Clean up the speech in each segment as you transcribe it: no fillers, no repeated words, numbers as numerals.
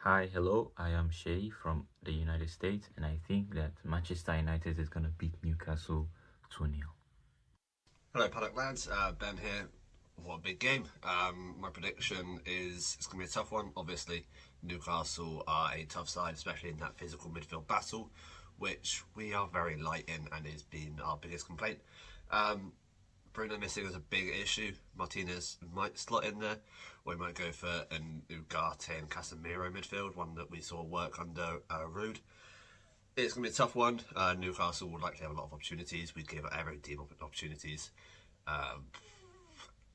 Hi, hello, I am Shay from the United States, and I think that Manchester United is going to beat Newcastle 2-0. Hello, Paddock lads. Ben here. What a big game. My prediction is it's going to be a tough one. Obviously, Newcastle are a tough side, especially in that physical midfield battle, which we are very light in and has been our biggest complaint. Bruno missing is a big issue. Martinez might slot in there, or he might go for an Ugarte and Casemiro midfield, one that we saw work under Rude. It's going to be a tough one. Newcastle would likely have a lot of opportunities. We'd give every team opportunities.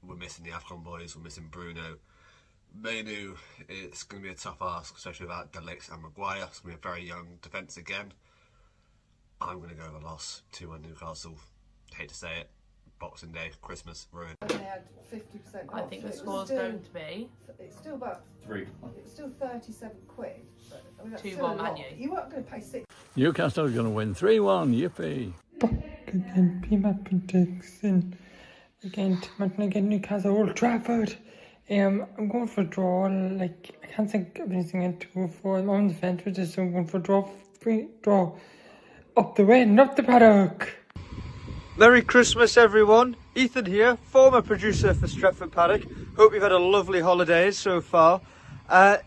We're missing the AFCON boys. We're missing Bruno. Menu, it's going to be a tough ask, especially without De Ligt and Maguire. It's going to be a very young defence again. I'm going to go with a loss. 2-1 Newcastle. Hate to say it. Boxing Day, Christmas, ruined. And they had 50% off. I think the So score's going to be... It's still about... 3. It's still 37 quid. But, I mean, that's 2-1 still a lot. Man U. You weren't going to pay 6. Newcastle are going to win 3-1, yippee. Again, my prediction against Newcastle, Old Trafford. I'm going for draw. Like, I can't think of anything in 2-4. I'm on the fence with this, so I'm going for draw. Up the win, up the Paddock. Merry Christmas, everyone. Ethan here, former producer for Stretford Paddock. Hope you've had a lovely holidays so far.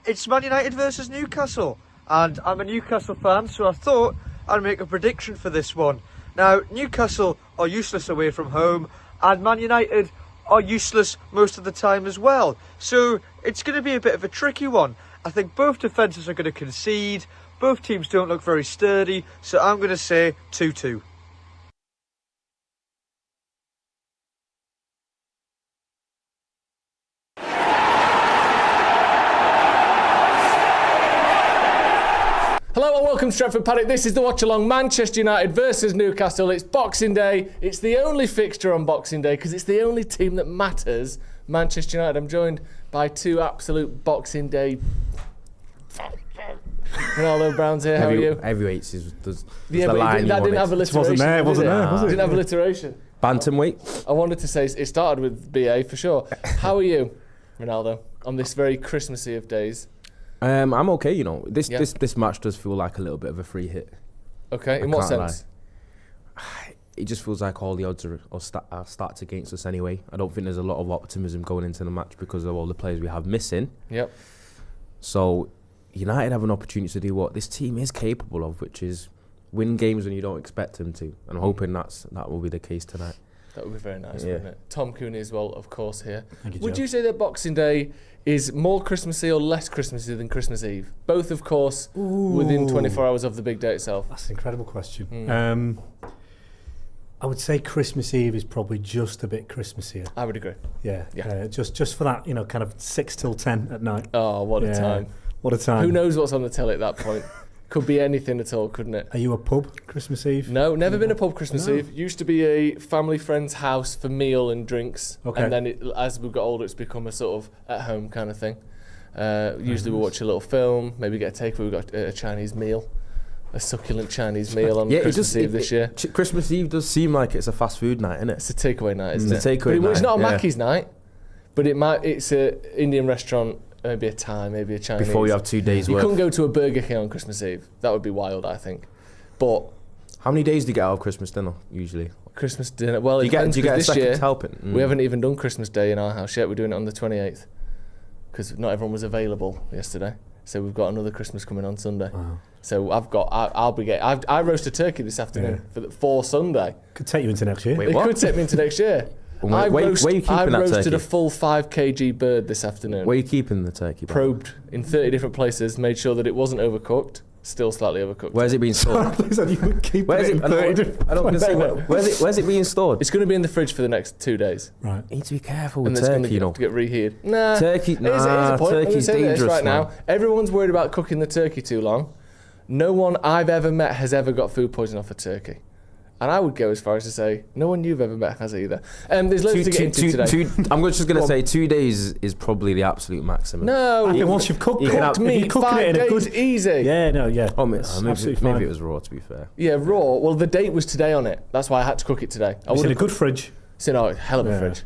It's Man United versus Newcastle, and I'm a Newcastle fan, so I thought I'd make a prediction for this one. Now, Newcastle are useless away from home, and Man United are useless most of the time as well. So it's going to be a bit of a tricky one. I think both defences are going to concede. Both teams don't look very sturdy, so I'm going to say 2-2. Hello and welcome to Stretford Paddock. This is the WatchAlong. Manchester United versus Newcastle. It's Boxing Day. It's the only fixture on Boxing Day because it's the only team that matters. Manchester United. I'm joined by two absolute Boxing Day... Ronaldo Brown's here. How are you? Heavyweights does yeah, the line that didn't have alliteration. It wasn't there. Didn't have alliteration. Bantamweight. I wanted to say it started with BA for sure. How are you, Ronaldo, on this very Christmassy of days? I'm okay, you know. This match does feel like a little bit of a free hit. Okay, in what sense? It just feels like all the odds are stacked against us anyway. I don't think there's a lot of optimism going into the match because of all the players we have missing. Yep. So United have an opportunity to do what this team is capable of, which is win games when you don't expect them to. And I'm hoping that will be the case tonight. That would be very nice, wouldn't it? Tom Cooney as well, of course, here. Thank you, Would Joe. you say that Boxing Day is more Christmassy or less Christmassy than Christmas Eve? Both, of course, within 24 hours of the big day itself. That's an incredible question. I would say Christmas Eve is probably just a bit Christmassier. I would agree. Yeah. Just for that, kind of 6 till 10 at night. Oh, what a time. What a time. Who knows what's on the telly at that point? Could be anything at all, couldn't it? Are you a pub Christmas Eve? No, never been a pub Christmas Eve. Used to be a family friend's house for meal and drinks. Okay. And then as we got older, it's become a sort of at-home kind of thing. Usually we watch a little film, maybe get a takeaway. We've got a Chinese meal, a succulent Chinese meal on Christmas Eve this year. Christmas Eve does seem like it's a fast food night, isn't it? It's a takeaway night, isn't it? It's a takeaway night. It's not a Mackey's night, but it's an Indian restaurant. Maybe a Thai, maybe a Chinese. Before you have 2 days You worth. couldn't go to a Burger King on Christmas Eve. That would be wild, I think. But How many days do you get out of Christmas dinner usually? Christmas dinner, well, Do you get a this second year, helping? we haven't even done Christmas Day in our house yet. We're doing it on the 28th because not everyone was available yesterday. So we've got another Christmas coming on Sunday. Wow. So I roast a turkey this afternoon for Sunday. Could take you into next year. Wait, It what? could take me into next year. Where are you keeping I that roasted turkey? a full 5 kg bird this afternoon. Where are you keeping the turkey? Probed in 30 different places, made sure that it wasn't overcooked, still slightly overcooked. Where's it being stored? You would keep Where's it it? in 30 different I don't places. where's it being stored? It's going to be in the fridge for the next 2 days. Right. You need to be careful And with it's going turkey, you know. to get reheated. Nah. Turkey, Here's a point. turkey's I'm gonna say this dangerous right man. now. Everyone's worried about cooking the turkey too long. No one I've ever met has ever got food poisoning off a turkey. And I would go as far as to say, no one you've ever met has either. There's loads to get into today. I'm just going to say 2 days is probably the absolute maximum. No. I think once you've cooked it, Cooked meat, 5 days easy. Yeah, Oh, absolutely fine. maybe it was raw, to be fair. Yeah, raw. Well, the date was today on it. That's why I had to cook it today. It's in a good fridge. It's in a hell of a fridge.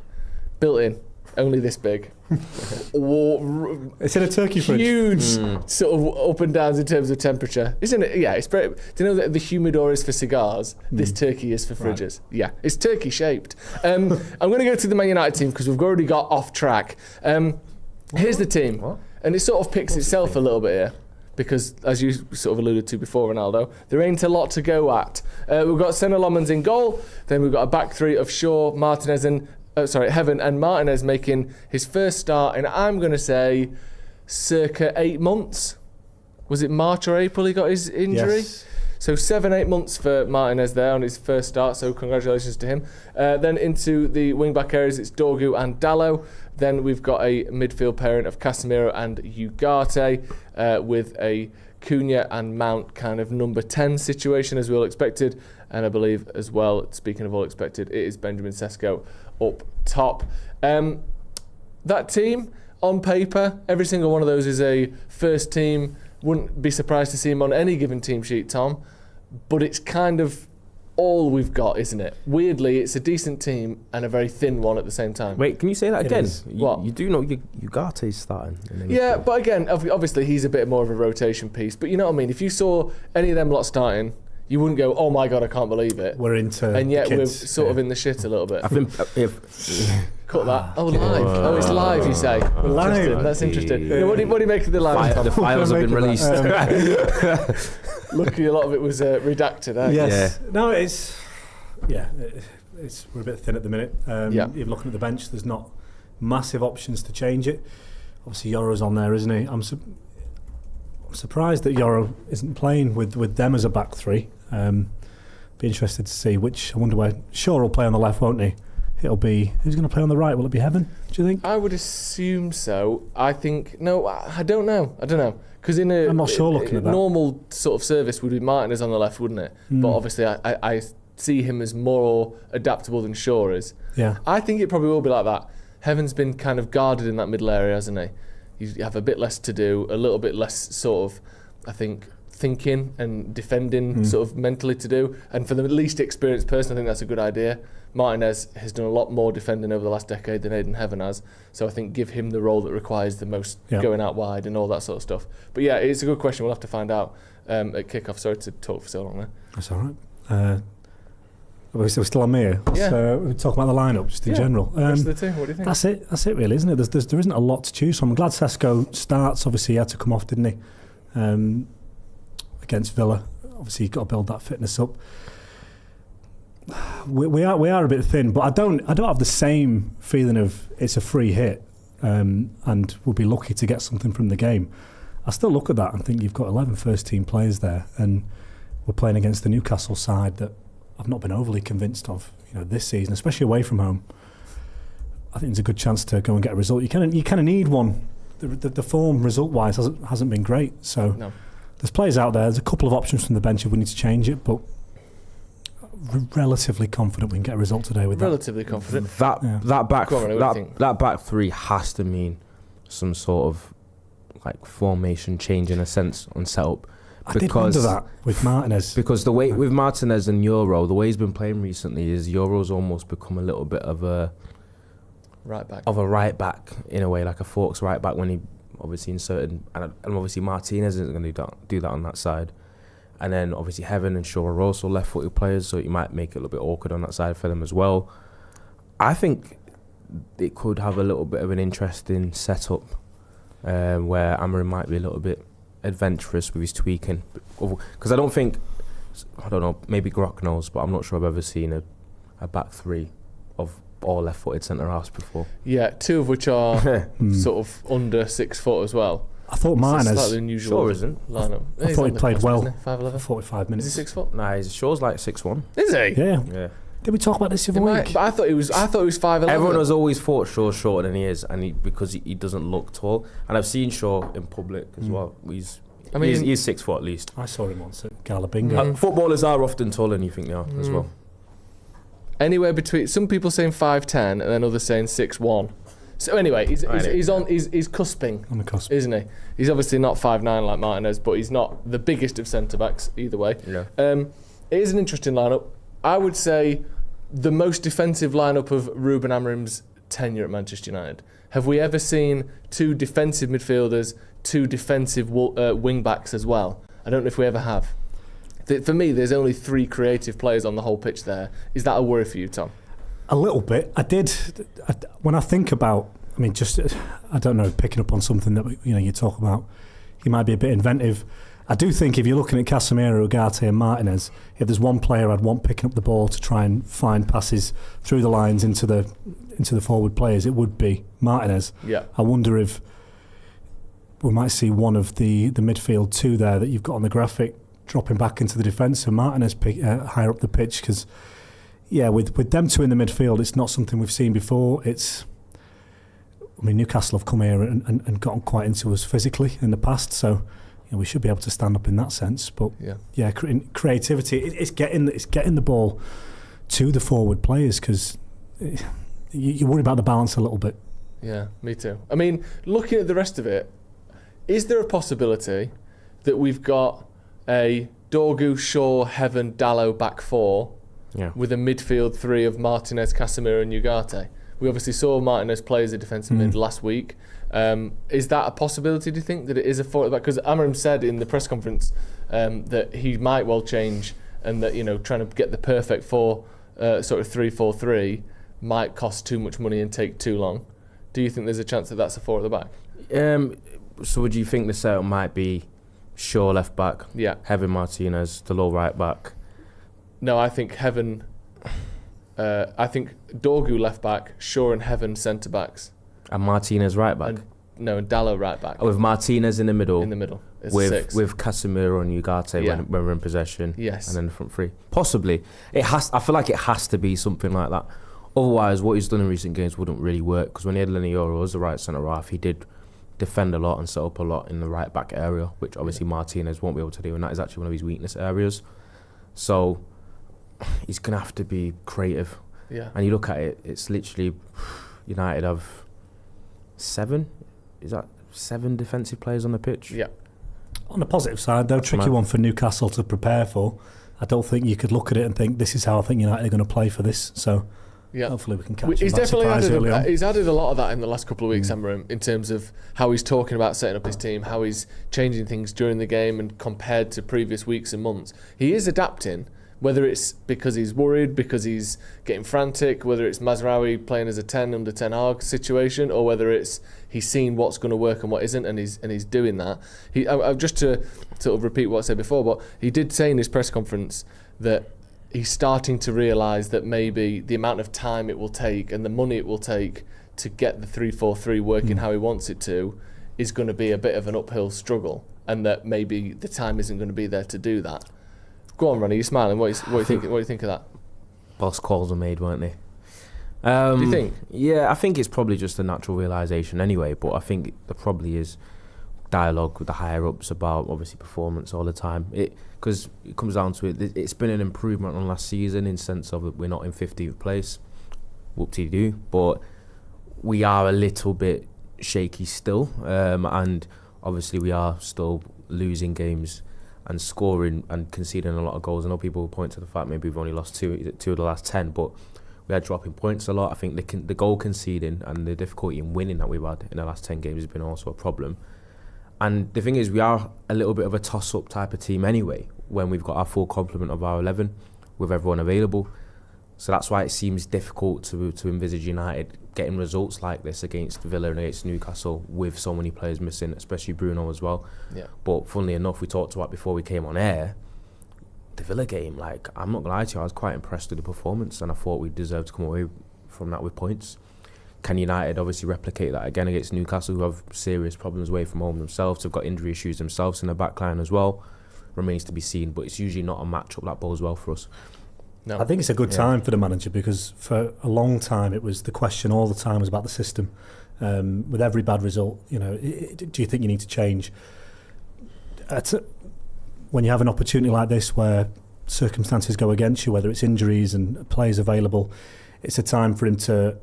Built in. only this big. It's in a turkey fridge. Huge sort of up and downs in terms of temperature, isn't it? Yeah, it's very. Do you know that the humidor is for cigars? This turkey is for fridges. Right. Yeah, it's turkey shaped. I'm going to go to the Man United team because we've already got off track. Here's the team, and it sort of picks itself a little bit here. Because, as you sort of alluded to before, Ronaldo, there ain't a lot to go at. We've got Senna Lomans in goal. Then we've got a back three of Shaw, Martinez, and Heaven and Martinez making his first start in, I'm going to say, circa 8 months. Was it March or April he got his injury? Yes. So 7-8 months for Martinez there on his first start, so congratulations to him. Then into the wing-back areas, it's Dorgu and Dallo. Then we've got a midfield pairing of Casemiro and Ugarte with a Cunha and Mount kind of number 10 situation as we all expected. And I believe as well, speaking of all expected, it is Benjamin Sesko up top. That team, on paper, every single one of those is a first team. Wouldn't be surprised to see him on any given team sheet, Tom. But it's kind of all we've got, isn't it? Weirdly, it's a decent team and a very thin one at the same time. Wait, can you say that again? What? You do know Ugarte's starting. Yeah, but again, obviously he's a bit more of a rotation piece. But you know what I mean? If you saw any of them lot starting, you wouldn't go, oh my God, I can't believe it. We're into and yet we're sort of in the shit a little bit. I think Cut that. Oh, live. Oh, it's live, you say. Live. That's interesting. Yeah, what do you make of the live? The files have been released. Luckily, a lot of it was redacted. Yes. Yeah. No, it's we're a bit thin at the minute. Even looking at the bench, there's not massive options to change it. Obviously, Yoro's on there, isn't he? I'm surprised that Yoro isn't playing with them as a back three. Be interested to see which. I wonder where Shaw will play on the left, won't he? It'll be who's going to play on the right? Will it be Heaven? Do you think? I would assume so. I think no. I don't know. Because in I'm not sure looking at that. Normal sort of service would be Martinez on the left, wouldn't it? But obviously, I see him as more adaptable than Shaw is. Yeah. I think it probably will be like that. Heaven's been kind of guarded in that middle area, hasn't he? You have a bit less to do, a little bit less sort of, I think, thinking and defending sort of mentally to do. And for the least experienced person, I think that's a good idea. Martinez has done a lot more defending over the last decade than Aidan Heaven has. So I think give him the role that requires the most going out wide and all that sort of stuff. But yeah, it's a good question. We'll have to find out at kickoff. Sorry to talk for so long there. That's all right. We're still on me. Yeah. So we're talking about the lineup just in general. Rest of the team, what do you think? That's it really, isn't it? There isn't a lot to choose from. I'm glad Sesko starts. Obviously, he had to come off, didn't he? Against Villa. Obviously, you've got to build that fitness up. We are a bit thin, but I don't have the same feeling of it's a free hit and we'll be lucky to get something from the game. I still look at that and think you've got 11 first team players there, and we're playing against the Newcastle side that I've not been overly convinced of, this season, especially away from home. I think there's a good chance to go and get a result. You kind of need one. The form result-wise hasn't been great. So there's players out there. There's a couple of options from the bench if we need to change it, but relatively confident we can get a result today with that. Relatively confident. That back three has to mean some sort of like formation change in a sense on setup. I did wonder that with Martinez. Because the way with Martinez and Euro, the way he's been playing recently is Euro's almost become a little bit of a right back in a way, like a Forks right back when he obviously inserted, and obviously Martinez isn't going to do that on that side. And then obviously Heaven and Shaw are also left-footed players, so it might make it a little bit awkward on that side for them as well. I think it could have a little bit of an interesting setup where Amorim might be a little bit adventurous with his tweaking. Because I don't know, maybe Grok knows, but I'm not sure I've ever seen a back three of all left-footed centre-halves before. Yeah, two of which are sort of under 6 foot as well. I thought Martinez... Slightly unusual Sure isn't. lineup. I thought he played well 5'11". 45 minutes. Is he 6 foot? Nah, Shaw's like 6'1". Is he? Yeah. Did we talk about this the other week? But I thought he was 5'11". Everyone has always thought Shaw's shorter than he is, and because he doesn't look tall. And I've seen Shaw in public as well. He's 6 foot at least. I saw him once at Gala Bingo. Footballers are often taller than you think they are as well. Anywhere between, some people saying 5'10" and then others saying 6'1". So anyway, he's cusping on the cusp, isn't he? He's obviously not 5'9" like Martinez, but he's not the biggest of centre backs either way. Yeah. It is an interesting lineup. I would say the most defensive lineup of Ruben Amorim's tenure at Manchester United. Have we ever seen 2 defensive midfielders, 2 defensive wing backs as well? I don't know if we ever have. For me, there's only 3 creative players on the whole pitch there. Is that a worry for you, Tom? A little bit. When I think about, I mean, just, I don't know, picking up on something that, you talk about, he might be a bit inventive. I do think if you're looking at Casemiro, Ugarte and Martinez, if there's one player I'd want picking up the ball to try and find passes through the lines into the forward players, it would be Martinez. Yeah. I wonder if we might see one of the midfield 2 there that you've got on the graphic dropping back into the defence and Martinez higher up the pitch, because with them 2 in the midfield, it's not something we've seen before. Newcastle have come here and gotten quite into us physically in the past, so we should be able to stand up in that sense. But creativity, it's getting the ball to the forward players, because you worry about the balance a little bit. Yeah, me too. I mean, looking at the rest of it, is there a possibility that we've got a Dorgu, Shaw, Heaven, Dalot back 4 with a midfield 3 of Martinez, Casemiro and Ugarte? We obviously saw Martinez play as a defensive mid last week. Is that a possibility, do you think, that it is a 4 at the back? Because Amarim said in the press conference that he might well change, and that, trying to get the perfect 4, sort of 3-4-3 might cost too much money and take too long. Do you think there's a chance that that's a 4 at the back? So would you think the setup might be Shaw left back, Heaven, Martinez, Dalot right back? No, I think Heaven... I think Dorgu left back, Shaw and Heaven centre backs, and Martinez right back. And Dalot right back. With Martinez in the middle. It's with 6. With Casemiro and Ugarte when we're in possession. Yes. And then the front 3. Possibly. I feel like it has to be something like that. Otherwise, what he's done in recent games wouldn't really work, because when he had Lenny Yoro as the right centre half, he did defend a lot and set up a lot in the right back area, which obviously Martinez won't be able to do, and that is actually one of his weakness areas. So he's going to have to be creative. Yeah. And you look at it, it's literally United have 7 defensive players on the pitch? Yeah. On the positive side, though, tricky one for Newcastle to prepare for. I don't think you could look at it and think, this is how I think United are going to play for this. So hopefully we can catch him by surprise early on. He's added a lot of that in the last couple of weeks, Amarim, in terms of how he's talking about setting up his team, how he's changing things during the game and compared to previous weeks and months. He is adapting, whether it's because he's worried, because he's getting frantic, whether it's Mazraoui playing as a 10 under 10 Hag situation, or whether it's he's seen what's going to work and what isn't, and he's doing that. Just to sort of repeat what I said before, but he did say in his press conference that he's starting to realise that maybe the amount of time it will take and the money it will take to get the 3-4-3 working how he wants it to is going to be a bit of an uphill struggle, and that maybe the time isn't going to be there to do that. Go on, Ronnie, you're smiling. What do you think of that? Boss calls were made, weren't they? Do you think? Yeah, I think it's probably just a natural realisation anyway, but I think there probably is dialogue with the higher-ups about, obviously, performance all the time. Because it comes down to it, it's been an improvement on last season in the sense of that we're not in 50th place. Whoop-de-doo. But we are a little bit shaky still, and obviously we are still losing games and scoring and conceding a lot of goals. I know people will point to the fact maybe we've only lost two of the last 10, but we are dropping points a lot. I think the goal conceding and the difficulty in winning that we've had in the last 10 games has been also a problem. And the thing is, we are a little bit of a toss-up type of team anyway, when we've got our full complement of our 11 with everyone available. So that's why it seems difficult to envisage United getting results like this against Villa and against Newcastle with so many players missing, especially Bruno as well. Yeah. But funnily enough, we talked about before we came on air, the Villa game, like, I'm not going to lie to you, I was quite impressed with the performance and I thought we deserved to come away from that with points. Can United obviously replicate that again against Newcastle, who have serious problems away from home themselves, have got injury issues themselves in the back line as well? Remains to be seen, but it's usually not a matchup that bodes well for us. No. I think it's a good time for the manager, because for a long time it was the question all the time was about the system. With every bad result, do you think you need to change? When you have an opportunity like this where circumstances go against you, whether it's injuries and players available, it's a time for him to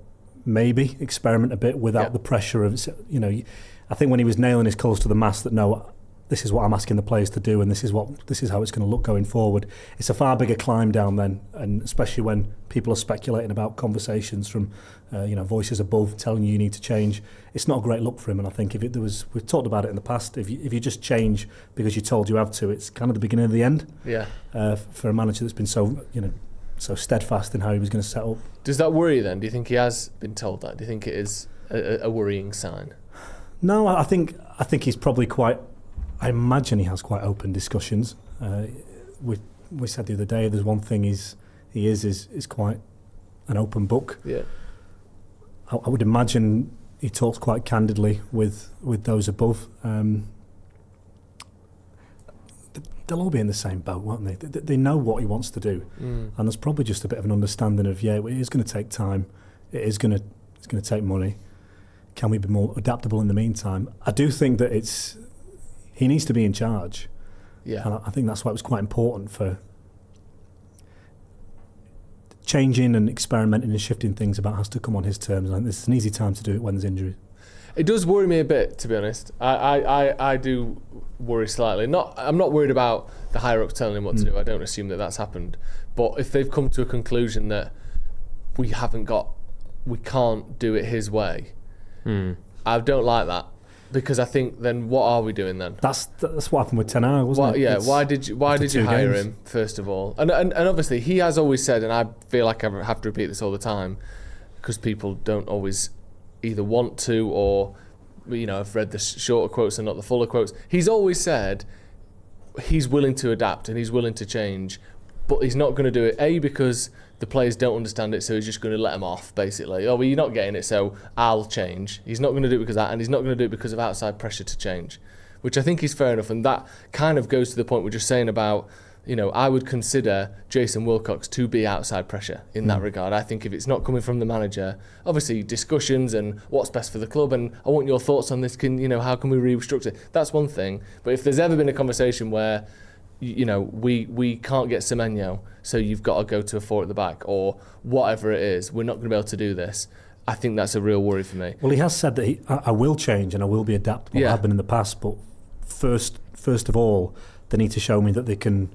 maybe experiment a bit without the pressure of, I think when he was nailing his colours to the mast that no, this is what I'm asking the players to do, and this is how it's going to look going forward. It's a far bigger climb down then, and especially when people are speculating about conversations from voices above telling you need to change. It's not a great look for him, and I think we've talked about it in the past, if you just change because you're told you have to, it's kind of the beginning of the end. Yeah. For a manager that's been so steadfast in how he was going to set up. Does that worry you then? Do you think he has been told that? Do you think it is a worrying sign? No, I think he's probably quite. I imagine he has quite open discussions. We said the other day, there's one thing he is quite an open book. Yeah. I would imagine he talks quite candidly with those above. They'll all be in the same boat, won't they? They know what he wants to do, and there's probably just a bit of an understanding of it is going to take time. It's going to take money. Can we be more adaptable in the meantime? I do think that he needs to be in charge. Yeah. And I think that's why it was quite important for changing and experimenting and shifting things about has to come on his terms. I think this is an easy time to do it when there's injuries. It does worry me a bit, to be honest. I do worry slightly. I'm not worried about the higher ups telling him what to do. I don't assume that that's happened. But if they've come to a conclusion that we can't do it his way, I don't like that. Because I think then what are we doing then? That's what happened with Ten Hag, wasn't it? Yeah. Why did you hire him first of all? And obviously he has always said, and I feel like I have to repeat this all the time, because people don't always either want to or have read the shorter quotes and not the fuller quotes. He's always said he's willing to adapt and he's willing to change, but he's not going to do it because the players don't understand it, so he's just going to let them off, basically. Oh, well, you're not getting it, so I'll change. He's not going to do it because of that, and he's not going to do it because of outside pressure to change, which I think is fair enough, and that kind of goes to the point we're just saying about, I would consider Jason Wilcox to be outside pressure in that regard. I think if it's not coming from the manager, obviously discussions and what's best for the club, and I want your thoughts on this, how can we restructure? That's one thing, but if there's ever been a conversation where we can't get Semenyo, so you've got to go to a 4 at the back, or whatever it is, we're not going to be able to do this. I think that's a real worry for me. Well, he has said that I will change and I will be adaptable. Yeah. I have been in the past, but first of all, they need to show me that they can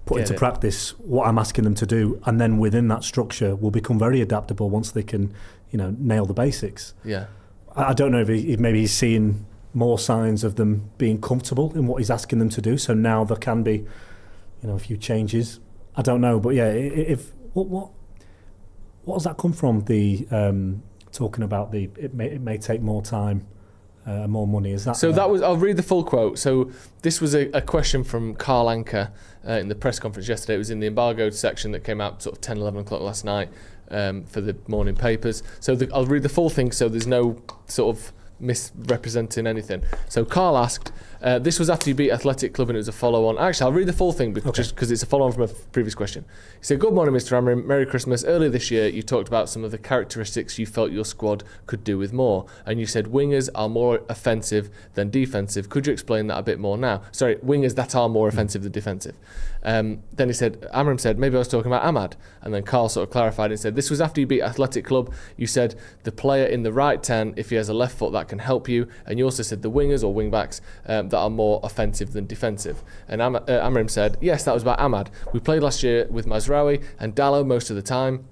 put into practice what I'm asking them to do, and then within that structure, will become very adaptable once they can, nail the basics. Yeah. I don't know if maybe he's seeing more signs of them being comfortable in what he's asking them to do. So now there can be, a few changes. I don't know, but yeah, what does that come from? The talking about it may take more time, more money. Is that so? I'll read the full quote. So this was a question from Carl Anker in the press conference yesterday. It was in the embargoed section that came out sort of 10, 11 o'clock last night for the morning papers. So I'll read the full thing. So there's no sort of misrepresenting anything. So Carl asked, this was after you beat Athletic Club and it was a follow-on. Actually, I'll read the full thing just because it's a follow-on from a previous question. He said, "Good morning, Mr. Amram. Merry Christmas. Earlier this year, you talked about some of the characteristics you felt your squad could do with more. And you said wingers are more offensive than defensive. Could you explain that a bit more now?" Sorry, wingers that are more offensive than defensive. Then he said, Amram said, "Maybe I was talking about Ahmad." And then Carl sort of clarified and said, "This was after you beat Athletic Club. You said the player in the right 10, if he has a left foot, that can help you. And you also said the wingers or wing-backs that are more offensive than defensive." And Amram said, "Yes, that was about Ahmad. We played last year with Mazraoui and Dallo most of the time.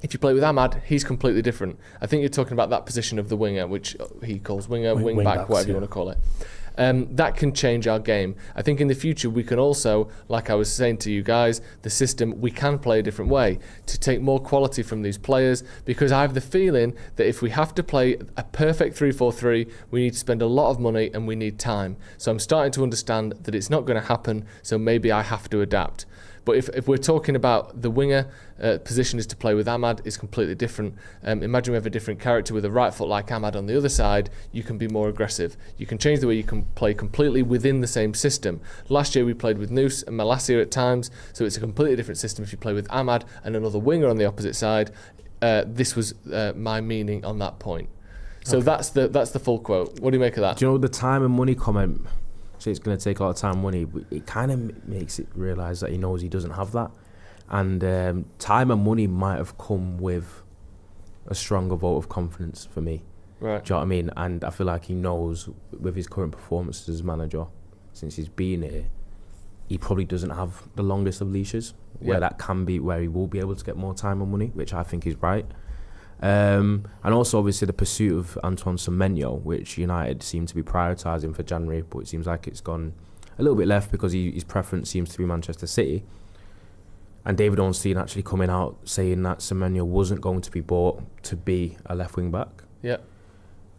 If you play with Ahmad, he's completely different." I think you're talking about that position of the winger, which he calls winger, wing-back, whatever you want to call it. That can change our game. I think in the future we can also, like I was saying to you guys, the system, we can play a different way to take more quality from these players, because I have the feeling that if we have to play a perfect 3-4-3, we need to spend a lot of money and we need time. So I'm starting to understand that it's not going to happen, so maybe I have to adapt. But if we're talking about the winger position is to play with Ahmad, is completely different. Imagine we have a different character with a right foot like Ahmad on the other side, you can be more aggressive. You can change the way you can play completely within the same system. Last year we played with Noose and Malacia at times, so it's a completely different system if you play with Ahmad and another winger on the opposite side. This was my meaning on that point. So that's the full quote. What do you make of that? Do you know the time and money comment? So it's going to take a lot of time and money. It kind of makes it realise that he knows he doesn't have that. And time and money might have come with a stronger vote of confidence for me. Right. Do you know what I mean? And I feel like he knows with his current performance as manager since he's been here, he probably doesn't have the longest of leashes, where that can be where he will be able to get more time and money, which I think is right. And also obviously the pursuit of Antoine Semenyo, which United seem to be prioritising for January, but it seems like it's gone a little bit left because his preference seems to be Manchester City. And David Ornstein actually coming out saying that Semenyo wasn't going to be bought to be a left wing back. Yeah.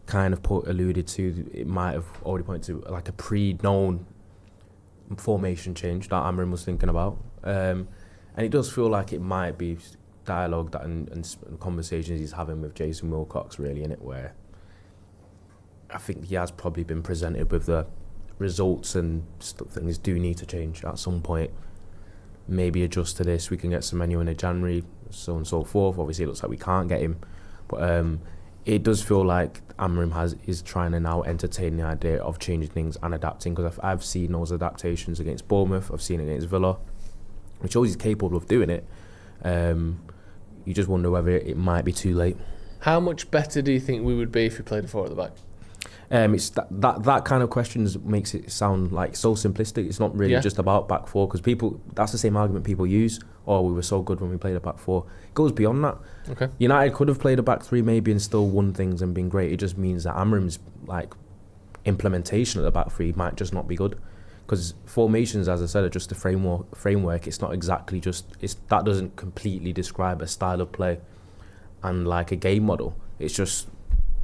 Kind of alluded to, it might have already pointed to like a pre-known formation change that Amorim was thinking about. And it does feel like it might be dialogue that and conversations he's having with Jason Wilcox, really, in it, where I think he has probably been presented with the results and things do need to change at some point. Maybe adjust to this. We can get Semenyo in January, so on and so forth. Obviously, it looks like we can't get him, but it does feel like Amorim is trying to now entertain the idea of changing things and adapting. Because I've seen those adaptations against Bournemouth. I've seen it against Villa, which shows he's capable of doing it. You just wonder whether it might be too late. How much better do you think we would be if we played a 4 at the back? It's that kind of questions makes it sound like so simplistic. It's not really just about back 4, because that's the same argument people use. Oh, we were so good when we played a back 4. It goes beyond that. Okay. United could have played a back 3 maybe and still won things and been great. It just means that Amorim's like implementation of the back 3 might just not be good. Because formations, as I said, are just a framework. It's not exactly that doesn't completely describe a style of play and like a game model. It's just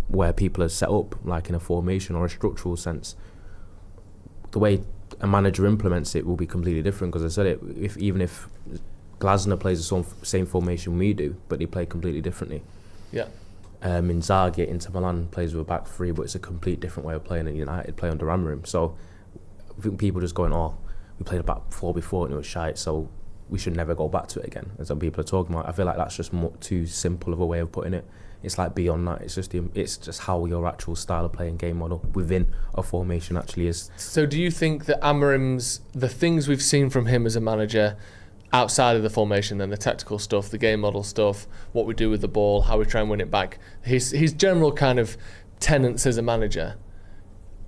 where people are set up, like in a formation or a structural sense. The way a manager implements it will be completely different. Because I said it, even if Glasner plays the same formation we do, but they play completely differently. Yeah. Inzaghi at Inter Milan plays with a back 3, but it's a complete different way of playing. And United play under Amorim. So I think people just going, oh, we played a back 4 before and it was shite, so we should never go back to it again. As some people are talking about, I feel like that's just too simple of a way of putting it. It's like beyond that. It's just how your actual style of playing game model within a formation actually is. So do you think that the things we've seen from him as a manager outside of the formation, then the tactical stuff, the game model stuff, what we do with the ball, how we try and win it back, his general kind of tenets as a manager,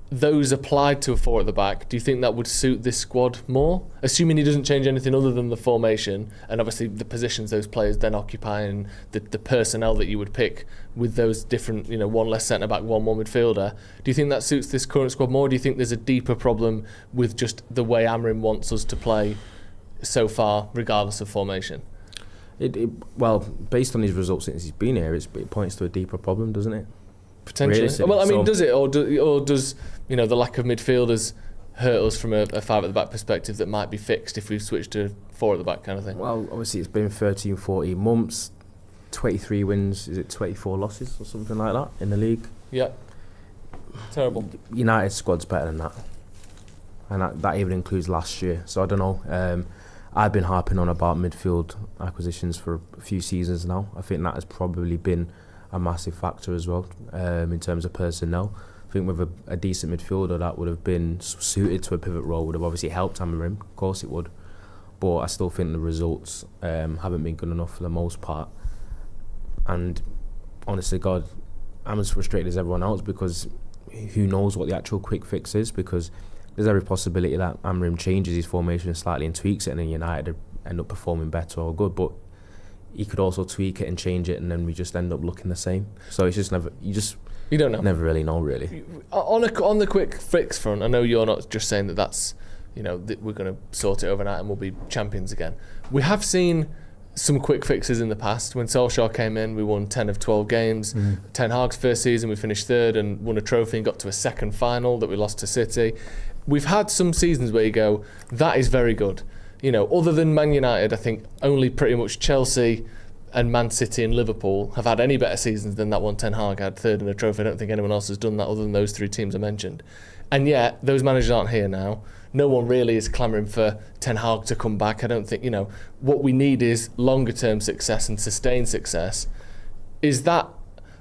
those applied to a 4 at the back, do you think that would suit this squad more? Assuming he doesn't change anything other than the formation and obviously the positions those players then occupy and the personnel that you would pick with those different, one less centre-back, one more midfielder. Do you think that suits this current squad more? Or do you think there's a deeper problem with just the way Amorim wants us to play so far, regardless of formation? Well, based on his results since he's been here, it points to a deeper problem, doesn't it? Potentially. Well, I mean, does it, or does the lack of midfielders hurt us from a 5 at the back perspective that might be fixed if we switch to 4 at the back kind of thing? Well, obviously it's been 13, 14 months, 23 wins, is it 24 losses or something like that in the league? Yeah. Terrible. United's squad's better than that, and that even includes last year. So I don't know. I've been harping on about midfield acquisitions for a few seasons now. I think that has probably been a massive factor as well in terms of personnel. I think with a decent midfielder that would have been suited to a pivot role would have obviously helped Amorim. Of course it would, but I still think the results haven't been good enough for the most part. And honestly, God, I'm as frustrated as everyone else because who knows what the actual quick fix is, because there's every possibility that Amorim changes his formation slightly and tweaks it and then United end up performing better or good, but he could also tweak it and change it and then we just end up looking the same. So it's just you don't know. Never really know, really. On the quick fix front, I know you're not just saying that's that we're going to sort it overnight and we'll be champions again. We have seen some quick fixes in the past. When Solskjaer came in, we won 10 of 12 games. Ten Hag's first season, we finished 3rd and won a trophy and got to a second final that we lost to City. We've had some seasons where you go, that is very good. Other than Man United, I think only pretty much Chelsea and Man City and Liverpool have had any better seasons than that one Ten Hag had, 3rd in a trophy. I don't think anyone else has done that other than those 3 teams I mentioned. And yet, those managers aren't here now. No one really is clamouring for Ten Hag to come back. I don't think, what we need is longer term success and sustained success. Is that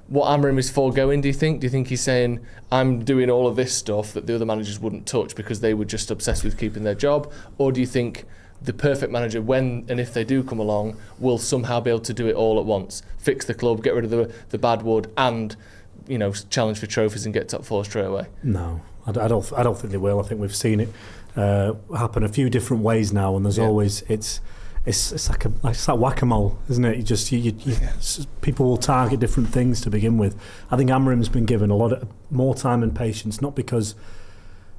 what Amorim is foregoing, do you think? Do you think he's saying, I'm doing all of this stuff that the other managers wouldn't touch because they were just obsessed with keeping their job? Or do you think the perfect manager, when and if they do come along, will somehow be able to do it all at once? Fix the club, get rid of the bad wood and, challenge for trophies and get top 4 straight away? No, I don't think they will. I think we've seen it happen a few different ways now, and there's always it's like whack-a-mole, isn't it? People will target different things to begin with. I think Amram's been given a lot of more time and patience, not because,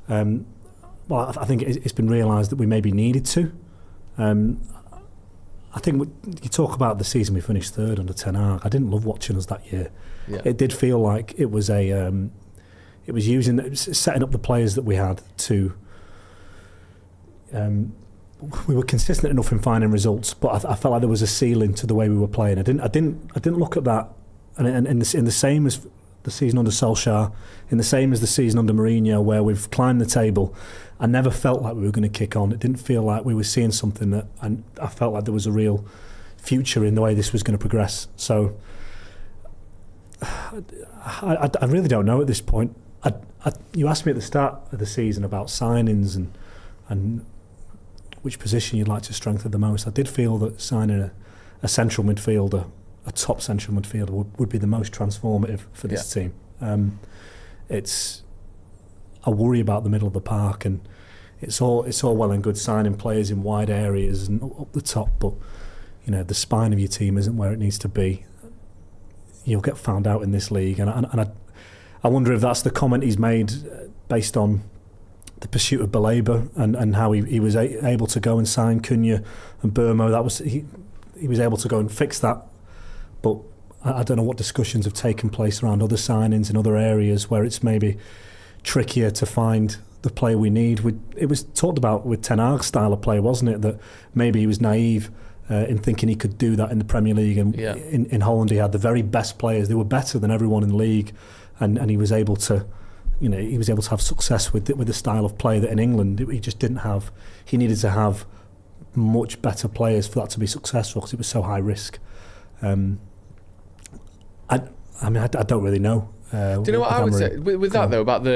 I think it's been realised that we maybe needed to. I think you talk about the season we finished third under Ten Hag. I didn't love watching us that year. Yeah. It did feel like it was setting up the players that we had to. We were consistent enough in finding results, but I felt like there was a ceiling to the way we were playing. I didn't look at that, and in the same as the season under Solskjaer, in the same as the season under Mourinho, where we've climbed the table. I never felt like we were going to kick on. It didn't feel like we were seeing something that, and I felt like there was a real future in the way this was going to progress. So I really don't know at this point. You asked me at the start of the season about signings and which position you'd like to strengthen the most. I did feel that signing a central midfielder, a top central midfielder, would be the most transformative for this team. I worry about the middle of the park, and it's all well and good signing players in wide areas and up the top, but the spine of your team isn't where it needs to be. You'll get found out in this league, and I wonder if that's the comment he's made based on the pursuit of Baleba and how he was able to go and sign Cunha and Burmo. That was he was able to go and fix that, but I don't know what discussions have taken place around other signings in other areas where it's maybe trickier to find the player we need. It was talked about with Ten Hag's style of play, wasn't it, that maybe he was naive in thinking he could do that in the Premier League, and in Holland he had the very best players. They were better than everyone in the league, and he was able to have success with the style of play that in England he just didn't have. He needed to have much better players for that to be successful because it was so high risk. I don't really know. Do you know what I would say with that though, about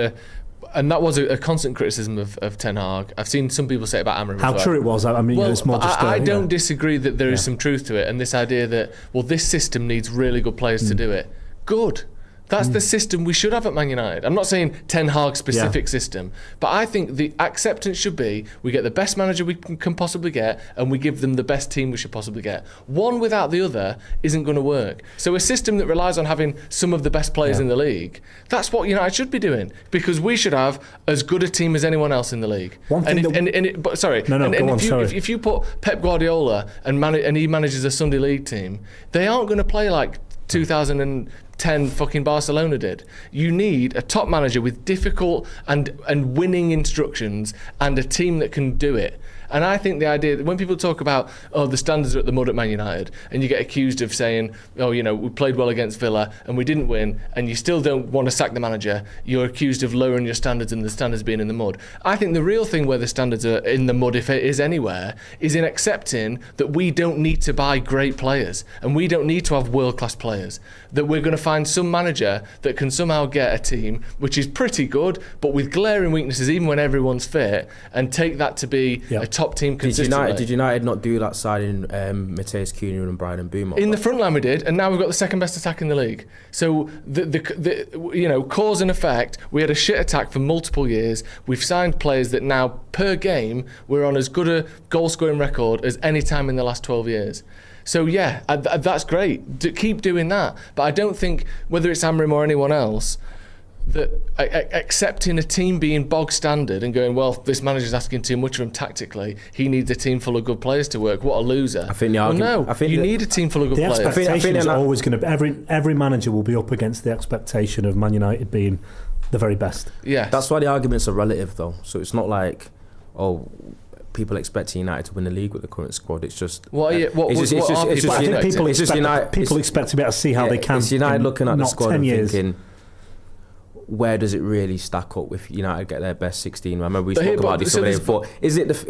and that was a constant criticism of Ten Hag. I've seen some people say about Amram. How true it was. I mean, it's more just. I don't disagree that there is some truth to it, and this idea that this system needs really good players to do it. Good. That's the system we should have at Man United. I'm not saying Ten Hag specific system, but I think the acceptance should be we get the best manager we can possibly get, and we give them the best team we should possibly get. One without the other isn't going to work. So a system that relies on having some of the best players in the league, that's what United should be doing, because we should have as good a team as anyone else in the league. If you put Pep Guardiola and he manages a Sunday League team, they aren't going to play like 2010 fucking Barcelona did. You need a top manager with difficult and winning instructions and a team that can do it. And I think the idea that when people talk about, the standards are at the mud at Man United, and you get accused of saying, we played well against Villa and we didn't win, and you still don't want to sack the manager, you're accused of lowering your standards and the standards being in the mud. I think the real thing where the standards are in the mud, if it is anywhere, is in accepting that we don't need to buy great players and we don't need to have world-class players. That we're going to find some manager that can somehow get a team which is pretty good, but with glaring weaknesses even when everyone's fit, and take that to be a top team consistently. Did United not do that signing Matthias Cooney and Brian Mbeumo? In the front line we did, and now we've got the second best attack in the league. So the cause and effect, we had a shit attack for multiple years. We've signed players that now per game we're on as good a goal scoring record as any time in the last 12 years. So that's great. Keep doing that. But I don't think, whether it's Amram or anyone else, that accepting a team being bog standard and going, this manager's asking too much of him tactically, he needs a team full of good players to work. What a loser. I think you need a team full of good players. The expectation is always going to every manager will be up against the expectation of Man United being the very best. Yeah, that's why the arguments are relative though. So it's not like people expecting United to win the league with the current squad. It's just people expect to be able to see how they can. It's United looking at the squad and thinking, where does it really stack up if United get their best 16? I remember we spoke about this already before. Is it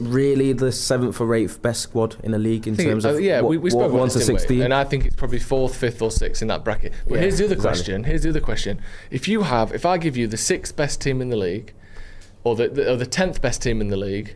really the 7th or 8th best squad in the league in terms of we spoke about 1 to 16? And I think it's probably 4th, 5th or 6th in that bracket. But here's the other question. If I give you the 6th best team in the league, or the 10th best team in the league,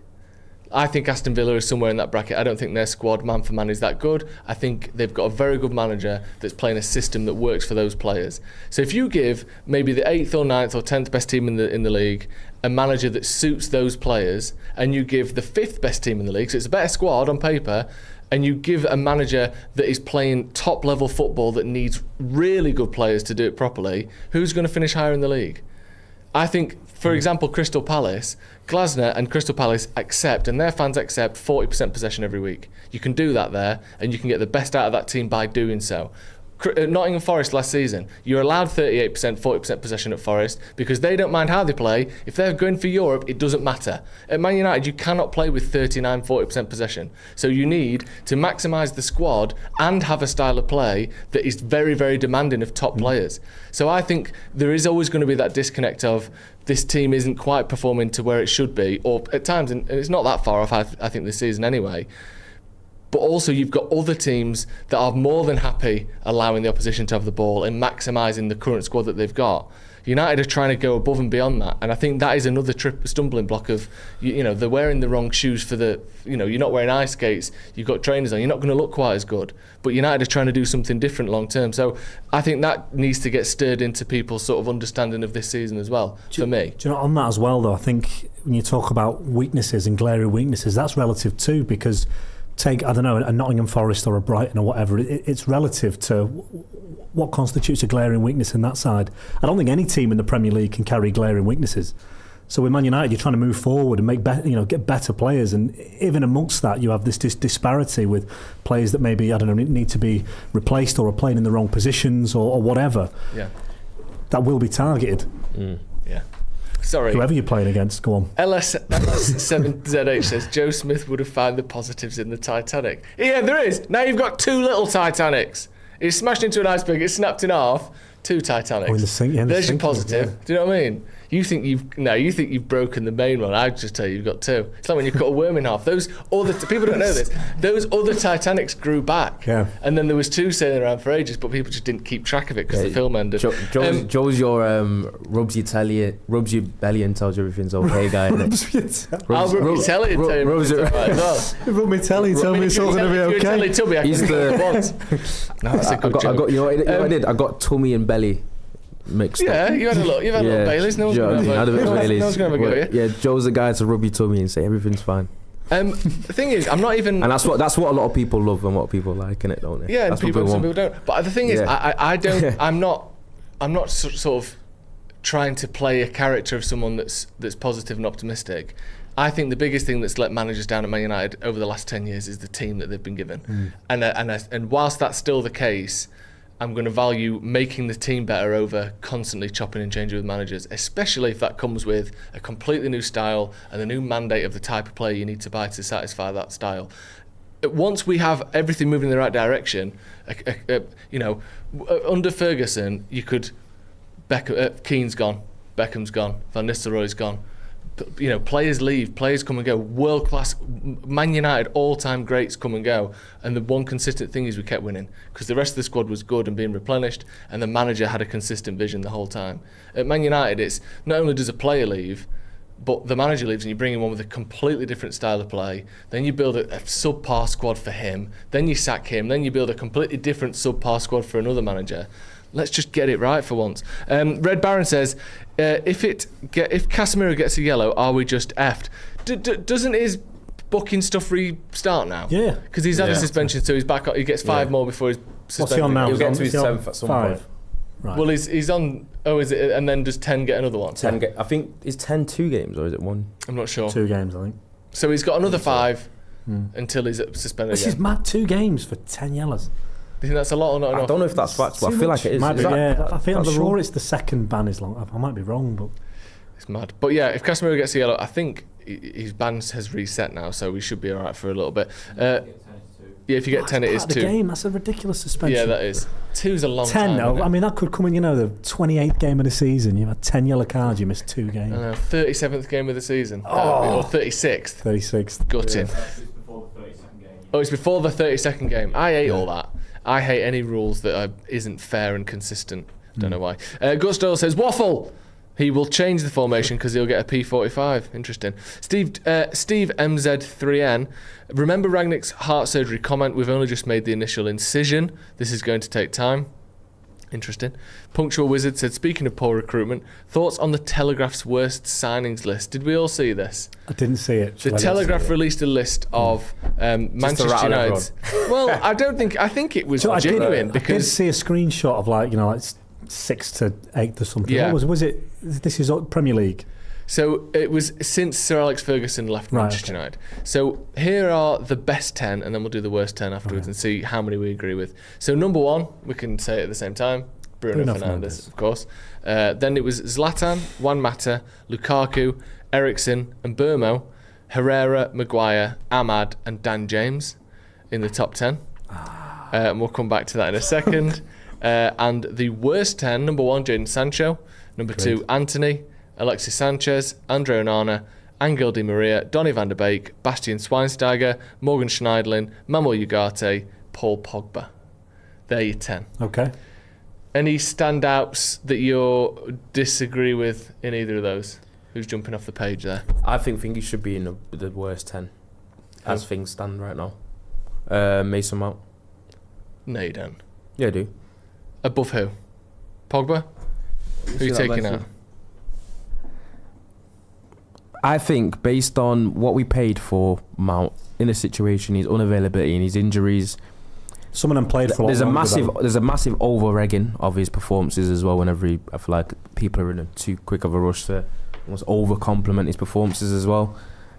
I think Aston Villa is somewhere in that bracket. I don't think their squad, man for man, is that good. I think they've got a very good manager that's playing a system that works for those players. So if you give maybe the 8th or 9th or 10th best team in the league a manager that suits those players, and you give the 5th best team in the league, so it's a better squad on paper, and you give a manager that is playing top level football that needs really good players to do it properly, who's going to finish higher in the league? I think, for example, Crystal Palace, Glasner and Crystal Palace accept, and their fans accept, 40% possession every week. You can do that there, and you can get the best out of that team by doing so. Nottingham Forest last season, you're allowed 38%, 40% possession at Forest because they don't mind how they play. If they're going for Europe, it doesn't matter. At Man United, you cannot play with 39, 40% possession. So you need to maximise the squad and have a style of play that is very, very demanding of top players. So I think there is always going to be that disconnect of this team isn't quite performing to where it should be, or at times, and it's not that far off, I think, this season anyway. But also you've got other teams that are more than happy allowing the opposition to have the ball and maximising the current squad that they've got. United are trying to go above and beyond that, and I think that is another stumbling block of, you know, they're wearing the wrong shoes for the, you know, you're not wearing ice skates, you've got trainers on, you're not going to look quite as good. But United are trying to do something different long term. So I think that needs to get stirred into people's sort of understanding of this season as well, for me. Do you know, on that as well though, I think when you talk about weaknesses and glaring weaknesses, that's relative too, because take, I don't know, a Nottingham Forest or a Brighton or whatever, it's relative to what constitutes a glaring weakness in that side. I don't think any team in the Premier League can carry glaring weaknesses. So with Man United, you're trying to move forward and make get better players, and even amongst that, you have this disparity with players that maybe, I don't know, need to be replaced or are playing in the wrong positions or whatever. Yeah, that will be targeted. Yeah. Sorry. Whoever you're playing against, go on. LS7ZH says Joe Smith would have found the positives in the Titanic. Yeah, there is. Now you've got 2 little Titanics. It's smashed into an iceberg, it's snapped in half. 2 Titanics. Oh, in the sink, yeah, there's your positive. Yeah. Do you know what I mean? You think you've broken the main one. I just tell you, you've got 2. It's like when you cut a worm in half. Those other people don't know this. Those other Titanics grew back, and then there was 2 sailing around for ages, but people just didn't keep track of it because the film ended. Joe's your rubs your belly and tells you everything's okay guy. I'll rub your telly and tell you everything's all right as well. Rub my telly and tell me it's all going to be okay. Tubby, he's the once. No, that's a good joke. You know what I did? I got tummy and belly mixed up. Yeah, you had a little Baileys. No one's going to have a go at you. Yeah, Joe's the guy to rub your tummy and say everything's fine. The thing is, I'm not even, and that's what a lot of people love and what people like in it, don't they? Yeah, that's some people don't. But the thing is, I don't. I'm not sort of trying to play a character of someone that's positive and optimistic. I think the biggest thing that's let managers down at Man United over the last 10 years is the team that they've been given. And whilst that's still the case, I'm going to value making the team better over constantly chopping and changing with managers, especially if that comes with a completely new style and a new mandate of the type of player you need to buy to satisfy that style. Once we have everything moving in the right direction, under Ferguson, you could, Keane's gone, Beckham's gone, Van Nistelrooy's gone. You know, players leave, players come and go. World class Man United all-time greats come and go, and the one consistent thing is we kept winning because the rest of the squad was good and being replenished, and the manager had a consistent vision the whole time. At Man United, it's not only does a player leave, but the manager leaves and you bring in one with a completely different style of play. Then you build a subpar squad for him. Then you sack him. Then you build a completely different subpar squad for another manager. Let's just get it right for once. Red Baron says, if Casemiro gets a yellow, are we just effed? Doesn't his booking stuff restart now? Yeah. Because he's had a suspension, so he's back. He gets 5 more before he's suspended. What's he on now? He'll get to his 7th at some point. Right. Well, he's on. Oh, is it? And then does 10 get another one? 10. I think is 10 2 games or is it 1? I'm not sure. 2 games, I think. So he's got another 5 until he's suspended. This is mad. 2 games for 10 yellows. Do you think that's a lot or not enough? I don't know if that's facts, but I feel like it is. I'm sure it's the second ban is long. I might be wrong, but it's mad. But yeah, if Casemiro gets a yellow, I think his ban has reset now, so we should be all right for a little bit. Yeah, if you get 10, it is 2. Game, that's a ridiculous suspension. Yeah, that is. 2's a long 10, time. 10, I mean, that could come in, the 28th game of the season. You've had 10 yellow cards, you missed 2 games. I know, 37th game of the season. Or 36th. 36th. Gutting. Oh, it's before the 32nd game. I hate all that. I hate any rules that isn't fair and consistent. Don't know why. Gusto says, waffle! He will change the formation because he'll get a P45. Interesting. Steve MZ3N. Remember Rangnick's heart surgery comment? We've only just made the initial incision. This is going to take time. Interesting. Punctual Wizard said, speaking of poor recruitment, thoughts on the Telegraph's worst signings list. Did we all see this? I didn't see it. The Telegraph released a list of Manchester United. Well, I think it was genuine because I did see a screenshot of like 6 to 8 or something. Yeah. What was it? This is Premier League. So it was since Sir Alex Ferguson left Manchester United. So here are the best 10, and then we'll do the worst 10 afterwards and see how many we agree with. So number 1, we can say it at the same time, Bruno Fernandes, of course. Then it was Zlatan, Juan Mata, Lukaku, Eriksen and Burmo, Herrera, Maguire, Ahmad and Dan James in the top 10. And we'll come back to that in a second. And the worst 10, number 1, Jadon Sancho. Number 2, Anthony, Alexis Sanchez, Andre Onana, Angel Di Maria, Donny van der Beek, Bastian Schweinsteiger, Morgan Schneiderlin, Manuel Ugarte, Paul Pogba. They're your 10. Okay. Any standouts that you disagree with in either of those? Who's jumping off the page there? I think he should be in the worst 10 as things stand right now. Mason Mount. No, you don't. Yeah, I do. Above who? Pogba? Who are you taking out? I think based on what we paid for Mount in a situation, his unavailability and his injuries, some of them played for. There's a massive over-egging of his performances as well. Whenever I feel like people are in too quick of a rush to almost over-compliment his performances as well.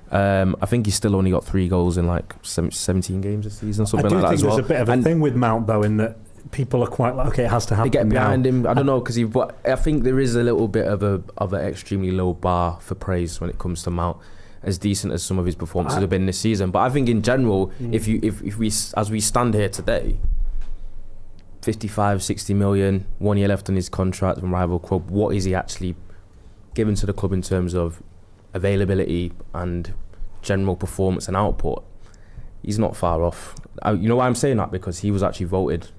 I think he's still only got 3 goals in like 17 games this season, something like that as well. I do think there's a bit of a thing with Mount though, in that people are quite like, okay, it has to happen. They get behind now. him. I don't know, because I think there is a little bit of an extremely low bar for praise when it comes to Mount, as decent as some of his performances have been this season. But I think in general, if we as we stand here today, 55, 60 million, 1 year left on his contract from rival club, what is he actually given to the club in terms of availability and general performance and output? He's not far off. You know why I'm saying that? Because he was actually voted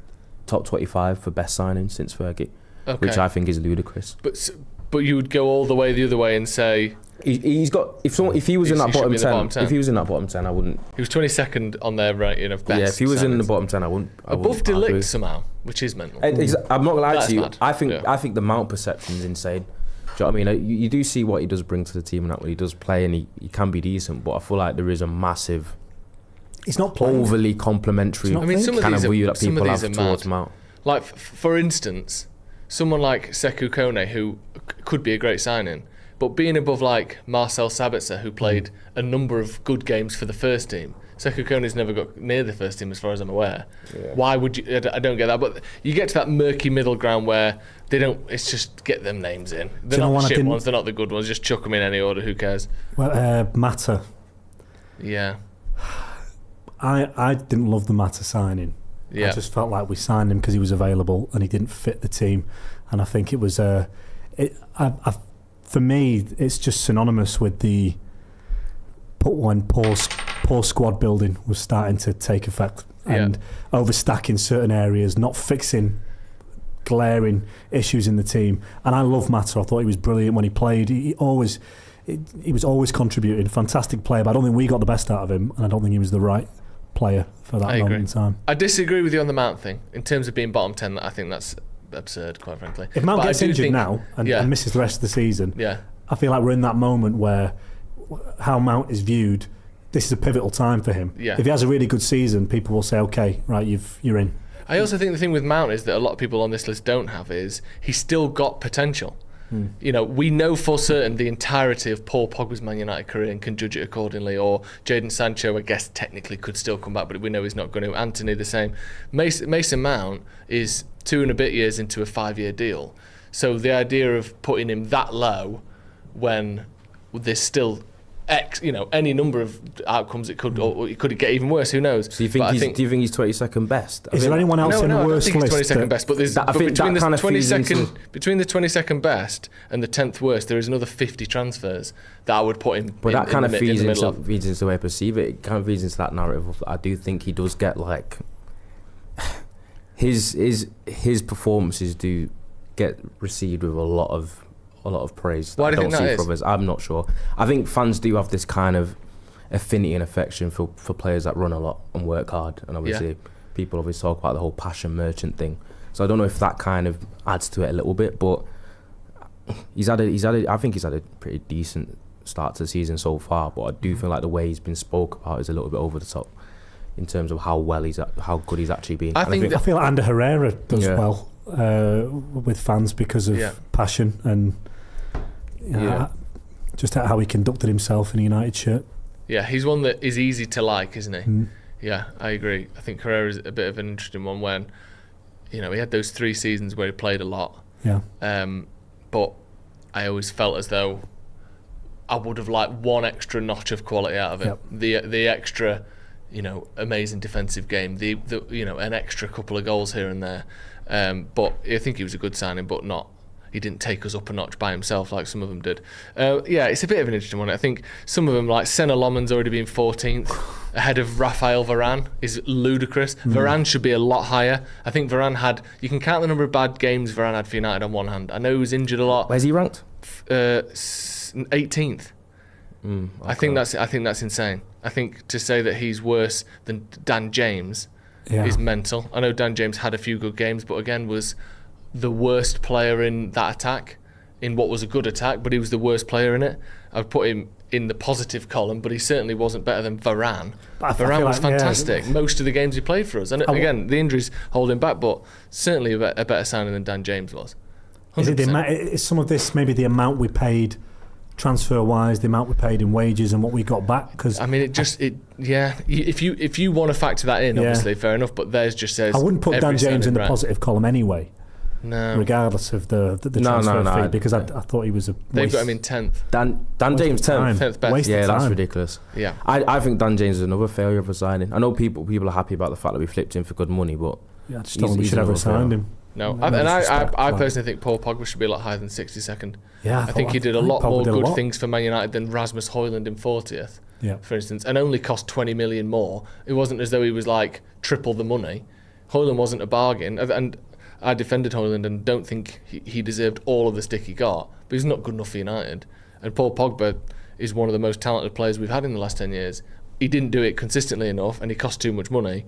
top 25 for best signing since Fergie, which I think is ludicrous. But you would go all the way the other way and say he's got if he was in that bottom 10, if he was in that bottom 10, I wouldn't. He was 22nd on their rating of best. Yeah, if he was in the bottom 10, I wouldn't. Above De Ligt somehow, which is mental. I'm not gonna lie to you. Mad. I think the Mount perception is insane. Do you know what I mean? You do see what he does bring to the team and that when he does play, and he can be decent, but I feel like there is a massive, it's not playing. Overly complimentary kind of view that people have towards Mount. Like, for instance, someone like Sekou Kone, who could be a great signing, but being above like Marcel Sabitzer, who played a number of good games for the first team. Sekou Kone's never got near the first team as far as I'm aware. Yeah. Why would you? I don't get that. But you get to that murky middle ground where they don't. It's just get them names in. They're not the shit ones. They're not the good ones. Just chuck them in any order. Who cares? Well, Mata. Yeah. I didn't love the Mata signing. Yeah. I just felt like we signed him because he was available and he didn't fit the team, and I think it was for me it's just synonymous with the when poor squad building was starting to take effect and overstacking certain areas, not fixing glaring issues in the team. And I love Mata. I thought he was brilliant when he played. He was always contributing. Fantastic player, but I don't think we got the best out of him, and I don't think he was the right player for that moment in time. I disagree with you on the Mount thing. In terms of being bottom 10, I think that's absurd, quite frankly. If Mount gets injured now and misses the rest of the season, I feel like we're in that moment where how Mount is viewed, this is a pivotal time for him. If he has a really good season, people will say, okay, right, you're in. I also think the thing with Mount is that a lot of people on this list don't have is he's still got potential. You know, we know for certain the entirety of Paul Pogba's Man United career and can judge it accordingly. Or Jadon Sancho, I guess, technically could still come back, but we know he's not going to. Anthony, the same. Mason Mount is 2 and a bit years into a 5-year deal. So the idea of putting him that low when there's still any number of outcomes, it could get even worse. Who knows? So do you think he's 22nd best? Is there anyone else in the worst list? I think he's 22nd best, but between the 22nd best and the 10th worst, there is another 50 transfers that I would put him. But that kind of feeds into the way I perceive it. It kind of feeds into that narrative of, I do think he does get like his performances do get received with a lot of a lot of praise. Why I do you don't think that see is? for others. I'm not sure. I think fans do have this kind of affinity and affection for players that run a lot and work hard, and obviously people always talk about the whole passion merchant thing. So I don't know if that kind of adds to it a little bit, but I think he's had a pretty decent start to the season so far. But I do feel like the way he's been spoke about is a little bit over the top in terms of how good he's actually been. I feel like Ander Herrera does well with fans because of passion and just how he conducted himself in a United shirt. Yeah, he's one that is easy to like, isn't he? Yeah, I agree. I think Herrera's a bit of an interesting one when, he had those 3 seasons where he played a lot. Yeah. But I always felt as though I would have liked one extra notch of quality out of him. Yep. The extra, amazing defensive game. The an extra couple of goals here and there. But I think he was a good signing, but not. He didn't take us up a notch by himself like some of them did. It's a bit of an interesting one. I think some of them, like Senna Loman's already been 14th, ahead of Raphael Varane, is ludicrous. Varane should be a lot higher. I think Varane had, you can count the number of bad games Varane had for United on one hand. I know he was injured a lot. Where's he ranked? 18th. Okay. I think that's insane. I think to say that he's worse than Dan James is mental. I know Dan James had a few good games, but again was the worst player in that attack, in what was a good attack, but he was the worst player in it. I would put him in the positive column, but he certainly wasn't better than Varane. Varane was fantastic most of the games he played for us, and again the injuries hold him back, but certainly a better signing than Dan James was. 100%. Is some of this maybe the amount we paid transfer wise, the amount we paid in wages and what we got back? Because if you want to factor that in, obviously fair enough, but theirs just says I wouldn't put Dan James in the positive column anyway. No. Regardless of the transfer fee, because I thought he was a waste. They've got him in 10th. Dan James 10th best. Yeah, that's ridiculous. Yeah, I think Dan James is another failure of a signing. I know people are happy about the fact that we flipped him for good money, but I just don't think we should ever signed him. No, I personally think Paul Pogba should be a lot higher than 62nd. Yeah, I think he did a lot more good things for Man United than Rasmus Højlund in 40th. Yeah, for instance, and only cost 20 million more. It wasn't as though he was like triple the money. Højlund wasn't a bargain, and I defended Højlund and don't think he deserved all of the stick he got, but he's not good enough for United. And Paul Pogba is one of the most talented players we've had in the last 10 years. He didn't do it consistently enough and he cost too much money,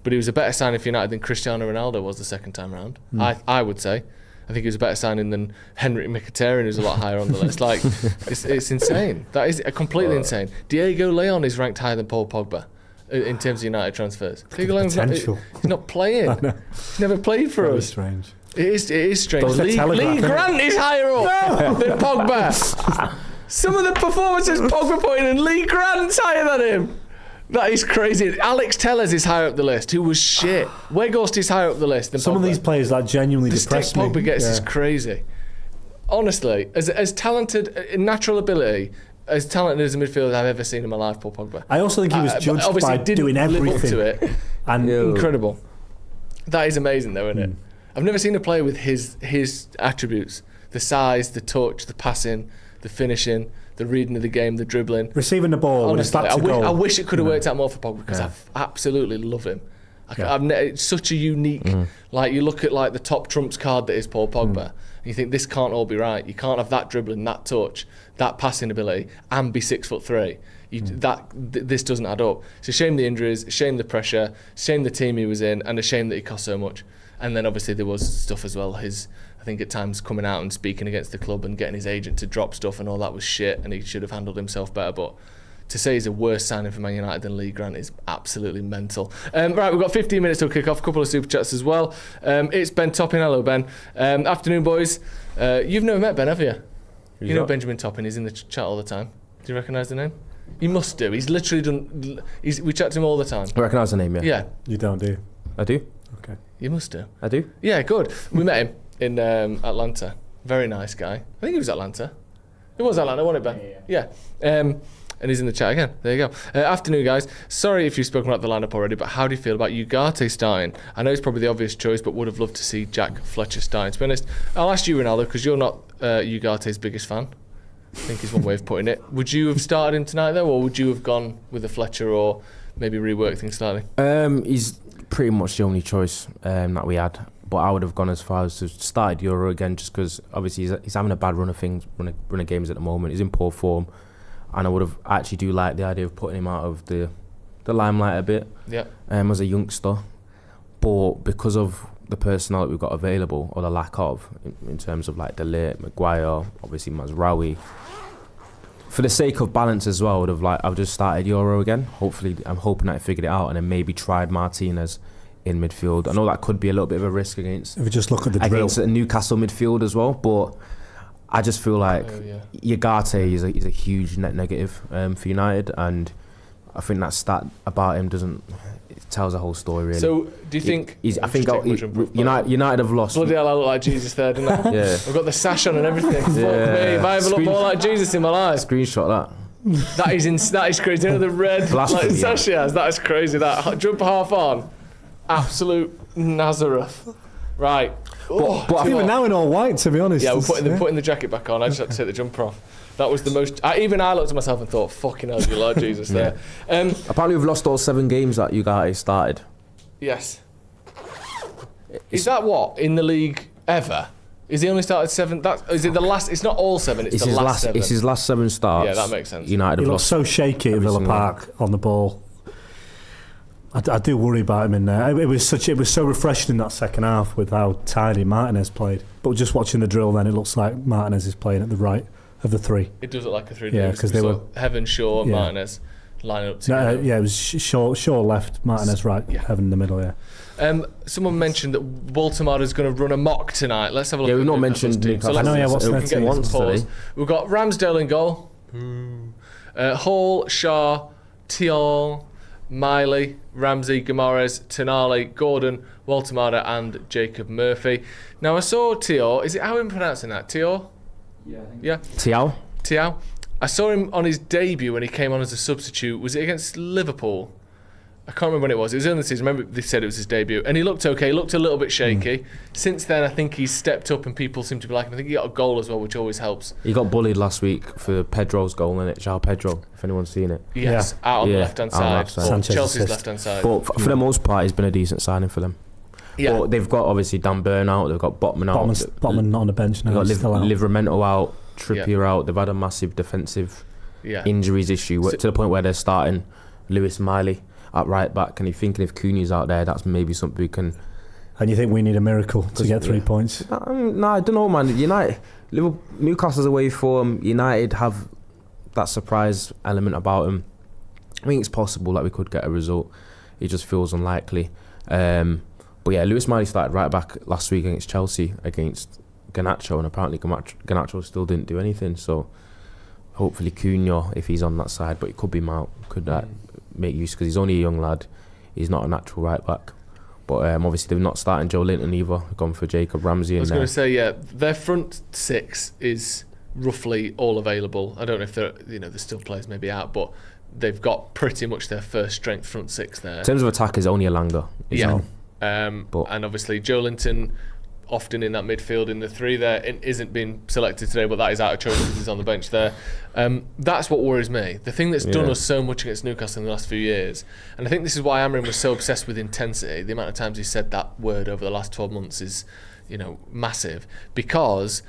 but he was a better signing for United than Cristiano Ronaldo was the second time round. I would say. I think he was a better signing than Henrik Mkhitaryan, who's a lot higher on the list. Like, it's insane. That is completely insane. Diego Leon is ranked higher than Paul Pogba in terms of United transfers. Diego Leon's he's not playing. He's never played for us. Strange. It is strange. Lee Grant is higher up than Pogba. Some of the performances Pogba put in, and Lee Grant's higher than him. That is crazy. Alex Tellers is higher up the list, who was shit. Weghorst is higher up the list than Some Pogba. of these players genuinely depress me. Pogba gets is crazy. Honestly, as talented in natural ability, as talented as a midfielder I've ever seen in my life, Paul Pogba. I also think he was judged by doing everything. Live up to it. And incredible. That is amazing, though, isn't it? I've never seen a player with his attributes: the size, the touch, the passing, the finishing, the reading of the game, the dribbling, receiving the ball. Honestly, I wish it could have worked out more for Pogba, because I absolutely love him. It's such a unique. Like, you look at like the top trumps card that is Paul Pogba, and you think this can't all be right. You can't have that dribbling, that touch, that passing ability, and be 6'3". This doesn't add up. It's a shame the injuries, a shame the pressure, a shame the team he was in, and a shame that he cost so much. And then obviously there was stuff as well. I think at times coming out and speaking against the club and getting his agent to drop stuff and all that was shit, and he should have handled himself better. But to say he's a worse signing for Man United than Lee Grant is absolutely mental. Right, we've got 15 minutes till kick-off, a couple of super chats as well. It's Ben Topping. Hello, Ben. Afternoon, boys. You've never met Ben, have you? You know Benjamin Topping, he's in the chat all the time. Do you recognise the name? You must do. He's literally done. We chat to him all the time. I recognise the name, yeah. Yeah. You don't, do you? I do. Okay. You must do. I do. Yeah, good. We met him in Atlanta. Very nice guy. I think he was Atlanta. It was Atlanta, wasn't it, Ben? Yeah. And he's in the chat again. There you go. Afternoon, guys. Sorry if you've spoken about the lineup already, but how do you feel about Ugarte starting? I know it's probably the obvious choice, but would have loved to see Jack Fletcher starting. To be honest, I'll ask you, Ronaldo, because you're not Ugarte's biggest fan. I think is one way of putting it. Would you have started him tonight, though, or would you have gone with a Fletcher or maybe rework things slightly? He's pretty much the only choice that we had. but I would have gone as far as to start Euro again, just because obviously he's having a bad run of things, run of games at the moment. He's in poor form, and I actually do like the idea of putting him out of the limelight a bit. Yeah. As a youngster, but because of the personnel that we've got available, or the lack of, in terms of like De Ligt, Maguire, obviously Mazraoui, for the sake of balance as well, I've just started Euro again. Hopefully, I'm hoping that I figured it out, and then maybe tried Martinez in midfield. I know that could be a little bit of a risk against. If you just look at the drill, against a Newcastle midfield as well, but I just feel like Ugarte is a huge net negative for United, and I think that stat about him it tells a whole story really. So do you think? United have lost. Bloody hell, I look like Jesus there, didn't I? Yeah. I've got the sash on and everything. Fuck me, have I ever looked more like Jesus in my life? Screenshot that. That is crazy. You know the red sash he has? That is crazy. That jump half on, absolute Nazareth. Right. But I think we're now in all white, to be honest. Yeah, we're putting the jacket back on. I just had to take the jumper off. That was the most. I looked at myself and thought, "Fucking hell, you like Jesus there." Apparently, we've lost all 7 games that you guys started. Yes. Is that what in the league ever? Is he only started 7? Is it the last? It's not all 7. It's the last 7. It's his last 7 starts. Yeah, that makes sense. United have lost. He looked so shaky at Villa Park on the ball. I do worry about him in there. It was so refreshing in that second half with how tidy Martinez played. But just watching the drill, then it looks like Martinez is playing at the right of the 3. It does look like a 3. Yeah, because they were Heaven, Shaw, Martinez lining up together. It was Shaw left, Martinez right, Heaven in the middle. Yeah. Someone mentioned that Baltimore is going to run a mock tonight. Let's have a look. Yeah, we've not mentioned Newcastle. I know. What's their team? We've got Ramsdale in goal. Hall, Shaw, Thiol, Miley, Ramsey, Guimaraes, Tonali, Gordon, Waltemada and Jacob Murphy. Now I saw Thiol. Is it how I'm pronouncing that? Thiol? Yeah. Thiol. I saw him on his debut when he came on as a substitute. Was it against Liverpool? I can't remember when it was. It was early in the season. Remember they said it was his debut. And he looked okay. He looked a little bit shaky. Since then, I think he's stepped up and people seem to be liking him. I think he got a goal as well, which always helps. He got bullied last week for Pedro's goal, innit? João Pedro, if anyone's seen it. Yes, out on the left-hand side. Chelsea's left-hand side. But for the most part, he's been a decent signing for them. Yeah. But they've got, obviously, Dan Burn out. They've got Botman out. Botman not on the bench now. They've got Livramento out. Trippier out. They've had a massive defensive injuries issue to the point where they're starting Lewis Miley at right back, and you're thinking if Cooney's out there, that's maybe something we can. And you think we need a miracle to get 3 points? No, I don't know, man. Newcastle's away form. United have that surprise element about them. I think it's possible that we could get a result. It just feels unlikely. But yeah, Lewis Miley started right back last week against Chelsea against Garnacho, and apparently Garnacho still didn't do anything. So hopefully Cunha, if he's on that side, but it could be Mount, could make use, because he's only a young lad. He's not a natural right back. But obviously they've not started Joe Linton either. They've gone for Jacob Ramsey. I was going to say, their front 6 is roughly all available. I don't know if there's still players maybe out, but they've got pretty much their first strength front 6 there. In terms of attack, is only Elanga. And obviously Joe Linton, often in that midfield in the 3 there, isn't being selected today, but that is out of choice because he's on the bench there. That's what worries me. The thing that's done us so much against Newcastle in the last few years, and I think this is why Amorim was so obsessed with intensity. The amount of times he said that word over the last 12 months is, massive, because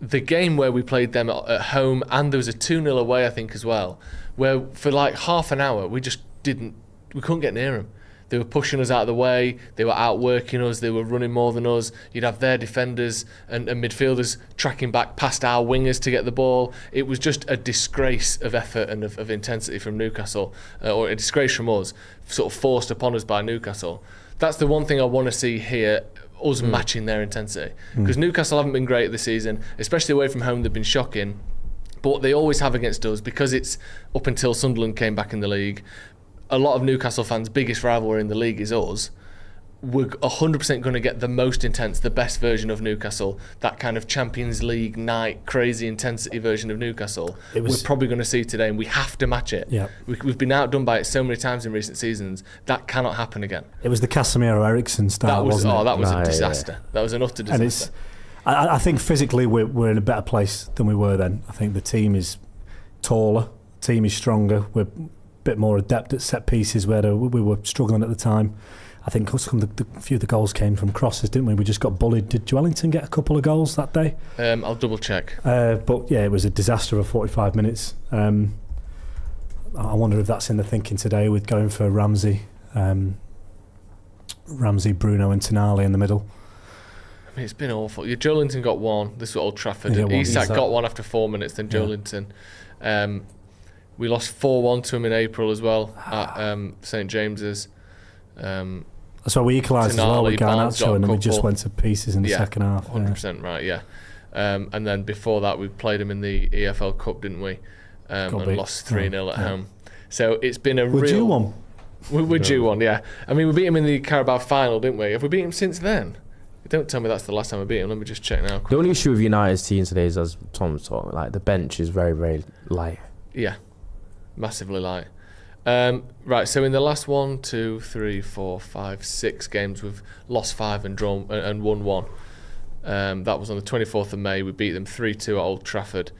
the game where we played them at home, and there was a 2-0 away, I think, as well, where for like half an hour we couldn't get near them. They were pushing us out of the way, they were outworking us, they were running more than us. You'd have their defenders and midfielders tracking back past our wingers to get the ball. It was just a disgrace of effort and of intensity from Newcastle, or a disgrace from us, sort of forced upon us by Newcastle. That's the one thing I want to see here, us matching their intensity. Because Newcastle haven't been great this season, especially away from home. They've been shocking. But what they always have against us, because it's up until Sunderland came back in the league, a lot of Newcastle fans' biggest rivalry in the league is us. We're 100% going to get the most intense, the best version of Newcastle, that kind of Champions League night, crazy intensity version of Newcastle. We're probably going to see today, and we have to match it. Yeah. We've been outdone by it so many times in recent seasons. That cannot happen again. It was the Casemiro-Eriksen style, wasn't it? That was a disaster. That was an utter disaster. And I think physically we're in a better place than we were then. I think the team is taller, the team is stronger, we're bit more adept at set pieces where we were struggling at the time. I think a few of the goals came from crosses, didn't we? We just got bullied. Did Joelinton get a couple of goals that day? I'll double check. But yeah, it was a disaster of 45 minutes. I wonder if that's in the thinking today with going for Ramsey, Bruno and Tonali in the middle. I mean, it's been awful. Joelinton got one. This was Old Trafford. Isak got one after 4 minutes, then Joelinton. We lost 4-1 to him in April as well at St James's. That's why we equalised as well with Garnacho, and then we just went to pieces in the second half. 100% right, yeah. And then before that, we played him in the EFL Cup, didn't we? And lost 3-0 at home. So it's been a We're real... due one. We're due one, yeah. I mean, we beat him in the Carabao final, didn't we? Have we beat him since then? Don't tell me that's the last time we beat him. Let me just check now. The only issue with United's team today is, as Tom was talking, like the bench is very, very light. Yeah, massively light. Right, so in the last 1, 2, 3, 4, 5, 6 games, we've lost 5 and drawn and won 1. That was on the 24th of May. We beat them 3-2 at Old Trafford.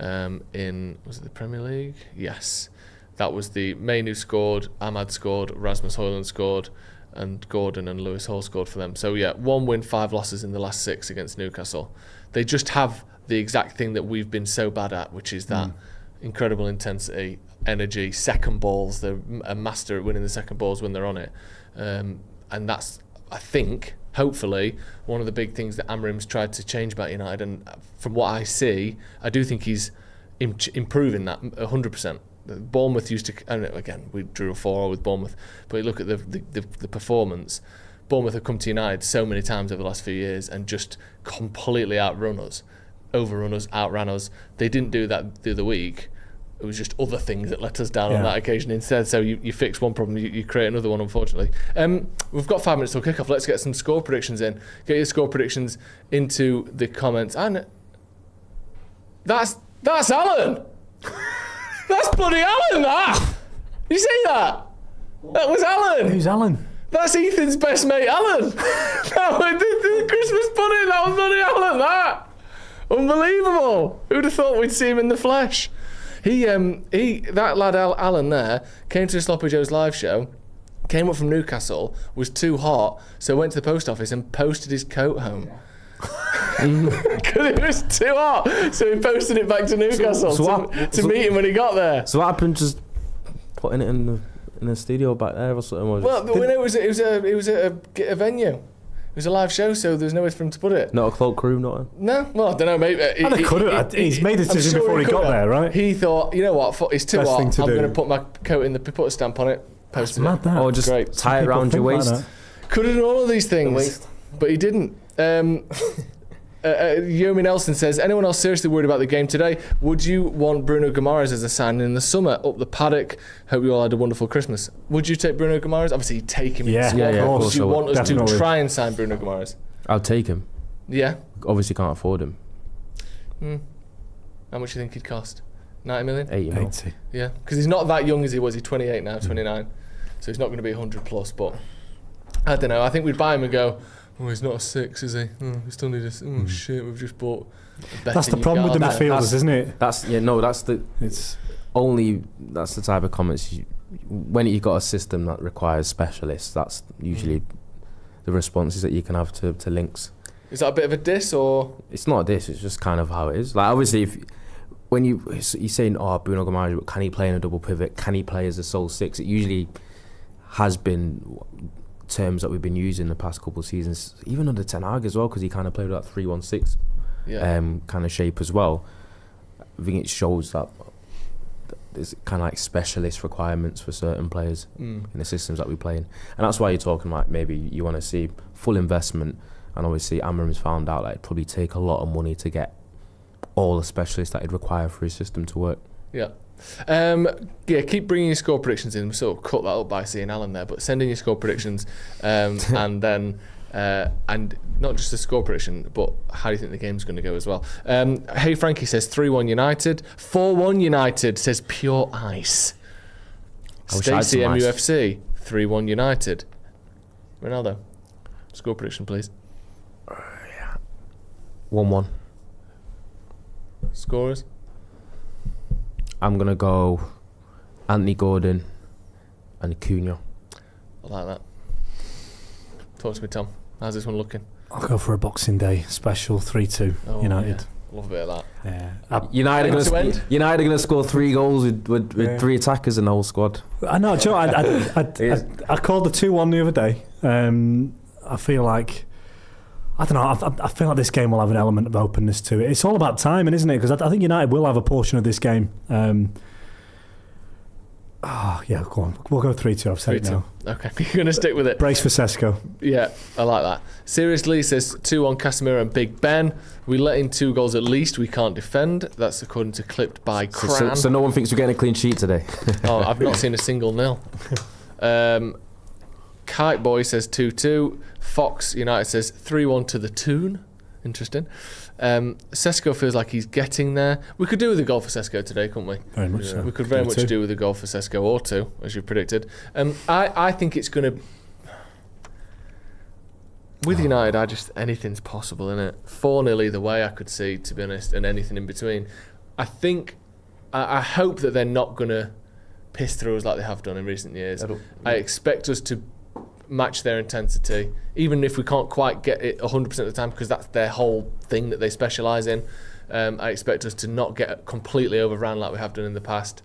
Was it the Premier League? Yes. That was the Mainu scored, Ahmad scored, Rasmus Højlund scored, and Gordon and Lewis Hall scored for them. So yeah, 1 win, 5 losses in the last 6 against Newcastle. They just have the exact thing that we've been so bad at, which is that incredible intensity, energy, second balls. They're a master at winning the second balls when they're on it. And that's, I think, hopefully, one of the big things that Amorim's tried to change about United. And from what I see, I do think he's improving that 100%. Bournemouth used to, and again, we drew a 4-0 with Bournemouth, but look at the performance. Bournemouth have come to United so many times over the last few years and just completely outrun us, overrun us, outran us. They didn't do that the other week. It was just other things that let us down on that occasion instead. So you fix one problem, you create another one, unfortunately. We've got 5 minutes till kickoff. Let's get some score predictions in. Get your score predictions into the comments. And that's Alan! That's bloody Alan, that! You see that? That was Alan! Who's Alan? That's Ethan's best mate, Alan! the Christmas pudding, that was bloody Alan, that! Unbelievable! Who'd have thought we'd see him in the flesh? That lad Alan there came to Sloppy Joe's live show, came up from Newcastle, was too hot, so went to the post office and posted his coat home. Because it was too hot, so he posted it back to Newcastle to meet him when he got there. So what happened? Just putting it in the studio back there or something? It was a venue. It was a live show, so there's nowhere for him to put it. Not a cloakroom, not a... No, well, I don't know, maybe. He's made the decision before he got there, right? He thought, you know what, it's too hot, I'm going to put my coat in put a stamp on it, post it. Mad, that. Or just tie it around your waist. Like could have done all of these things, but he didn't. Yomi Nelson says, anyone else seriously worried about the game today? Would you want Bruno Guimaraes as a signing in the summer? Up the Paddock. Hope you all had a wonderful Christmas. Would you take Bruno Guimaraes? Obviously, you'd take him in the squad. Of course. Would you want us Definitely. to try and sign Bruno Guimaraes? I'll take him. Yeah. Obviously can't afford him. How much do you think he'd cost? 90 million? 80. Yeah, because he's not that young as he was. He's 28 now, 29. So he's not going to be 100 plus, but I don't know. I think we'd buy him and go, oh, he's not a 6, is he? Oh, we still need a... Oh, shit, we've just bought... That's the problem with the midfielders, isn't it? That's the type of comments when you've got a system that requires specialists, that's usually the responses that you can have to links. Is that a bit of a diss, or...? It's not a diss, it's just kind of how it is. Like, obviously, when you're saying, oh, Bruno Guimaraes, can he play in a double pivot? Can he play as a sole 6? It usually has been terms that we've been using the past couple of seasons, even under Ten Hag as well, because he kind of played with that 3-1-6 kind of shape as well. I think it shows that there's kind of like specialist requirements for certain players in the systems that we play in, and that's why you're talking like maybe you want to see full investment. And obviously Amorim's found out like it'd probably take a lot of money to get all the specialists that he'd require for his system to work. Yeah. Keep bringing your score predictions in. We sort of cut that up by seeing Alan there, but send in your score predictions, and then and not just the score prediction, but how do you think the game's going to go as well. Hey Frankie says 3-1 United, 4-1 United says Pure Ice. Stacey MUFC 3-1 United. Ronaldo, score prediction please. 1-1. Scorers? I'm gonna go Anthony Gordon and Cooney. I like that. Talk to me, Tom. How's this one looking? I'll go for a Boxing Day special 3-2 United. Yeah. Love a bit of that. Yeah. United are going to score 3 goals with 3 attackers in the whole squad. I know. Do you know what, I called the 2-1 the other day. I feel like, I don't know, I feel like this game will have an element of openness to it. It's all about timing, isn't it? Because I think United will have a portion of this game. Go on. We'll go 3-2. I've said it now. Okay, you're going to stick with it. Brace for Sesko. Yeah, I like that. Seriously says 2-1 Casemiro and Big Ben. We let in 2 goals at least. We can't defend. That's according to Clipped by Cran. So no one thinks we're getting a clean sheet today. Oh, I've not seen a single nil. Kite Boy says 2-2. Fox United says 3-1 to the Toon. Interesting. Sesko feels like he's getting there. We could do with a goal for Sesko today, couldn't we? Very much so. We could very much do with a goal for Sesko or 2, as you predicted. I think it's going to... With United, anything's possible, isn't it? 4-0 either way, I could see, to be honest, and anything in between. I think... I hope that they're not going to piss through us like they have done in recent years. I expect us to match their intensity, even if we can't quite get it 100% of the time, because that's their whole thing that they specialise in. I expect us to not get completely overran like we have done in the past.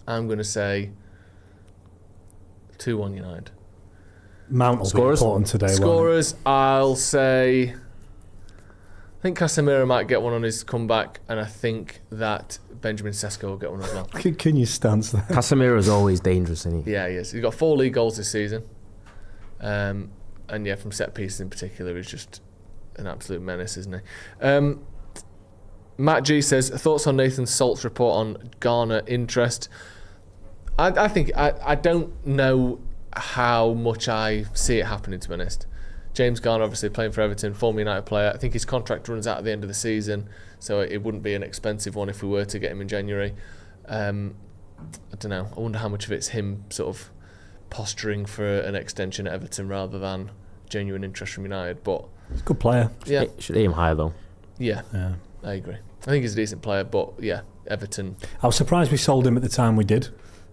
I'm going to say 2-1 United. Mount will be important today. Scorers, I'll say... I think Casemiro might get one on his comeback, and I think that Benjamin Sesko will get one as well. Can you stance there? Casemiro's always dangerous, isn't he? Yeah, he is. He's got 4 league goals this season. And yeah, from set pieces in particular, he's just an absolute menace, isn't he? Matt G says, thoughts on Nathan Salt's report on Ghana interest. I think I don't know how much I see it happening, to be honest. James Garner, obviously playing for Everton, former United player. I think his contract runs out at the end of the season, so it wouldn't be an expensive one if we were to get him in January. I don't know. I wonder how much of it's him sort of posturing for an extension at Everton rather than genuine interest from United. But he's a good player. Yeah, should aim higher though. Yeah, I agree. I think he's a decent player, but yeah, Everton. I was surprised we sold him at the time we did.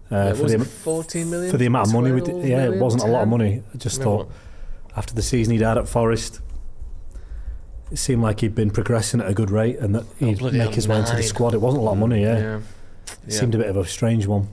For the 14 million for the amount of money we did. Yeah, it wasn't 10? a lot of money. I just thought after the season he'd had at Forest, it seemed like he'd been progressing at a good rate and that he'd make his way into the squad. It wasn't a lot of money. It seemed a bit of a strange one.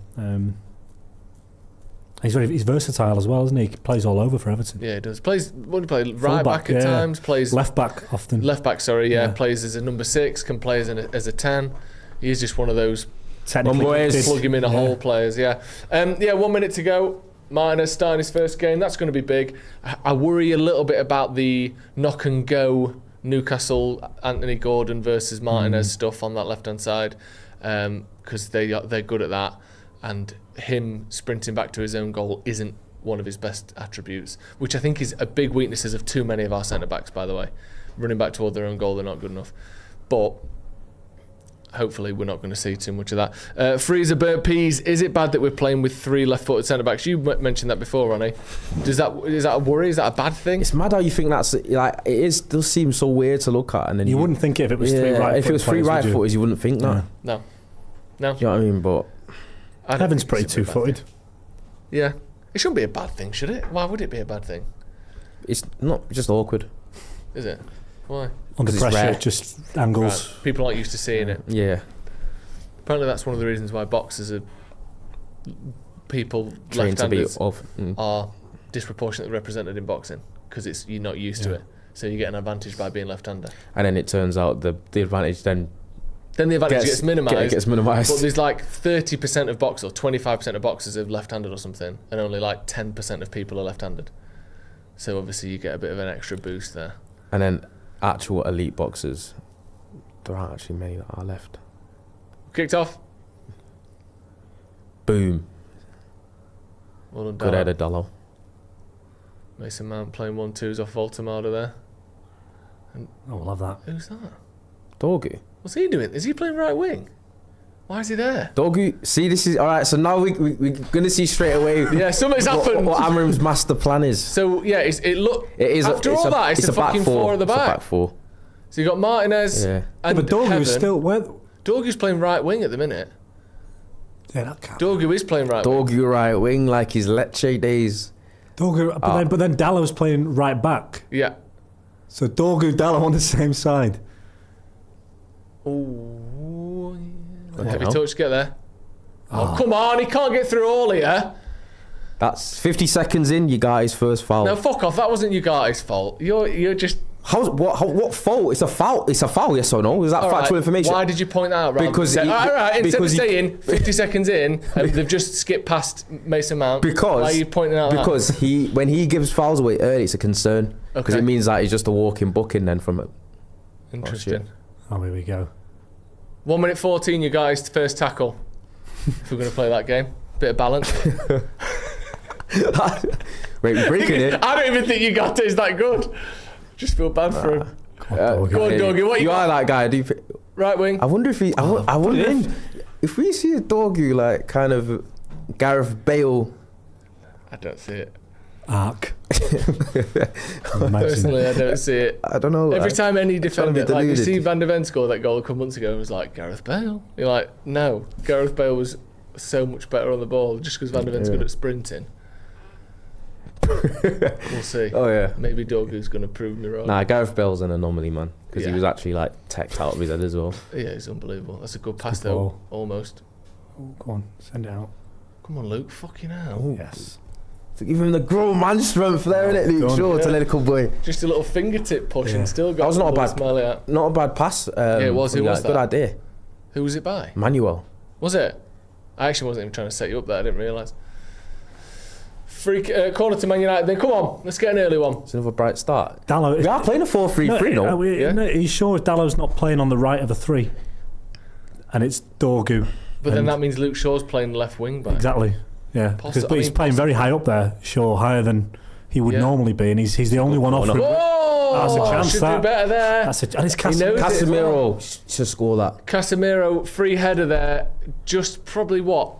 He's versatile as well, isn't he? He plays all over for Everton. Yeah, he does. Plays right back at times. Plays left back often. Left back, plays as a number 6. Can play as a 10. He's just one of those. Plug him in a hole players. 1 minute to go. Martinez starting his first game. That's going to be big. I worry a little bit about the knock and go Newcastle Anthony Gordon versus Martinez stuff on that left hand side, because they're good at that, and him sprinting back to his own goal isn't one of his best attributes, which I think is a big weakness of too many of our centre backs, by the way. Running back toward their own goal, they're not good enough. But hopefully we're not going to see too much of that. Freezer Burnt Peas, is it bad that we're playing with 3 left-footed centre-backs? You mentioned that before, Ronnie. Is that a worry? Is that a bad thing? It's mad how you think that's... like, it does seem so weird to look at. And then you wouldn't think it if it was 3 right-footers. If it was 3 right-footers, you wouldn't think that. No. Do you know what I mean? But Evan's pretty 2-footed. Yeah. It shouldn't be a bad thing, should it? Why would it be a bad thing? It's not just awkward. Is it? Why? Under pressure, just angles. Right. People aren't used to seeing it. Yeah. Apparently that's one of the reasons why boxers are... people trained to be off. Are disproportionately represented in boxing, because you're not used to it. So you get an advantage by being left-hander. And then it turns out the advantage then the advantage gets minimised. But there's like 30% of boxers, or 25% of boxers are left-handed or something, and only like 10% of people are left-handed. So obviously you get a bit of an extra boost there. And then actual elite boxers, there aren't actually many that are left. Kicked off. Boom. Well done, good header, Dallo. Mason Mount playing 1-2s off Voltemada there. And I love that. Who's that? Dorgu. What's he doing? Is he playing right wing? Why is he there? Dorgu, see, this is... Alright, so now we're going to see straight away... Yeah, something's happened. What Amram's master plan is. So, yeah, it's a fucking 4 at the back. It's a back 4. So you got Martinez and but Dorgu is still... Dorgu's playing right wing at the minute. Yeah, that can't. Dorgu is playing right wing. Dorgu right wing, like his Lecce days. Dorgu, but then Dallow's playing right back. Yeah. So Dorgu, Dallow on the same side. Oh, heavy touch to get there. Oh, come on, he can't get through all here. That's 50 seconds in, you got his first foul. No, fuck off. That wasn't Ugarte's fault. You're just... What fault? It's a foul. It's a foul, yes or no? Is that factual information? Why did you point that out? Because instead of saying 50 seconds in, they've just skipped past Mason Mount. Because why are you pointing out because that? when he gives fouls away early, it's a concern. Because it means that he's just a walking booking then from it. Interesting. Oh, here we go. 1 minute 14, Ugarte's first tackle. If we're going to play that game, bit of balance. Wait, we're breaking it. I don't even think Ugarte's that good. Just feel bad for him. Go on, Dorgu. What you are that guy. Right wing. I wonder if he. I wonder if we see a Dorgu like kind of Gareth Bale. I don't see it. Arc. Personally, I don't see it. I don't know. Every time any defender, like you see Van de Ven score that goal a couple months ago, and was like Gareth Bale. You're like, no, Gareth Bale was so much better on the ball just because Van de Ven's good at sprinting. We'll see. Oh yeah. Maybe Dorgu's going to prove me wrong. Nah, Gareth Bale's an anomaly, man, because he was actually like teched out of his head as well. Yeah, he's unbelievable. That's a good pass though, almost. Oh, go on, send it out. Come on, Luke. Fucking hell. Oh, yes. To give him the grown man strength there, innit, Luke? Sure, to little boy. Just a little fingertip push and still got. That was not a bad smiley out. Not a bad pass. Yeah, it was. Who was that? Good idea. Who was it by? Manuel. Was it? I actually wasn't even trying to set you up there. I didn't realise. Free corner to Man United. Then come on, let's get an early one. It's another bright start. Dallow. We are playing a 4-3-3 now. No, he's sure Dallow's not playing on the right of the three, and it's Dorgu. But then that means Luke Shaw's playing left wing back. Exactly. Yeah, but he's playing very high up there. Shaw higher than he would normally be, and he's the only one offering. Oh, that's a chance. Should do better there. And it's Casemiro should score that. Casemiro free header there, just probably what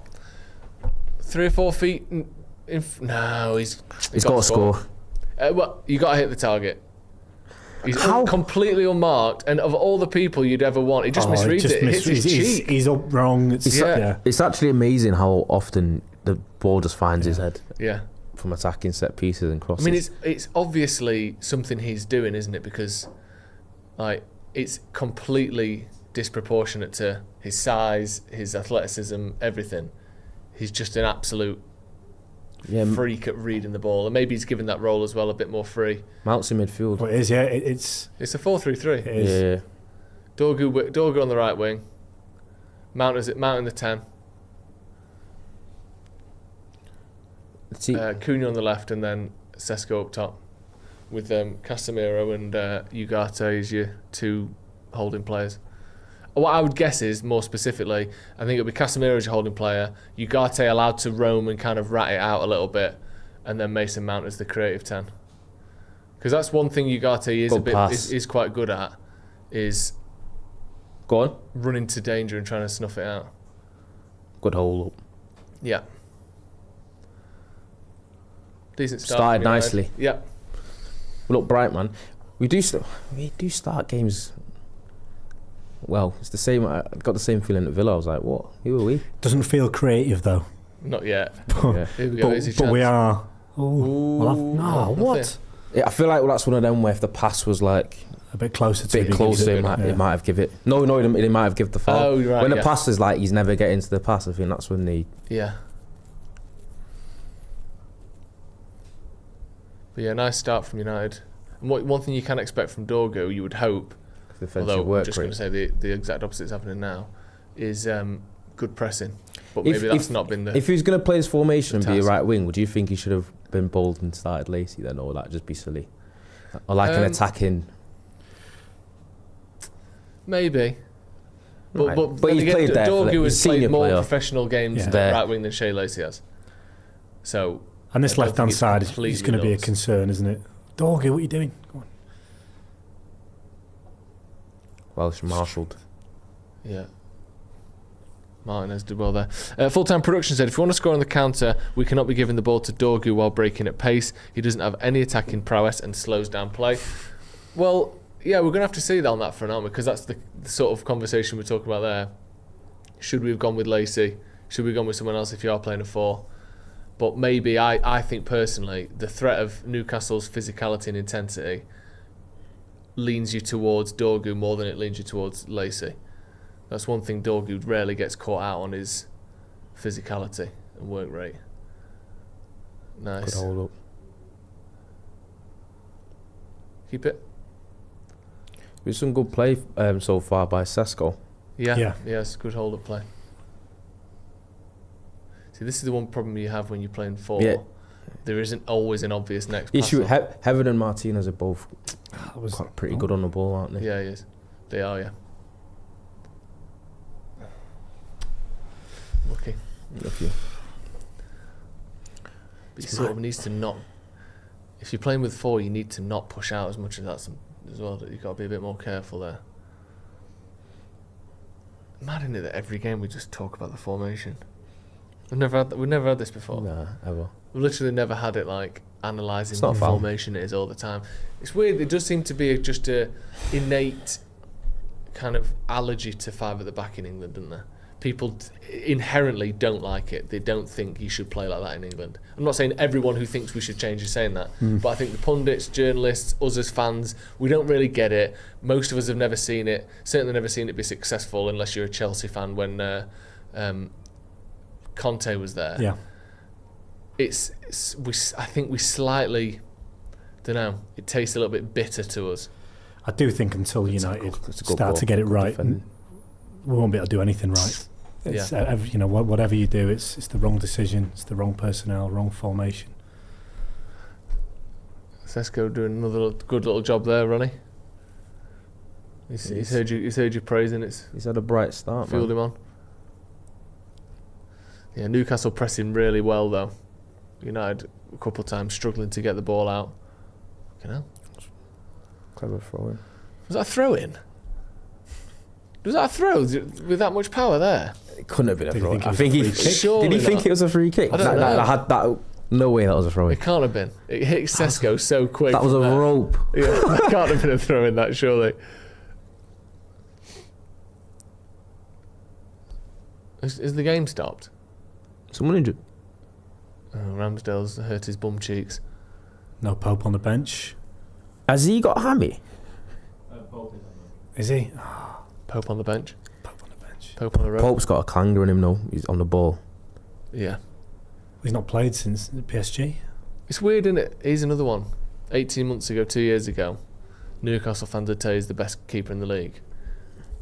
3 or 4 feet. No, he's got to score. Well, you got to hit the target. He's completely unmarked, and of all the people you'd ever want, he just misreads it. Hits his cheek. He's up wrong. It's actually amazing how often the ball just finds his head. Yeah. From attacking set pieces and crosses. I mean, it's obviously something he's doing, isn't it? Because, like, it's completely disproportionate to his size, his athleticism, everything. He's just an absolute freak at reading the ball, and maybe he's given that role as well a bit more free. Mount's in midfield. Well, it is, yeah. It's a 4-3-3. It is. Yeah. Dorgu on the right wing. Mount in the 10. Cooney on the left, and then Sesko up top, with Casemiro and Ugarte as your 2 holding players. What I would guess is, more specifically, I think it would be Casemiro as your holding player, Ugarte allowed to roam and kind of rat it out a little bit, and then Mason Mount as the creative 10. Because that's one thing Ugarte is quite good at, is running to danger and trying to snuff it out. Good hold up. Yeah. Decent start. Started nicely. Yeah. We look bright, man. We do start games. Well, it's the same. I got the same feeling at Villa. I was like, "What? Who are we?" Doesn't feel creative though. Not yet. Here we go. But we are. What? Yeah, I feel like that's one of them where if the pass was like a bit closer, it might have give it. No, it might have give the foul. Oh, right, when the pass is like he's never getting to the pass, I think that's when they. Yeah. But yeah, nice start from United. And one thing you can expect from Dorgu, you would hope, although I'm just going to say the exact opposite is happening now, is good pressing. But maybe that's not been the. If he was going to play his formation and be a right wing, would you think he should have been bold and started Lacey then, or would that just be silly? Or like an attacking. Maybe. But he's played there. Dorgu has played more professional games at right wing than Shea Lacey has. So. And this left-hand side is going to be a concern, isn't it? Dorgu, what are you doing? Go on. Welsh marshalled. Yeah. Martinez did well there. Full-time production said, if you want to score on the counter, we cannot be giving the ball to Dorgu while breaking at pace. He doesn't have any attacking prowess and slows down play. Well, yeah, we're going to have to see that on that front, aren't we? Because that's the sort of conversation we're talking about there. Should we have gone with Lacey? Should we have gone with someone else if you are playing a 4? But maybe I think personally the threat of Newcastle's physicality and intensity leans you towards Dorgu more than it leans you towards Lacey. That's one thing Dorgu rarely gets caught out on, is physicality and work rate. Nice. Good hold up. Keep it. With some good play so far by Sesko. Yeah. It's good hold up play. See, this is the one problem you have when you're playing 4. Yeah. There isn't always an obvious next pass. Heaven and Martinez are both pretty good on the ball, aren't they? Yeah, he is. They are, yeah. Lucky. But he sort of needs to not. If you're playing with 4, you need to not push out as much as that as well. You've got to be a bit more careful there. Mad, isn't it, that every game we just talk about the formation? We've never had this before. Nah, ever. We've literally never had it like analysing what formation it is all the time. It's weird. It does seem to be just a innate kind of allergy to 5 at the back in England, doesn't there? People inherently don't like it. They don't think you should play like that in England. I'm not saying everyone who thinks we should change is saying that, but I think the pundits, journalists, us as fans, we don't really get it. Most of us have never seen it. Certainly never seen it be successful unless you're a Chelsea fan when Conte was there. Yeah. I think we slightly, don't know, it tastes a little bit bitter to us. I do think until United start to get it right, we won't be able to do anything right. It's, whatever you do, it's the wrong decision, it's the wrong personnel, wrong formation. Sesko doing another good little job there, Ronnie. He's heard you praising it. He's had a bright start, Fueled him on. Yeah, Newcastle pressing really well though. United a couple of times struggling to get the ball out. Clever throw in. Was that a throw in? Was that a throw with that much power there? It couldn't have been a throw. I think he did he think it was a free kick? I don't know. No way that was a throw in. It can't have been. It hit Sesko so quick. That was a rope. Yeah, that can't have been a throw in, that surely. Is the game stopped? Someone injured. Oh, Ramsdale's hurt his bum cheeks. No Pope on the bench. Has he got hammy? Is he? Pope on the bench. Pope on the bench. Pope on the road. Pope's got a clanger in him though. He's on the ball. Yeah. He's not played since PSG. It's weird, isn't it? He's another one. 18 months ago, 2 years ago, Newcastle fans would tell you he's the best keeper in the league.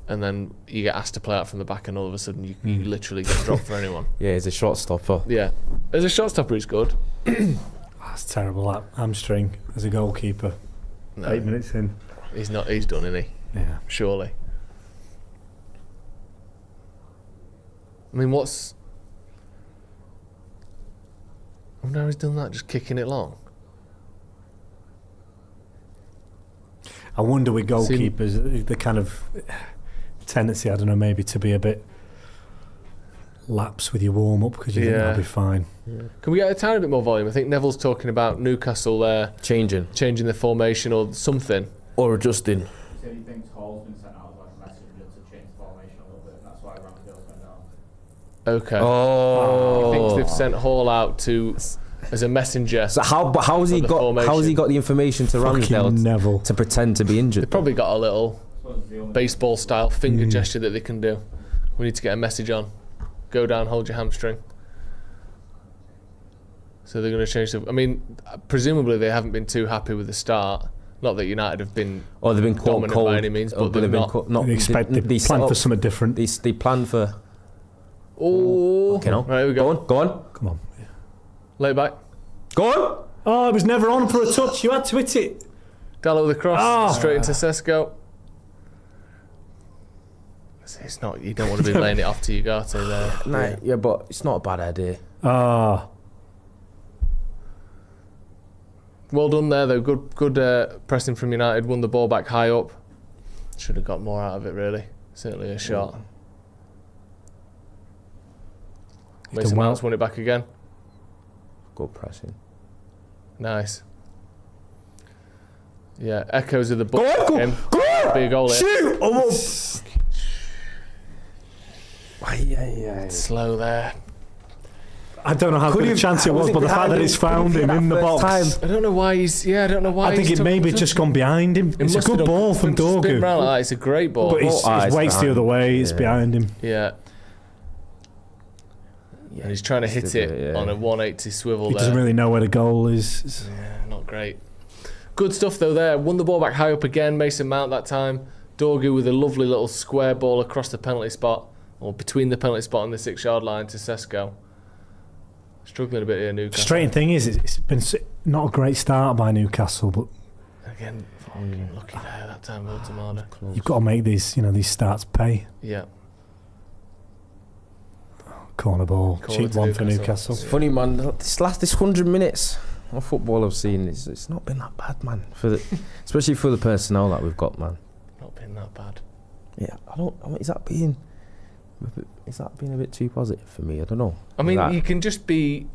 And then you get asked to play out from the back and all of a sudden you literally get dropped for anyone. Yeah, he's a shot stopper. Yeah. As a shot stopper, he's good. That's terrible, that hamstring as a goalkeeper. No, 8 minutes in. He's not. He's done, isn't he? Yeah. Surely. I mean, what's... I wonder how he's done that, just kicking it long. I wonder with goalkeepers, the kind of tendency, I don't know, maybe to be a bit lax with your warm-up because you think that'll be fine. Yeah. Can we get a tiny bit more volume? I think Neville's talking about Newcastle there. Changing the formation or something. Or adjusting. He said he thinks Hall's been sent out as like a messenger to change the formation a little bit, and that's why Ramsdale's went down. Okay. Oh. He thinks they've sent Hall out as a messenger. So how has he got the information to Ramsdale Neville to pretend to be injured? They've probably got a little baseball style finger gesture that they can do. We need to get a message on. Go down, hold your hamstring. So they're going to change I mean, presumably they haven't been too happy with the start. Not that United have been dominant by any means, but they've not. They planned for something different. They planned for... Oh, okay, no. Right, here we go. Go on. Come on. Lay back. Go on. Oh, it was never on for a touch. You had to hit it. Dallo with the cross, straight into Sesko. It's not. You don't want to be laying it off to Ugarte there. Nah, yeah, but it's not a bad idea. Well done there, though. Good pressing from United. Won the ball back high up. Should have got more out of it, really. Certainly a shot. Mason Mount's won it back again. Good pressing. Nice. Yeah, echoes of the ball. Go on! Big goal. Shoot! Oh. Slow there. I don't know how good a chance it was, but the fact that it's found him in the box. I don't know why he's. Yeah, I don't know why. I think it maybe just gone behind him. It's a good ball from Dorgu. It's a great ball. But his weight's the other way. It's behind him. Yeah. And he's trying to hit it on a 180 swivel. He doesn't really know where the goal is. Yeah, not great. Good stuff though there. Won the ball back high up again. Mason Mount that time. Dorgu with a lovely little square ball across the penalty spot, or between the penalty spot and the 6-yard line to Sesko. Struggling a bit here, Newcastle. Strange thing is, it's been not a great start by Newcastle, but again, fucking lucky there that time. Ultimata. You've got to make these starts pay. Yeah. Corner ball, cheap one for Newcastle. It's funny, man. This 100 minutes of football I've seen, it's not been that bad, man. Especially for the personnel that we've got, man. Not been that bad. Yeah, is that being a bit too positive for me? I don't know. I mean, you can just be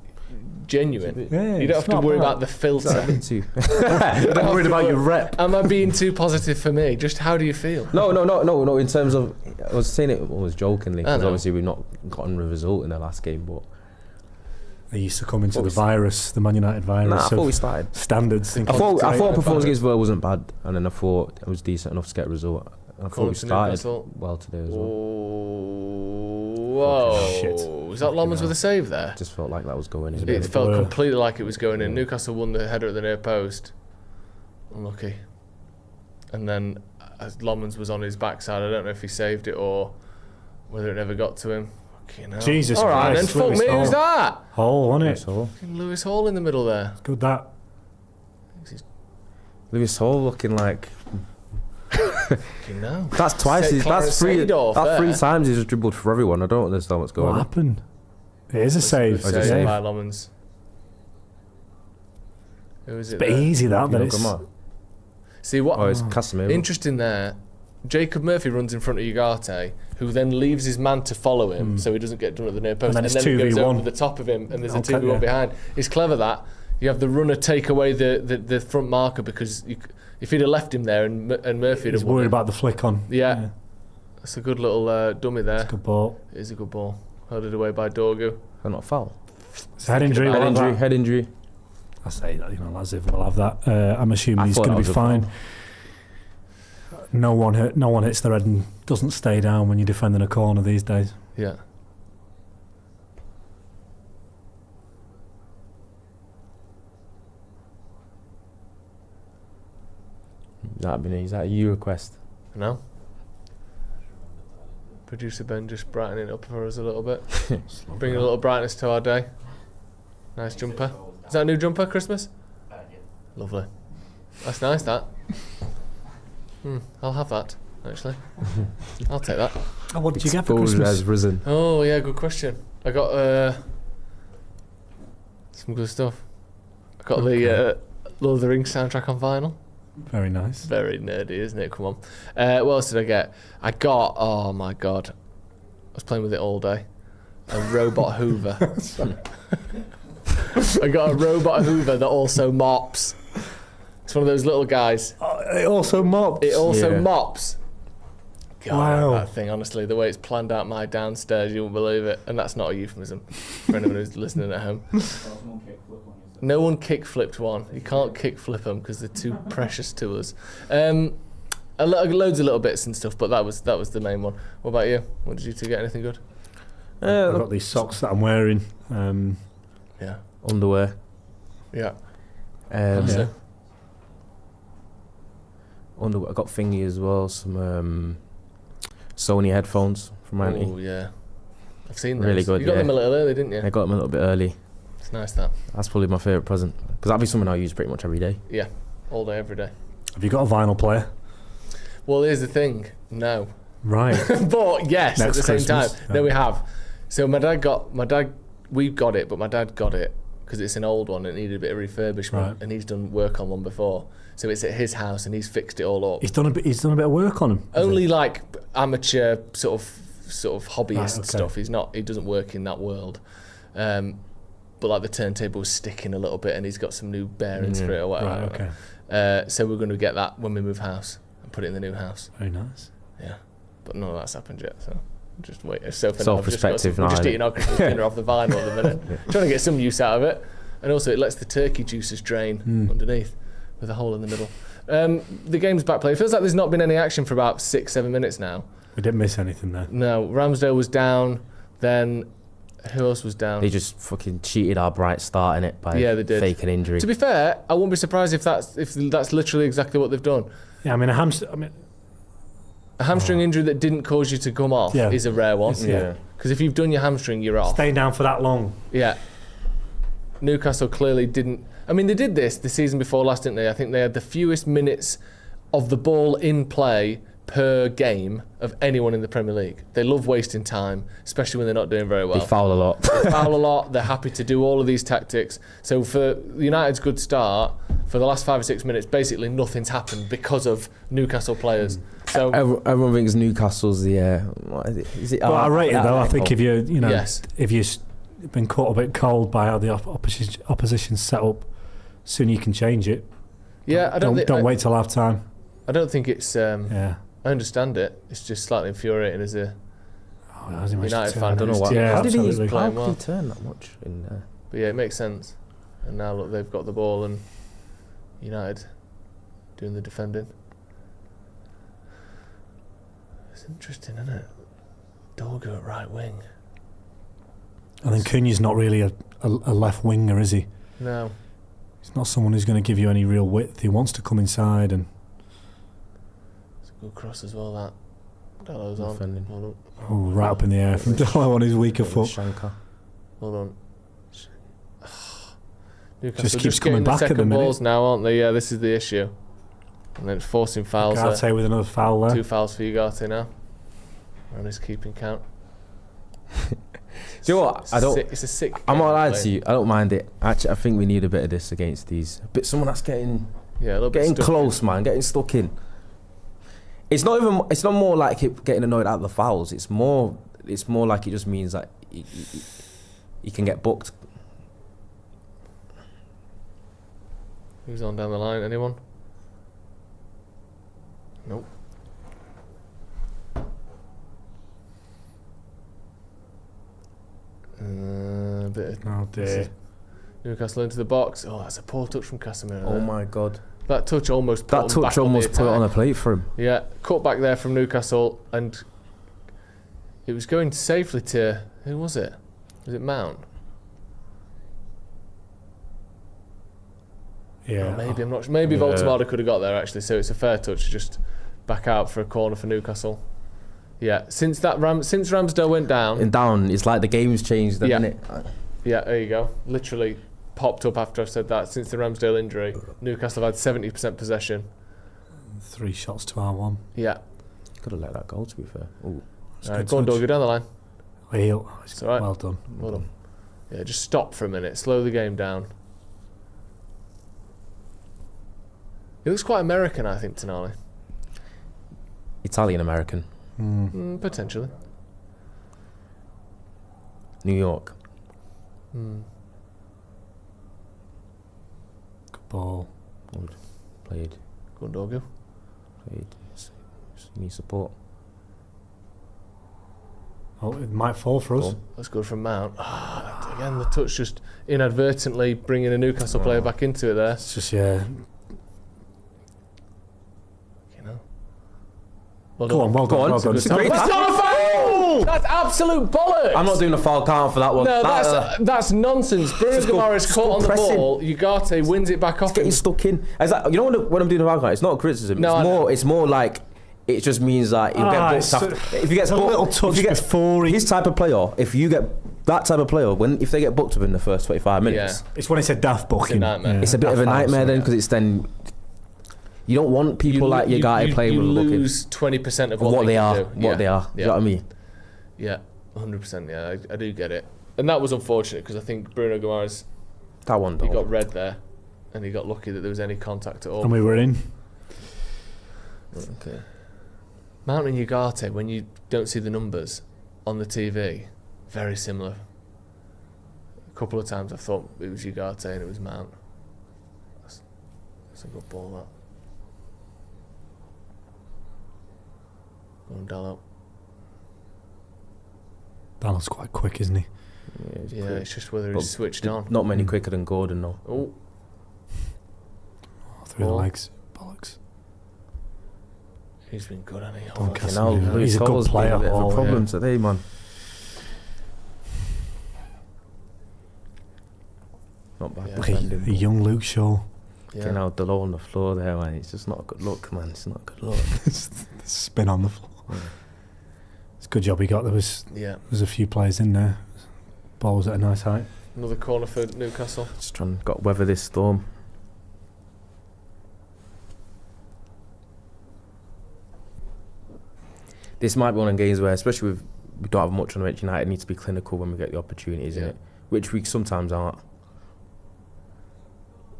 genuine. Yeah, you don't have to worry about the filter. Too. I'm worried about your rep. Am I being too positive for me? Just how do you feel? No. In terms of, I was saying it almost jokingly because obviously we've not gotten a result in the last game, but they used to come into the Man United virus. I thought we started standards. I thought performance against Villa wasn't bad, and then I thought it was decent enough to get a result. I thought we started well today as well. Whoa! Shit. Was that Lomans with a save there? Just felt like that was going in. It felt completely like it was going in. Newcastle won the header at the near post. Unlucky. And then as Lomans was on his backside, I don't know if he saved it or whether it never got to him. Jesus All right, Christ. then fuck me. Who's that? Hall, wasn't it? Lewis Hall in the middle there. Good that. Lewis Hall looking like. No. That's twice. That's three times he's dribbled for everyone. I don't understand what's going on. What happened? It is a save. Save by Lomans. Who is it? It's a bit easy that, but it's. See what? Oh, it's Casemiro. Interesting there. Jacob Murphy runs in front of Ugarte, who then leaves his man to follow him, so he doesn't get done at the near post, and then he goes over the top of him, and there's a 2v1 behind. It's clever that you have the runner take away the front marker because if he'd have left him there and Murphy, he's worried about the flick on. Yeah. That's a good little dummy there. It's a good ball. It is a good ball. Headed away by Dorgu. Not foul. It's head injury. Head injury. I say that, as if we'll have that. I'm assuming he's going to be fine. No one hits their head and doesn't stay down when you're defending a corner these days. Yeah. Is that a you request? No. Producer Ben just brightening it up for us a little bit. Bringing a little brightness to our day. Nice jumper. Is that a new jumper, Christmas? Yeah. Lovely. That's nice, that. I'll have that, actually. I'll take that. Oh, what did you get for Christmas? Has risen. Oh, yeah, good question. I got some good stuff. I got the Lord of the Rings soundtrack on vinyl. Very nice. Very nerdy, isn't it? Come on. What else did I get? I got, oh my God, I was playing with it all day. A robot Hoover. I got a robot Hoover that also mops. It's one of those little guys. It also mops. It also mops. God, wow. That thing, honestly, the way it's planned out my downstairs, you won't believe it. And that's not a euphemism for anyone who's listening at home. No one kick-flipped one. You can't kick-flip them because they're too precious to us. Loads of little bits and stuff, but that was the main one. What about you? What did you two get? Anything good? I've got these socks that I'm wearing. Yeah. Underwear. Yeah. Yeah. Underwear. I got thingy as well. Some Sony headphones from Ranty. Oh yeah. I've seen those. Really good. You got them a little early, didn't you? I got them a little bit early. It's nice that. That's probably my favourite present because that'd be something I use pretty much every day. Yeah, all day, every day. Have you got a vinyl player? Well, here's the thing. No. Right. But yes, Next at the same Christmas. time. No, we have. So we've got it, but my dad got it because it's an old one and it needed a bit of refurbishment, and he's done work on one before. So it's at his house and he's fixed it all up. He's done a bit of work on him. Only like amateur sort of hobbyist stuff. He doesn't work in that world. But like the turntable was sticking a little bit and he's got some new bearings for it or whatever. Right, okay. So we're going to get that when we move house and put it in the new house. Very nice. Yeah. But none of that's happened yet, so Just wait. It's so funny. Self-perspective We're just now, eating our Christmas dinner off the vinyl at the minute. Trying to get some use out of it. And also it lets the turkey juices drain underneath with a hole in the middle. The game's back play. It feels like there's not been any action for about 6-7 minutes now. We didn't miss anything there. No, Ramsdale was down. Then who else was down? They just fucking cheated our bright start in it by they did. faking injury. To be fair, I wouldn't be surprised if that's literally exactly what they've done. Yeah, I mean, a hamstring injury that didn't cause you to come off is a rare one. Yeah. Because if you've done your hamstring, you're off. Staying down for that long. Yeah. Newcastle clearly didn't. I mean, they did this the season before last, didn't they? I think they had the fewest minutes of the ball in play per game of anyone in the Premier League. They love wasting time, especially when they're not doing very well. They foul a lot. They foul a lot. They're happy to do all of these tactics. So for United's good start, for the last 5 or 6 minutes, basically nothing's happened because of Newcastle players. So everyone thinks Newcastle's the. Is it? Well, I rate it though. I think if if you've been caught a bit cold by how the opposition's set up, soon you can change it. Yeah, don't wait till half time. I don't think it's. I understand it. It's just slightly infuriating as a United fan. I don't know why. Yeah, how did he well. turn that much in there? But yeah, it makes sense. And now look, they've got the ball and United doing the defending. It's interesting, isn't it? Dorgu at right wing. I think Cooney's not really a left winger, is he? No. He's not someone who's going to give you any real width. He wants to come inside and. Good cross as well, that. Dalot's on. Oh, right up in the air from Dalot on his weaker foot. Hold on. Newcastle Just keeps coming back at the minute. Balls now, aren't they? Yeah, this is the issue. And then forcing fouls. Ugarte with another foul there. 2 fouls for Ugarte now. On his keeping count. Do you know what? It's a sick. I'm not lying to you. I don't mind it. Actually, I think we need a bit of this against these. But someone that's getting close, man, getting stuck in. It's not even. It's not more like it getting annoyed at the fouls. It's more like it just means that he can get booked. Who's on down the line? Anyone? Nope. Oh dear. Newcastle into the box. Oh, that's a poor touch from Casemiro. Oh my God. That touch almost put put it on a plate for him. Yeah, cut back there from Newcastle, and it was going safely to who was it? Was it Mount? Yeah. Or maybe I'm not sure. Maybe Voltemada could have got there actually. So it's a fair touch. Just back out for a corner for Newcastle. Yeah. Since Ramsdale went down. It's like the game's changed, hasn't it? Yeah. There you go. Literally popped up after I've said that. Since the Ramsdale injury, Newcastle have had 70% possession. 3 shots to our 1. Yeah. Could have let that goal, to be fair. Ooh. Go on, Dorgu, down the line. It's all right. Well done. Well done. Yeah, just stop for a minute. Slow the game down. He looks quite American, I think, Tonali. Italian-American. Potentially. New York. Mm. Good ball. Good. Played. Go on, Dorgu. Played. Need support. Oh, it might fall for us. That's good from Mount. Again, the touch just inadvertently bringing a Newcastle player back into it there. It's just, yeah. Well go on. That's not a foul! That's absolute bollocks! I'm not doing a foul count for that one. No, that's nonsense. Bruno Guimaraes caught on the ball. Ugarte wins it back off. Getting stuck in. You know when I'm doing a foul count, it's not a criticism. No, it's more like it just means that he'll get booked after. If he gets booked, little touch before his type of player, if you get that type of player, if they get booked within the first 25 minutes, it's when it's a daft booking. It's a bit of a nightmare then, because it's then. You don't want people like Ugarte playing with a booking. You lose 20% of what they are. Do. What they are. You know what I mean? Yeah, 100%. Yeah, I do get it. And that was unfortunate because I think Bruno Guimaraes, that one, he got red there, and he got lucky that there was any contact at all. And we were in. Okay. Mount and Ugarte, when you don't see the numbers on the TV, very similar. A couple of times I thought it was Ugarte and it was Mount. That's a good ball, that. Go on, Dalot. Dallas quite quick, isn't he? Yeah, it's just whether he's switched on. Not many quicker than Gordon, though. Oh, Through the legs. Bollocks. he's been good, hasn't he? Doncaster, he's a good player. A bit of a problem today, man. Not bad. Yeah. A young Luke Shaw. Yeah. You know, Delo on the floor there, man. It's just not a good look, man. It's not a good look. Spin on the floor. Yeah. It's a good job he got. There's a few players in there. Ball was at a nice height. Another corner for Newcastle. Just trying to weather this storm. This might be one of the games where, especially with we don't have much on the bench, United need to be clinical when we get the opportunities in it, which we sometimes aren't.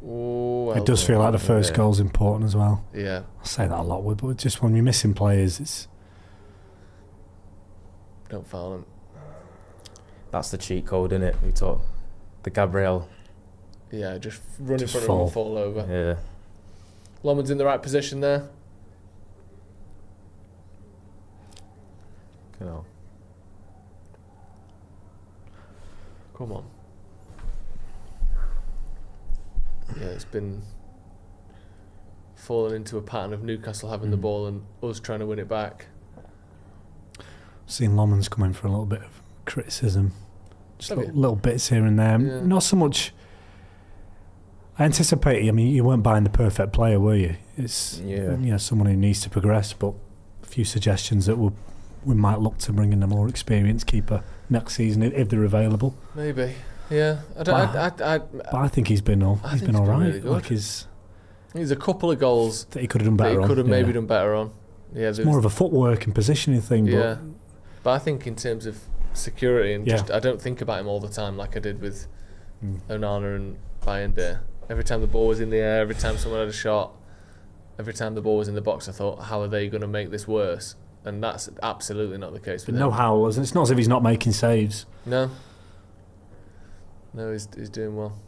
Ooh, It does feel like the first goal's important as well. Yeah. I say that a lot, but just when you're missing players, it's... Don't foul him. That's the cheat code, innit? We talk. The Gabriel. Yeah, just run in Just front of him and fall over. Yeah. Lomond's in the right position there. You know. Come on. Yeah, it's been falling into a pattern of Newcastle having the ball and us trying to win it back. Seen Lomond's come in for a little bit of criticism. Just Have you? little bits here and there. Yeah. Not so much... I anticipate, I mean, you weren't buying the perfect player, were you? It's someone who needs to progress, but a few suggestions that we might look to bring in a more experienced keeper next season if they're available. Maybe, yeah. But I think he's been all right. Really good. Like there's a couple of goals that he could have done better on. He could have maybe done better on. Yeah, it's more of a footwork and positioning thing. Yeah, but I think in terms of security and just I don't think about him all the time like I did with Onana and Bayende. Every time the ball was in the air, every time someone had a shot, every time the ball was in the box, I thought, how are they going to make this worse? And that's absolutely not the case. But no howls. It's not as if he's not making saves. No, he's doing well.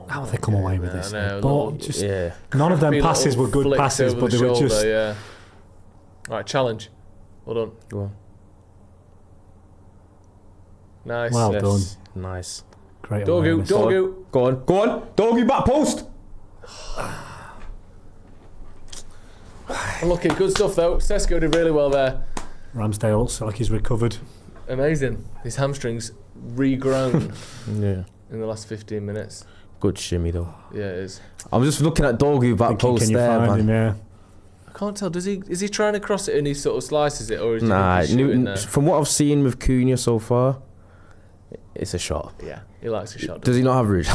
How have they come away with this? No, none of them passes were good passes, but they were just... Yeah. All right, challenge. Well done. Go on. Nice. Well done. Nice. Great. Dorgu. Go on. Dorgu, back post. Unlucky. Good stuff, though. Sesko did really well there. Ramsdale looks like he's recovered. Amazing. His hamstrings regrown in the last 15 minutes. Good shimmy, though. Yeah, it is. I'm just looking at Dorgu back post there, man. Him, yeah. I can't tell. Is he trying to cross it and he sort of slices it, or is he shooting there? From what I've seen with Cooney so far, it's a shot. Yeah, he likes a shot. Does he not average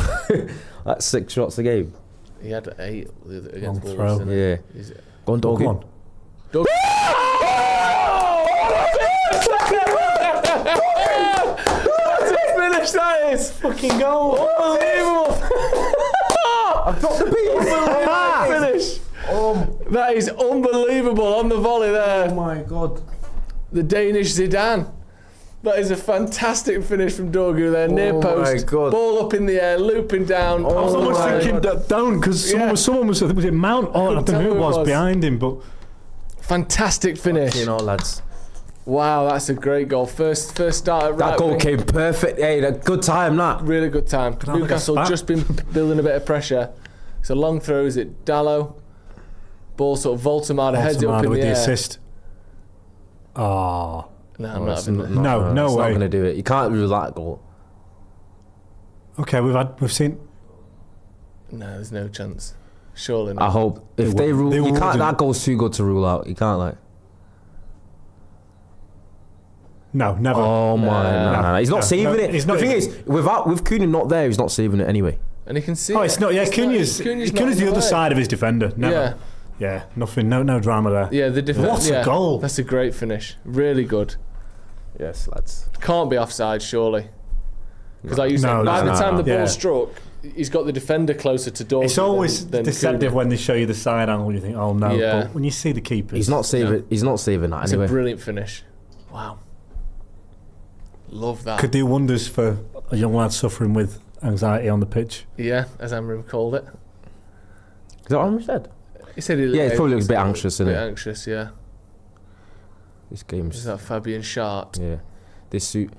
like 6 shots a game? He had 8 against Wolves. Throw. Yeah. Go on, Dorgu. Go on. Dorgu. What a finish that is! Fucking goal! Unbelievable! I've got the beat! Finish! That is unbelievable on the volley there. Oh my god. The Danish Zidane. That is a fantastic finish from Dorgu there, near post. God. Ball up in the air, looping down. I was almost thinking down because someone was it Mount? I don't know who it was behind him, but fantastic finish. You know, lads. Wow, that's a great goal. First start at right. That goal wing. came perfect. Hey, that good time, that. Really good time. Newcastle just been building a bit of pressure. It's a long throw. Is it Dallo? Ball sort of Voltemada heads it up in with the air. Assist. Oh. No, I'm not having that. No way. Not going to do it. You can't rule that goal. Okay, we've seen. No, there's no chance. Surely not. I hope if they rule, you can't. That goal's too good to rule out. You can't like. No, never. Oh my! No. He's not saving it. The thing is, with Cooney not there, he's not saving it anyway. And he can see. Oh, it's not. Yeah, Cooney's the other side of his defender. Never. Yeah, nothing. No drama there. Yeah, the defense. What a goal! That's a great finish. Really good. Yes, lads. Can't be offside, surely. Because like you said, by the time the ball struck, he's got the defender closer to Dorgu. It's always than deceptive Cooney. when they show you the side angle. You think, oh no. Yeah. But when you see the keeper, he's not saving. He's not saving that it's anyway. It's a brilliant finish. Wow. Love that. Could do wonders for a young lad suffering with anxiety on the pitch. Yeah, as Amram called it. Is that what Amram said? He said he probably looks a bit anxious, isn't it? it? A bit anxious, yeah. This game's... Is that Fabian Schart? Yeah. This suit...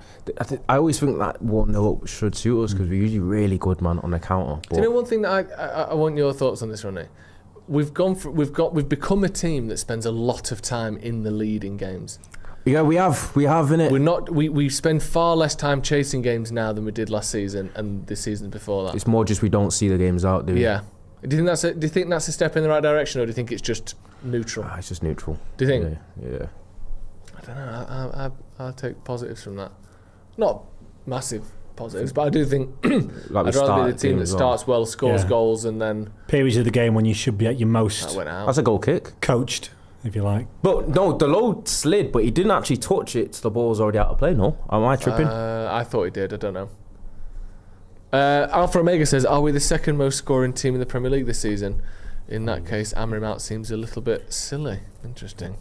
I always think that 1-0 should suit us because we're usually really good, man, on the counter. Do you know one thing that I want your thoughts on this, Ronnie? We've become a team that spends a lot of time in the lead in games. Yeah, we have, innit? We spend far less time chasing games now than we did last season and the season before that. It's more just we don't see the games out, do we? Yeah. Do you think that's a step in the right direction, or do you think it's just neutral? It's just neutral. Do you think? Yeah. I don't know. I'll take positives from that. Not massive positives, but I do think like I'd rather be the team that starts well, scores goals, and then periods of the game when you should be at your most. That went out. That's a goal kick. Coached, if you like. But no, the load slid, but he didn't actually touch it. So the ball was already out of play. No, am I tripping? I thought he did. I don't know. Alpha Omega says, "Are we the second most scoring team in the Premier League this season? In that case, Amram out seems a little bit silly." Interesting.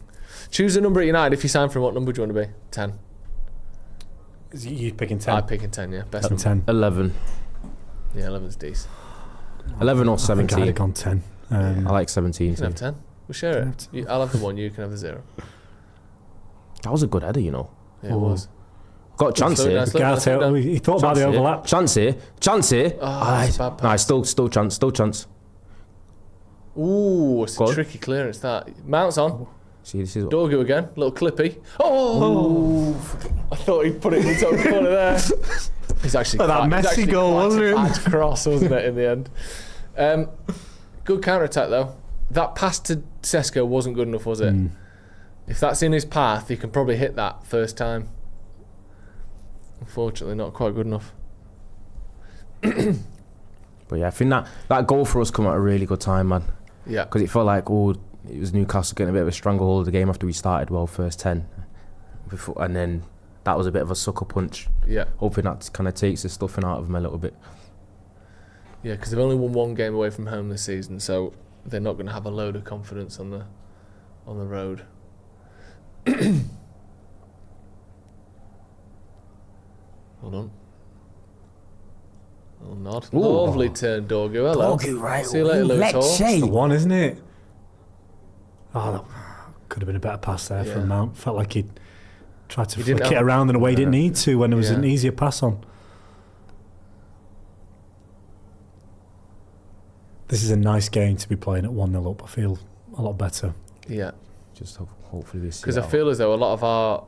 Choose a number at United. If you sign for him, what number do you want to be? 10. You picking 10? I'm picking 10. Yeah, best. 10. 11. Yeah, 11's decent. I 11 or think 17. I'd have gone 10. I like 17. You can have 10. We'll share it. I'll have the 1. You can have the 0. That was a good header, you know. Yeah, it was. Got a chance here. He thought about the overlap. Chance here. Bad pass. Still chance. Ooh, it's a tricky clearance that. Mounts on. See, this is Dorgu again, little clippy. Oh! I thought he'd put it in the top corner there. He's actually that messy goal, wasn't it? Bad cross, wasn't it, in the end? Good counter attack though. That pass to Sesko wasn't good enough, was it? If that's in his path, he can probably hit that first time. Unfortunately, not quite good enough. But yeah, I think that goal for us come at a really good time, man. Yeah. Because it felt like, it was Newcastle getting a bit of a stranglehold of the game after we started well, first 10. And then that was a bit of a sucker punch. Yeah. Hoping that kind of takes the stuffing out of them a little bit. Yeah, because they've only won 1 game away from home this season, so they're not going to have a load of confidence on the road. Hold on. Little nod. Ooh. Lovely turn, Dorgu. Hello. Dorgu, right. See you later, Lewis Hall. It's the one, isn't it? Oh, that could have been a better pass there from Mount. Felt like he'd tried to flick it around in a way he didn't need to when there was an easier pass on. This is a nice game to be playing at 1-0 up. I feel a lot better. Yeah. Just hopefully we see. Because I feel as though a lot of our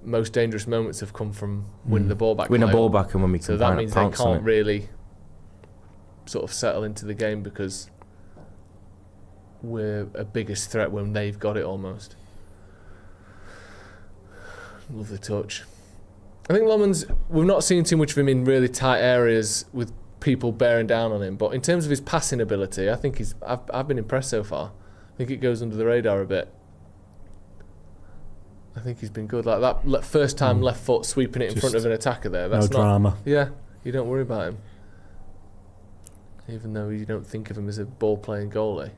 most dangerous moments have come from winning the ball back. Win a ball back, and when we can. So that means they can't really sort of settle into the game because we're a biggest threat when they've got it almost. Lovely touch. I think Lomans, we've not seen too much of him in really tight areas with people bearing down on him, but in terms of his passing ability, I think I've been impressed so far. I think it goes under the radar a bit. I think he's been good. Like that first time left foot sweeping it in front of an attacker there. That's no drama. Yeah, you don't worry about him. Even though you don't think of him as a ball-playing goalie.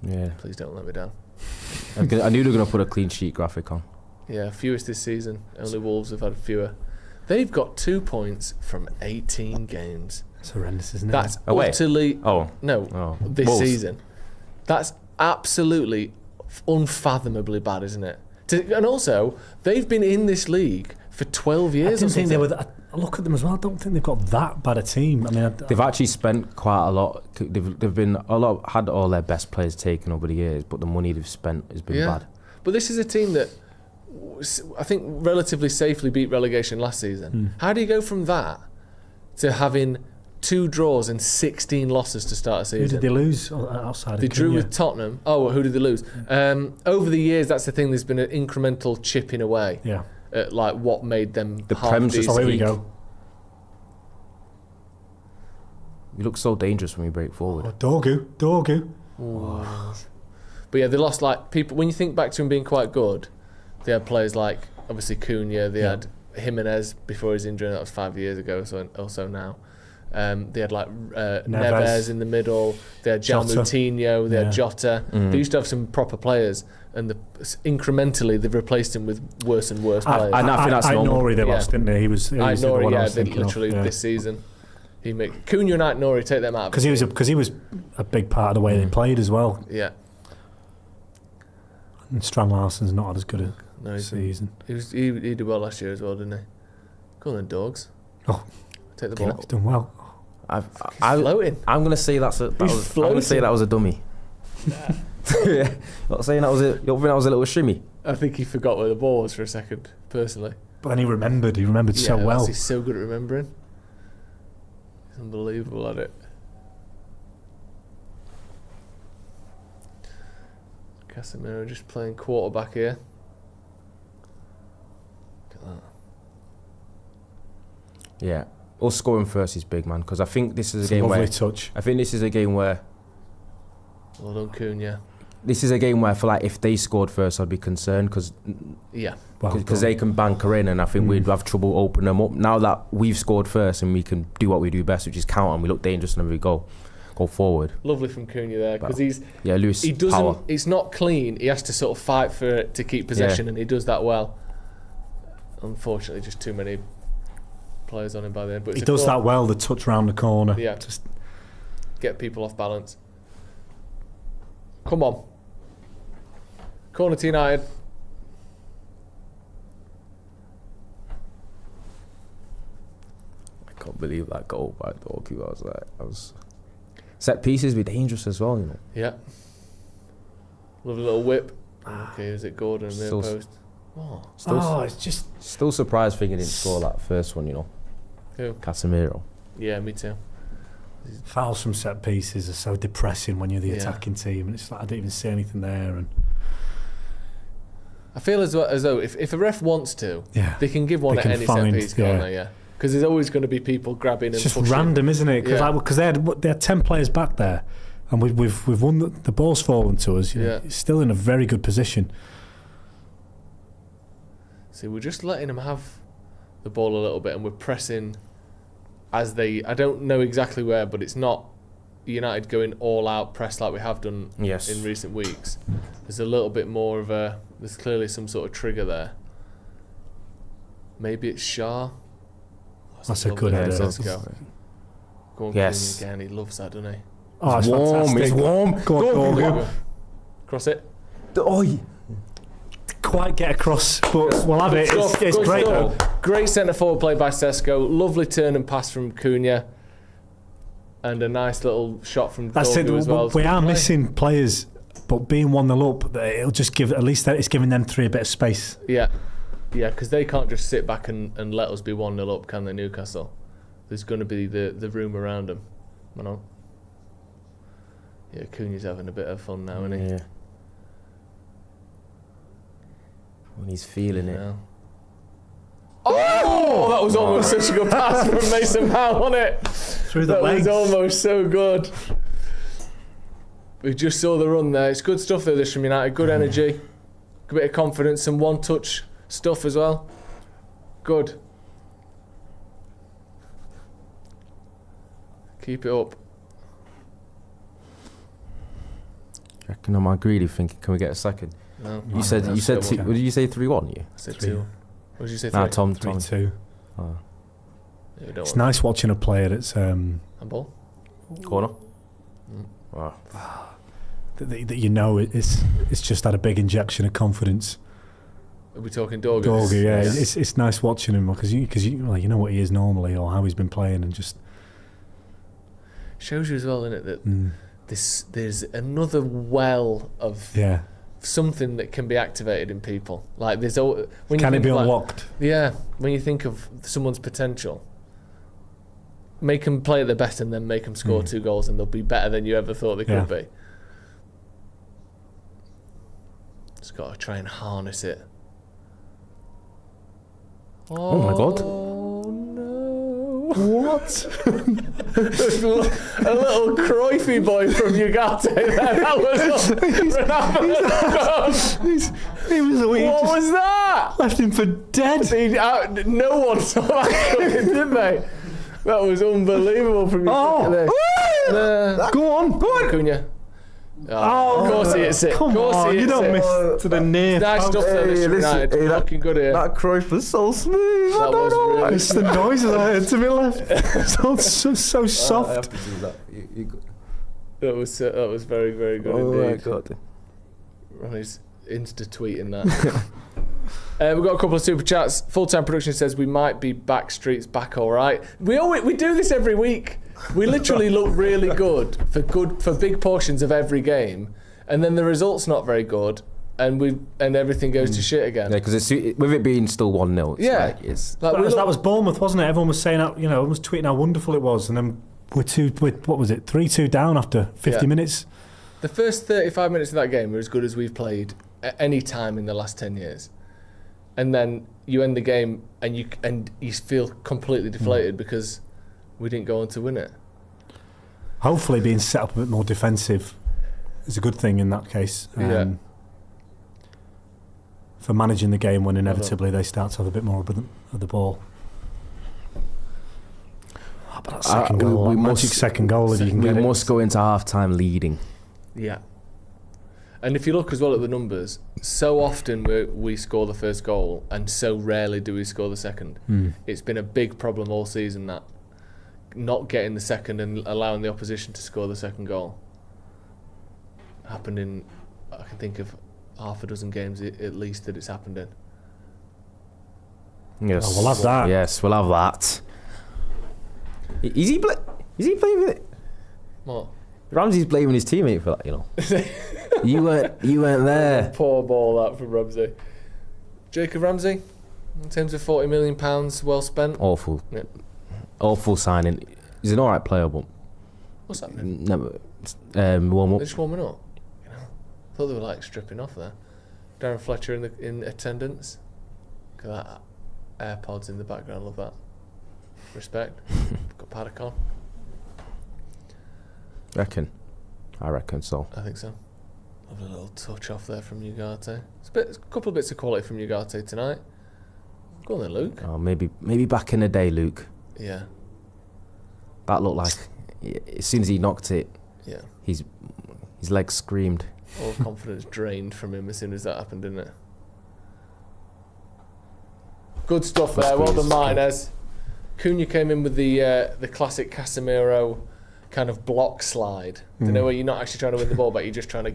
Yeah. Please don't let me down. I knew they were going to put a clean sheet graphic on. Yeah, fewest this season. Only Wolves have had fewer. They've got 2 points from 18 games. It's horrendous, isn't it? That's utterly... this Wolves. season. That's absolutely unfathomably bad, isn't it? And also, they've been in this league for 12 years. I didn't think they were... I look at them as well. I don't think they've got that bad a team. I mean, they've actually spent quite a lot. They've been had all their best players taken over the years, but the money they've spent has been bad. But this is a team that I think relatively safely beat relegation last season. How do you go from that to having 2 draws and 16 losses to start a season? Who did they lose outside of They drew with Tottenham. Oh, who did they lose? Over the years, that's the thing. There's been an incremental chipping away. Yeah. At like what made them the Prem just. Oh, here we go. You look so dangerous when we break forward. Oh, Dorgu. Oh. But yeah, they lost like people. When you think back to him being quite good, they had players like obviously Cooney. They had Jimenez before his injury. That was 5 years ago. So also now. They had like Neves in the middle. They had João Moutinho. They had Jota. They used to have some proper players, and incrementally they've replaced him with worse and worse players. I think that's normal. Nori they lost, didn't they? He was Nori, the one I was they thinking literally of. this season. Cooney and Nori take them out. Because he was a big part of the way they played as well. Yeah. And Strand Larsen's not had as good a season. He did well last year as well, didn't he? Go on then, dogs. Oh, take the ball. He's done well. He's floating. I'm gonna say that was a dummy. Yeah. Not saying that was a. You don't think that was a little shimmy? I think he forgot where the ball was for a second, personally. But then he remembered. He remembered so well. He's so good at remembering. He's unbelievable at it. Casemiro just playing quarterback here. Look at that. Yeah. Us scoring first is big, man, because I think this is a game where... touch. I think this is a game where... Well done, Cooney. This is a game where I feel like if they scored first, I'd be concerned, because they can banker in, and I think we'd have trouble opening them up. Now that we've scored first and we can do what we do best, which is counter, and we look dangerous whenever we go forward. Lovely from Cooney there, because loose he doesn't. power. It's not clean. He has to sort of fight for it to keep possession, and he does that well. Unfortunately, just too many players on him by the end. But he does that well. The touch round the corner. Yeah, just get people off balance. Come on. Corner to United. I can't believe that goal by Dorgu. Set pieces be dangerous as well, you know. Yeah. Lovely little whip. Okay, is it Gordon in the post? It's just... Still surprised thinking he didn't score that first one, you know. Who? Casemiro. Yeah, me too. Fouls from set pieces are so depressing when you're the attacking team, and it's like I didn't even see anything there. And I feel as though if a ref wants to, they can give one at any set piece, can't they? Yeah. Because there's always going to be people grabbing and pushing. It's just random, isn't it? Because they had 10 players back there, and we've won. The ball's fallen to us. You know, it's still in a very good position. See, we're just letting them have the ball a little bit, and we're pressing as they. I don't know exactly where, but it's not United going all out press like we have done in recent weeks. There's a little bit more of a. There's clearly some sort of trigger there. Maybe it's Shah. That's a good header. Let's go. Go on, yes. again. He loves that, doesn't he? Oh, it's warm. It's warm. Go on, Dorgu. Cross it. Quite get across, but we'll have it. It's great though. Great centre forward play by Sesko. Lovely turn and pass from Cooney. And a nice little shot from Dorgu as well. We are missing players, but being 1-0 up, it'll just give, at least it's giving them 3 a bit of space. Yeah. Yeah, because they can't just sit back and let us be 1-0 up, can they, Newcastle? There's going to be the room around them. You know? Yeah, Cooney's having a bit of fun now, isn't he? Yeah. When he's feeling it. Oh! That was almost such a good pass from Mason Mount, wasn't it? Through the legs. That was almost so good. We just saw the run there. It's good stuff, though, this from United. Good energy. A bit of confidence. Some one-touch stuff as well. Good. Keep it up. I reckon I'm greedy thinking, can we get a second? No. You said two, what did you say 3-1? You? I said 2. What did you say? 3? Nah, Tom 3-2. Oh. Yeah, it's nice watching a player that's handball corner. Wow. That you know it's just had a big injection of confidence. Are we talking Dorgu? Dorgu, yeah. It's nice watching him because you know what he is normally or how he's been playing, and just shows you as well, isn't it, that there's another well of something that can be activated in people. Like there's can it be unlocked? Yeah, when you think of someone's potential, make them play at their best and then make them score 2 goals, and they'll be better than you ever thought they could be. Just got to try and harness it. Oh my God. What? A little Cruyffy boy from Ugarte there. That was what was that? Left him for dead. No one saw that coming, did they? That was unbelievable from Ugarte. Go on. Cunha. Oh, of course he hits it. Come Of course on, he you hits don't it. miss to the near Nice post. stuff there, this United. Looking good here. That Cruyff was so smooth. That was really It's the noises I heard to my left. so soft. That was very, very good Oh my indeed. God. Ronnie's insta-tweeting that. We've got a couple of super chats. Full-time production says we might be back streets back all right. We do this every week. We literally look really good for big portions of every game, and then the results not very good, and everything goes to shit again. Yeah, because with it being still 1-0. Yeah. That was Bournemouth, wasn't it? Everyone was saying, everyone was tweeting how wonderful it was, and then we're 3-2 down after 50 minutes. The first 35 minutes of that game were as good as we've played at any time in the last 10 years. And then you end the game and you feel completely deflated because we didn't go on to win it. Hopefully being set up a bit more defensive is a good thing in that case. For managing the game when inevitably they start to have a bit more of the ball. But that second goal, magic second goal if you can get it. We must go into half-time leading. Yeah. And if you look as well at the numbers, so often we score the first goal and so rarely do we score the second. It's been a big problem all season, that not getting the second and allowing the opposition to score the second goal. Happened in, I can think of half a dozen games at least that it's happened in. Yes. Oh, we'll have that. Yes, we'll have that. Is he playing with it? What? Ramsey's blaming his teammate for that, you know. You weren't there. Poor ball that from Ramsey. Jacob Ramsey, in terms of £40 million, well spent. Awful. Yep. Awful signing. He's an alright player, but What's happening? never warm up. They're just warming up. You know, I thought they were like stripping off there. Darren Fletcher in attendance. Look at that. AirPods in the background. Love that. Respect. Got Paddock on. I reckon so. I think so. Lovely little touch off there from Ugarte. It's a couple of bits of quality from Ugarte tonight. Go on then, Luke. Oh, maybe back in the day, Luke. Yeah. That looked like as soon as he knocked it, Yeah. his legs screamed. All confidence drained from him as soon as that happened, didn't it? Good stuff there. Well done, Martinez. Cooney came in with the classic Casemiro kind of block slide. You know, where you're not actually trying to win the ball, but you're just trying to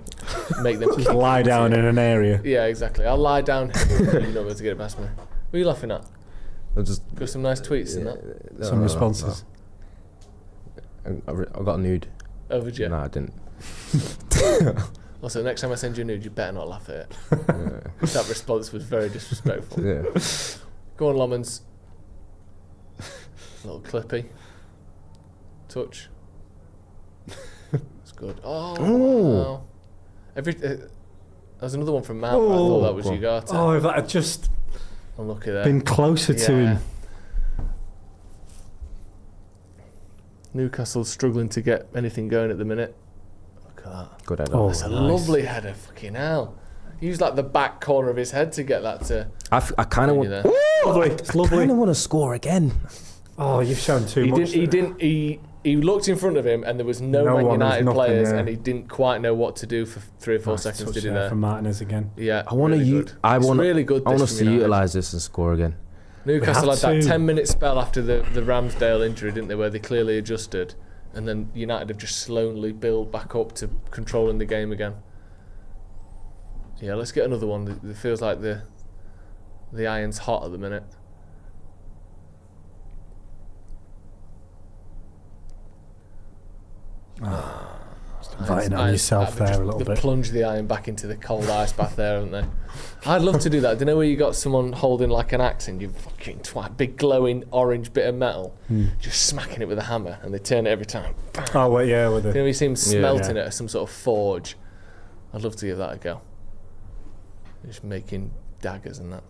make them just lie down in an area. Yeah, exactly. I'll lie down here. You're not able to get it past me. What are you laughing at? Got some nice tweets in that. Some responses. I got a nude. Oh, did you? No, I didn't. Also, next time I send you a nude, you better not laugh at it. That response was very disrespectful. Yeah. Go on, Lomans. Little clippy. Touch. It's good. Oh. Wow. There's another one from Matt. I thought that was Ugarte. Oh, if that had just Unlucky there. been closer to him. Newcastle's struggling to get anything going at the minute. Look at that. Good header. Oh, That's a nice. lovely header. Fucking hell. He used like the back corner of his head to get that to. I kind of want. there. Lovely. It's lovely. I kind of want to score again. Oh, you've shown too much. He looked in front of him and there was no Man one, United nothing, players yeah. and he didn't quite know what to do for 3 or 4 Nice seconds. touch Did he there there? from Martinez again. Yeah. I want really to. good. I It's want. really good. I want this us from to United. utilise this and score again. Newcastle had that to. 10-minute spell after the Ramsdale injury, didn't they, where they clearly adjusted, and then United have just slowly built back up to controlling the game again. Yeah, let's get another one. It feels like the iron's hot at the minute. Inviting on yourself there a little They bit. plunge the iron back into the cold ice bath there, haven't they? I'd love to do that. Do you know where you got someone holding like an axe and you fucking twat, big glowing orange bit of metal, just smacking it with a hammer, and they turn it every time. Bam. Oh, wait, yeah, with You know, the. you see them smelting Yeah. it at some sort of forge. I'd love to give that a go. Just making daggers and that.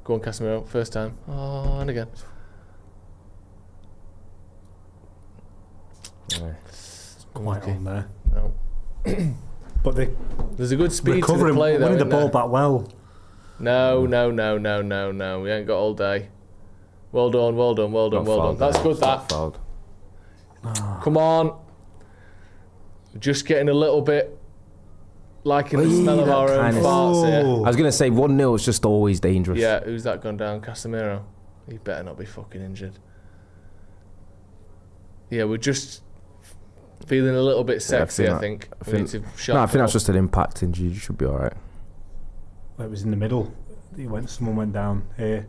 Go on, Casemiro, first time. Oh, and again. Quite on there. No. But they There's a good speed to the recovering, play though. winning the isn't ball there? back well. No. We ain't got all day. Well done. That's good, that. Fouled. Come on. Just getting a little bit liking the smell of our own farts here. I was going to say 1-0 is just always dangerous. Yeah, who's that gone down? Casemiro? He better not be fucking injured. Yeah, we're just feeling a little bit sexy, I think. I think that's just an impact injury. You should be alright. It was in the middle. Someone went down here.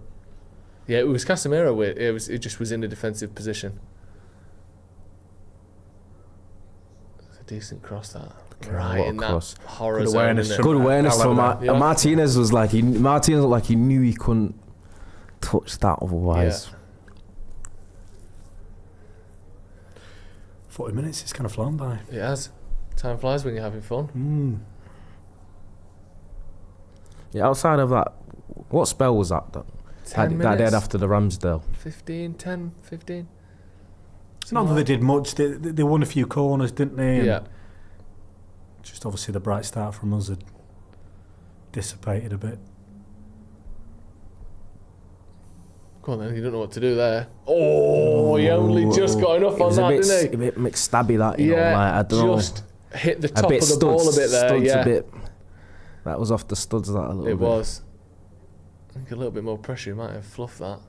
Yeah, it was Casemiro. It just was in a defensive position. It's a decent cross, that. Right in that horror zone. Good awareness from Martinez. Martinez looked like he knew he couldn't touch that otherwise. Yeah. 40 minutes, it's kind of flown by. It has. Time flies when you're having fun. Yeah, outside of that, what spell was that? That they had after the Ramsdale? 10, 15. It's not that they did much. They won a few corners, didn't they? Yeah. Just obviously the bright start from us had dissipated a bit. Go on then, you don't know what to do there. Oh, he only just got enough on that, didn't he? A bit McStabby, that, you know, like, I don't just know. Hit the top of the ball a bit there. Studs Yeah, a bit. That was off the studs, that a little bit. It was. I think a little bit more pressure, he might have fluffed that.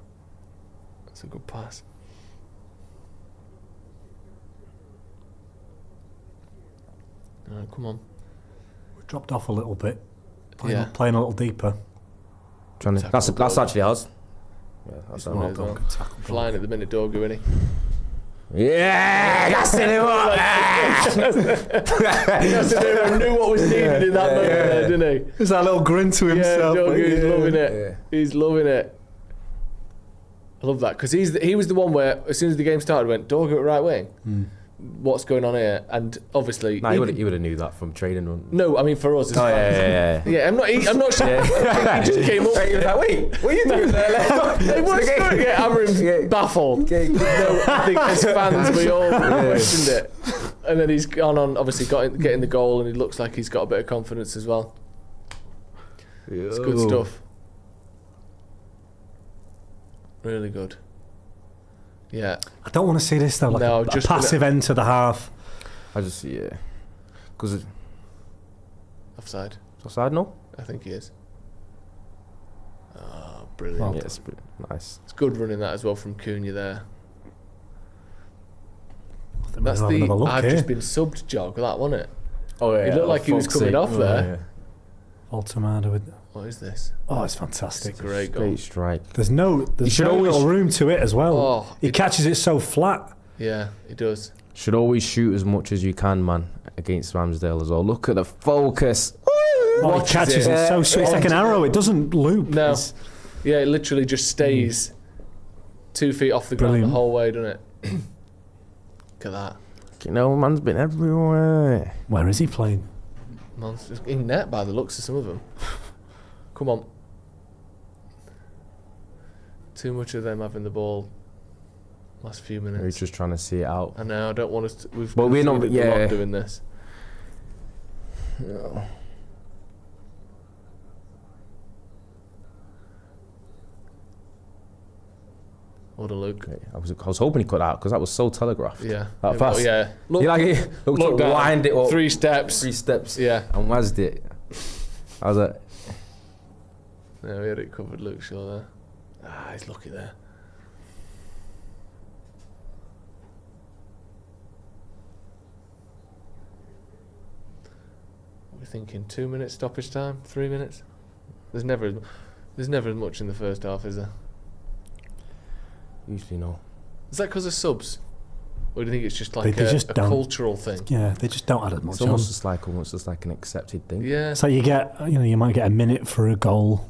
That's a good pass. Come on. We dropped off a little bit. Playing a little deeper. That's actually ours. Yeah, that's well done. Flying at the minute, Dorgu, isn't he? Yeah, Casemiro knew what was needed in that moment there, didn't he? There's that little grin to himself. Yeah, Dorgu's loving it. Yeah. He's loving it. I love that because he was the one where as soon as the game started, went Dorgu at right wing. What's going on here? And obviously, he would have knew that from training. No, I mean for us. Yeah. I'm not sure. He just came up. Wait, what are you doing there? Amorim's baffled. No, I think as fans we all questioned it, and then he's gone on. Obviously, getting the goal, and he looks like he's got a bit of confidence as well. It's good stuff. Really good. Yeah. I don't want to see this though. Like a passive end to the half. I just see it because offside. Offside, no? I think he is. Oh, brilliant! Well, yeah, it's nice. It's good running that as well from Cooney there. That's I've just been subbed jog that, wasn't it? Oh yeah. He looked like he was coming off there. Altamada with. What is this? Oh, it's fantastic. It's a great goal. Strike. There's no little room to it as well. Oh, he catches it so flat. Yeah, he does. Should always shoot as much as you can, man, against Ramsdale as well. Look at the focus. He catches it so sweet. It's like an arrow. It doesn't loop. No. Yeah, it literally just stays 2 feet off the ground the whole way, doesn't it? Look at that. You know, man's been everywhere. Where is he playing? Man's in net by the looks of some of them. Come on. Too much of them having the ball last few minutes. We're just trying to see it out. I know, I don't want us to... We're not doing this. No. What a look. I was hoping he cut out because that was so telegraphed. Yeah. That fast. Yeah. Look down, wind it up. 3 steps. Yeah. And wazzed it. I was like... Yeah, we had it covered, Luke Shaw there. Ah, he's lucky there. What are we thinking? 2 minutes stoppage time? 3 minutes? There's never as much in the first half, is there? Usually no. Is that because of subs? Or do you think it's just like a cultural thing? Yeah, they just don't add as much. It's almost just like an accepted thing. Yeah. So you might get a minute for a goal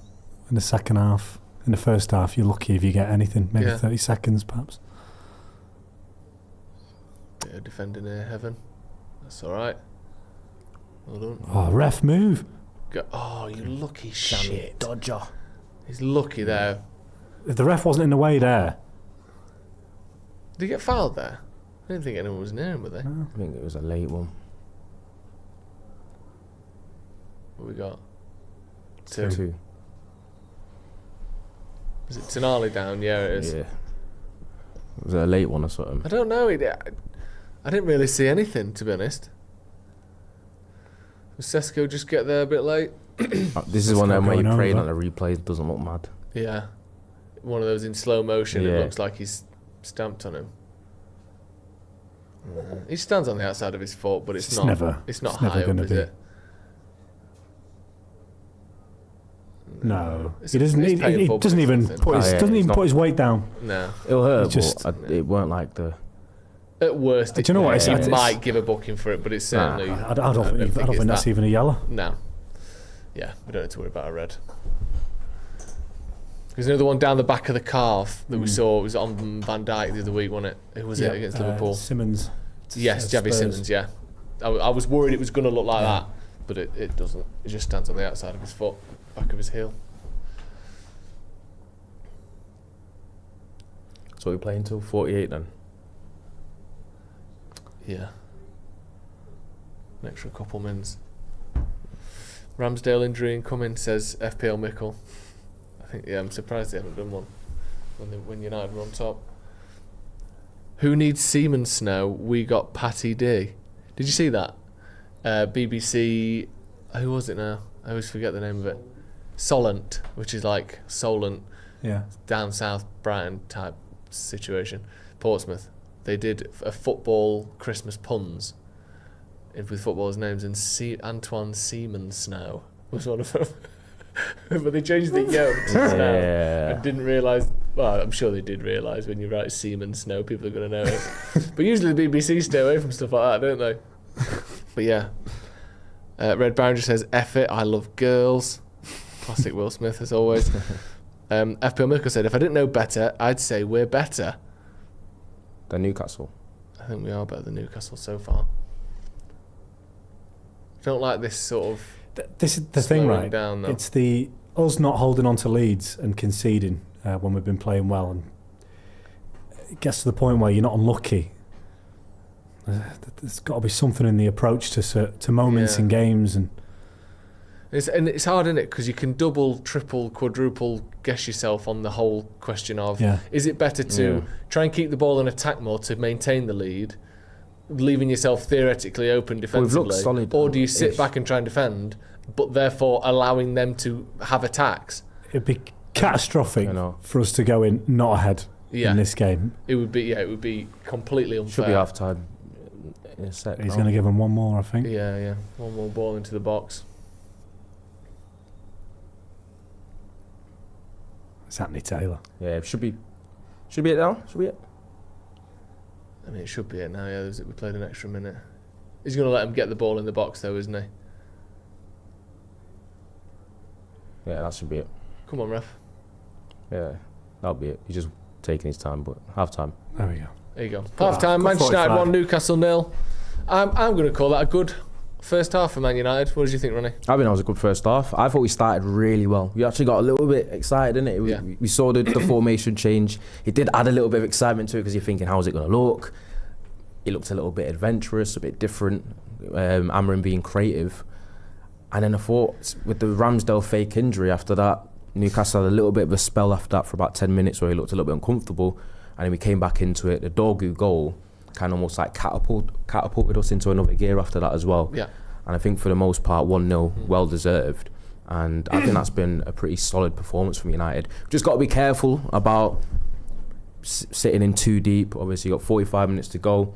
in the second half. In the first half, you're lucky if you get anything, maybe 30 seconds perhaps. Bit of defending here, Heaven. That's all right. Well done. Oh, ref move. Oh, you lucky shit. Dodger. He's lucky there. If the ref wasn't in the way there. Did he get fouled there? I didn't think anyone was near him, were they? No. I think it was a late one. What we got? 2. Is it Tonali down? Yeah, it is. Yeah. Was it a late one or something? I don't know. I didn't really see anything, to be honest. Does Sesko just get there a bit late? This is one of them where you pray that the replay doesn't look mad. Yeah. One of those in slow motion. Yeah. It looks like he's stamped on him. He stands on the outside of his foot, but it's not high up, is it? No, It's he doesn't. He painful, doesn't but even it's put his nothing. doesn't even put his weight down. No. It'll hurt, It's just- but it weren't like the. At worst, Do you know what? he It's- might give a booking for it, but it's certainly. I don't think it's that's that. even a yellow. No. Yeah, we don't need to worry about a red. There's another one down the back of the calf that we saw. It was on Van Dijk the other week, wasn't it? Who was it against Liverpool? Simmons. Yes, Javi Spurs. Simmons, yeah. I was worried it was going to look like that, but it doesn't. It just stands on the outside of his foot, back of his heel. So we're playing till 48 then. Yeah. An extra couple minutes. Ramsdale injury incoming, says FPL Mickle. I think, I'm surprised they haven't done one when United were on top. Who needs Seaman Snow? We got Patty D. Did you see that? BBC, who was it now? I always forget the name of it. Solent, which is like Solent, Yeah. down south Brighton type situation. Portsmouth. They did a football Christmas puns with footballers' names, and Antoine Seaman Snow was one of them. But they changed the yo to Snow and didn't realise. Well, I'm sure they did realise when you write Seaman Snow, people are going to know it. But usually the BBC stay away from stuff like that, don't they? But yeah. Red Baron just says, F it, I love girls. Classic Will Smith, as always. FPL Mickle said, if I didn't know better, I'd say we're better. The Newcastle. I think we are better than Newcastle so far. I don't like this sort of. This is the thing, right? Down, it's the us not holding on to leads and conceding when we've been playing well, and it gets to the point where you're not unlucky. There's got to be something in the approach to moments in games, and it's hard, isn't it? Because you can double, triple, quadruple guess yourself on the whole question of is it better to try and keep the ball and attack more to maintain the lead, leaving yourself theoretically open defensively, solid, or do you sit back and try and defend, but therefore allowing them to have attacks? it'd be catastrophic for us to go in not ahead in this game. It would be completely unfair. Should be half time in a sec. He's going to give them one more, I think. Yeah. One more ball into the box. It's Anthony Taylor. Yeah, it should be it now? Should be it? I mean, it should be it now, yeah. We played an extra minute. He's going to let him get the ball in the box, though, isn't he? Yeah, that should be it. Come on, ref. Yeah, that'll be it. He's just taking his time, but half time. There we go. There you go. Half time, Manchester United 1, Newcastle 0. I'm going to call that a good first half for Man United. What did you think, Ronnie? I think that was a good first half. I thought we started really well. We actually got a little bit excited, didn't it? We saw the formation change. It did add a little bit of excitement to it because you're thinking, how's it going to look? It looked a little bit adventurous, a bit different. Amarin being creative. And then I thought, with the Ramsdale fake injury after that, Newcastle had a little bit of a spell after that for about 10 minutes where he looked a little bit uncomfortable. And then we came back into it. The Dorgu goal kind of almost like catapulted us into another gear after that as well. Yeah. And I think for the most part, 1-0, well deserved. And I think that's been a pretty solid performance from United. Just got to be careful about sitting in too deep. Obviously, you've got 45 minutes to go.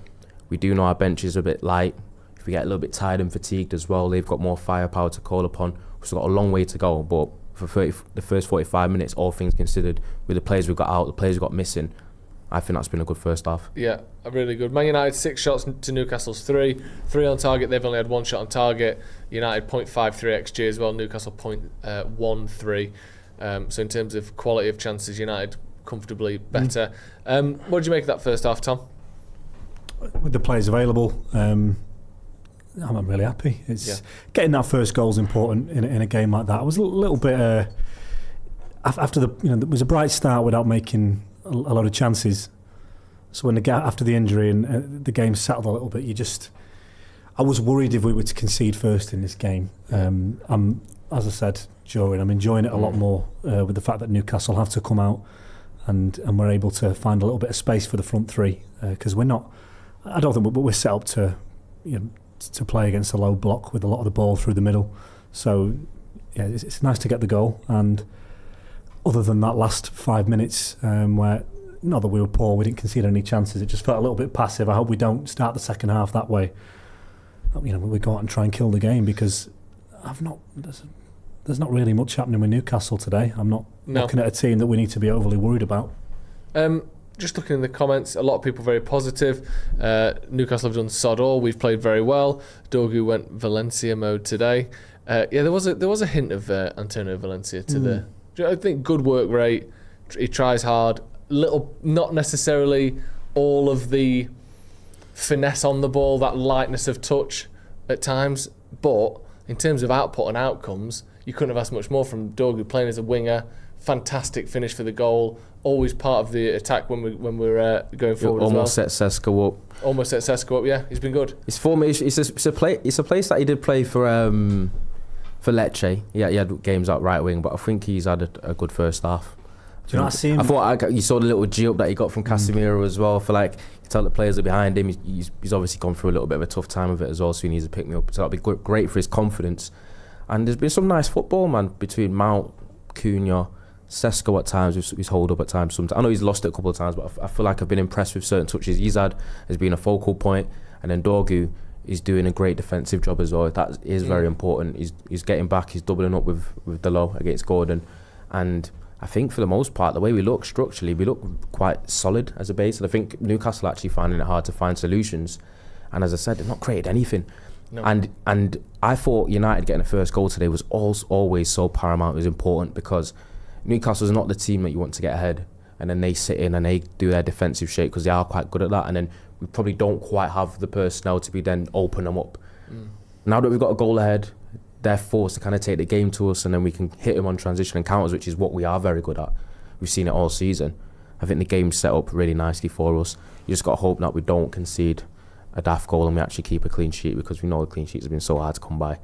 We do know our bench is a bit light. If we get a little bit tired and fatigued as well, they've got more firepower to call upon. We've still got a long way to go. But for the first 45 minutes, all things considered, with the players we've got out, the players we've got missing, I think that's been a good first half. Yeah, really good. Man United 6 shots to Newcastle's 3 on target. They've only had 1 shot on target. United 0.53 XG as well. Newcastle 0.13. So in terms of quality of chances, United comfortably better. What did you make of that first half, Tom? With the players available, I'm really happy. It's getting that first goal is important in a game like that. I was a little bit after there was a bright start without making a lot of chances. So when after the injury and the game settled a little bit, I was worried if we were to concede first in this game. As I said, Joey, I'm enjoying it a lot more with the fact that Newcastle have to come out and we're able to find a little bit of space for the front three because we're not. I don't think we're set up to to play against a low block with a lot of the ball through the middle. So yeah, it's nice to get the goal. And other than that last 5 minutes, where not that we were poor, we didn't concede any chances. It just felt a little bit passive. I hope we don't start the second half that way. You know, we go out and try and kill the game, because there's not really much happening with Newcastle today. I'm not looking at a team that we need to be overly worried about. Just looking in the comments, a lot of people very positive. Newcastle have done sod all. We've played very well. Dorgu went Valencia mode today. There was a hint of Antonio Valencia to the. I think good work rate. He tries hard. Little, not necessarily all of the finesse on the ball, that lightness of touch at times, but in terms of output and outcomes, you couldn't have asked much more from Dorgu, playing as a winger. Fantastic finish for the goal. Always part of the attack when we're going forward. Almost as set Sesko up. Almost set Sesko up. Yeah, he's been good. His formation. It's a place that he did play for Lecce. Yeah, he had games at right wing, but I think he's had a good first half. Do you know what I see him? I thought you saw the little G up that he got from Casemiro as well. For like, you tell the players are behind him. He's obviously gone through a little bit of a tough time of it as well, so he needs to pick me up. So that'll be great for his confidence. And there's been some nice football, man, between Mount, Cunha, Sesko at times. He's hold up at times. Sometimes I know he's lost it a couple of times, but I feel like I've been impressed with certain touches he's had. Has been a focal point, and then Dorgu is doing a great defensive job as well. That is very important. He's getting back. He's doubling up with Delo against Gordon, and I think for the most part, the way we look structurally, we look quite solid as a base. And I think Newcastle actually finding it hard to find solutions. And as I said, they've not created anything. No. And I thought United getting a first goal today was always so paramount. It was important, because Newcastle is not the team that you want to get ahead, and then they sit in and they do their defensive shape, because they are quite good at that. And then we probably don't quite have the personnel to be then open them up. Now that we've got a goal ahead, they're forced to kind of take the game to us, and then we can hit them on transition and counters, which is what we are very good at. We've seen it all season. I think the game's set up really nicely for us. You just got to hope that we don't concede a daft goal and we actually keep a clean sheet, because we know the clean sheets have been so hard to come by.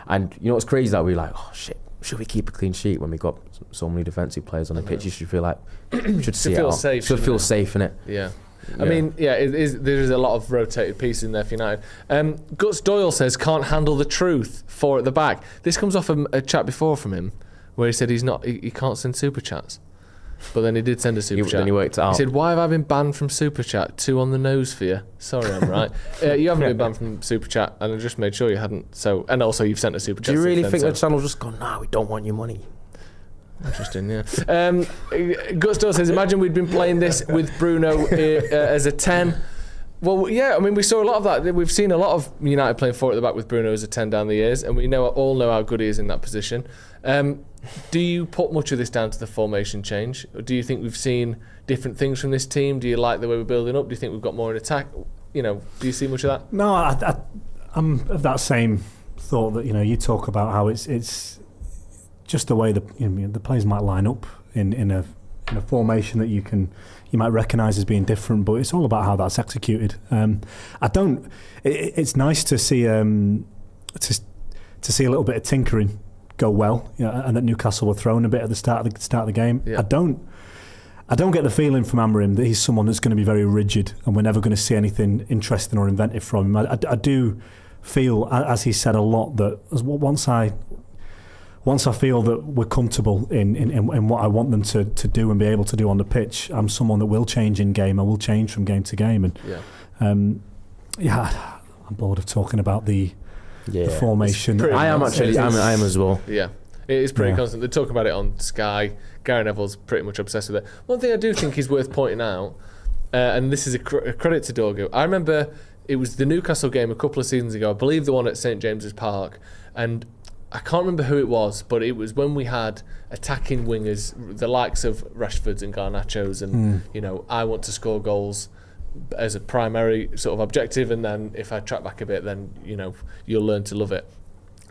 And you know what's crazy, that we're like, oh shit, should we keep a clean sheet when we got so many defensive players on the pitch? You should feel like we should see it out. Safe, should feel safe in it. Yeah. I mean, there is a lot of rotated pieces in there for United. Guts Doyle says, can't handle the truth, 4 at the back. This comes off a chat before from him where he said he can't send super chats. But then he did send a super chat. Then he worked it out. He said, why have I been banned from super chat? 2 on the nose for you. Sorry, I'm right. You haven't been banned from super chat, and I just made sure you hadn't. So, and also you've sent a super chat. Do you really think the channel's just gone, nah, we don't want your money? Interesting, yeah. Gusto says, imagine we'd been playing this with Bruno as a 10. Well, yeah, I mean, we saw a lot of that. We've seen a lot of United playing 4 at the back with Bruno as a 10 down the years, and we all know how good he is in that position. Do you put much of this down to the formation change? Or do you think we've seen different things from this team? Do you like the way we're building up? Do you think we've got more in attack? You know, do you see much of that? No, I'm of that same thought that, you know, you talk about how it's just the way the players might line up in a formation that you might recognise as being different, but it's all about how that's executed. It's nice to see to see a little bit of tinkering go well, you know, and that Newcastle were thrown a bit at the start of the game. Yeah. I don't get the feeling from Amorim that he's someone that's going to be very rigid and we're never going to see anything interesting or inventive from him. I do feel, as he said a lot, that once I feel that we're comfortable in what I want them to do and be able to do on the pitch, I'm someone that will change in game. I will change from game to game. And I'm bored of talking about the formation. I am as well. Yeah, it is pretty constant. They're talking about it on Sky. Gary Neville's pretty much obsessed with it. One thing I do think is worth pointing out, and this is a credit to Dorgu. I remember it was the Newcastle game a couple of seasons ago. I believe the one at St James's Park, and I can't remember who it was, but it was when we had attacking wingers, the likes of Rashfords and Garnachos, and you know, I want to score goals as a primary sort of objective, and then if I track back a bit, then you know, you'll learn to love it.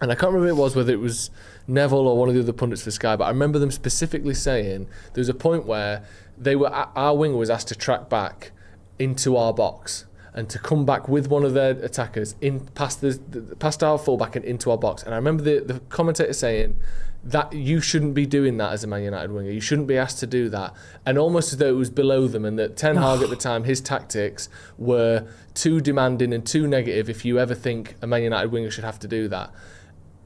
And I can't remember who it was, whether it was Neville or one of the other pundits for Sky, but I remember them specifically saying there was a point where our winger was asked to track back into our box, and to come back with one of their attackers in past our fullback and into our box. And I remember the commentator saying that you shouldn't be doing that as a Man United winger. You shouldn't be asked to do that. And almost as though it was below them, and that Ten Hag at the time, his tactics were too demanding and too negative if you ever think a Man United winger should have to do that.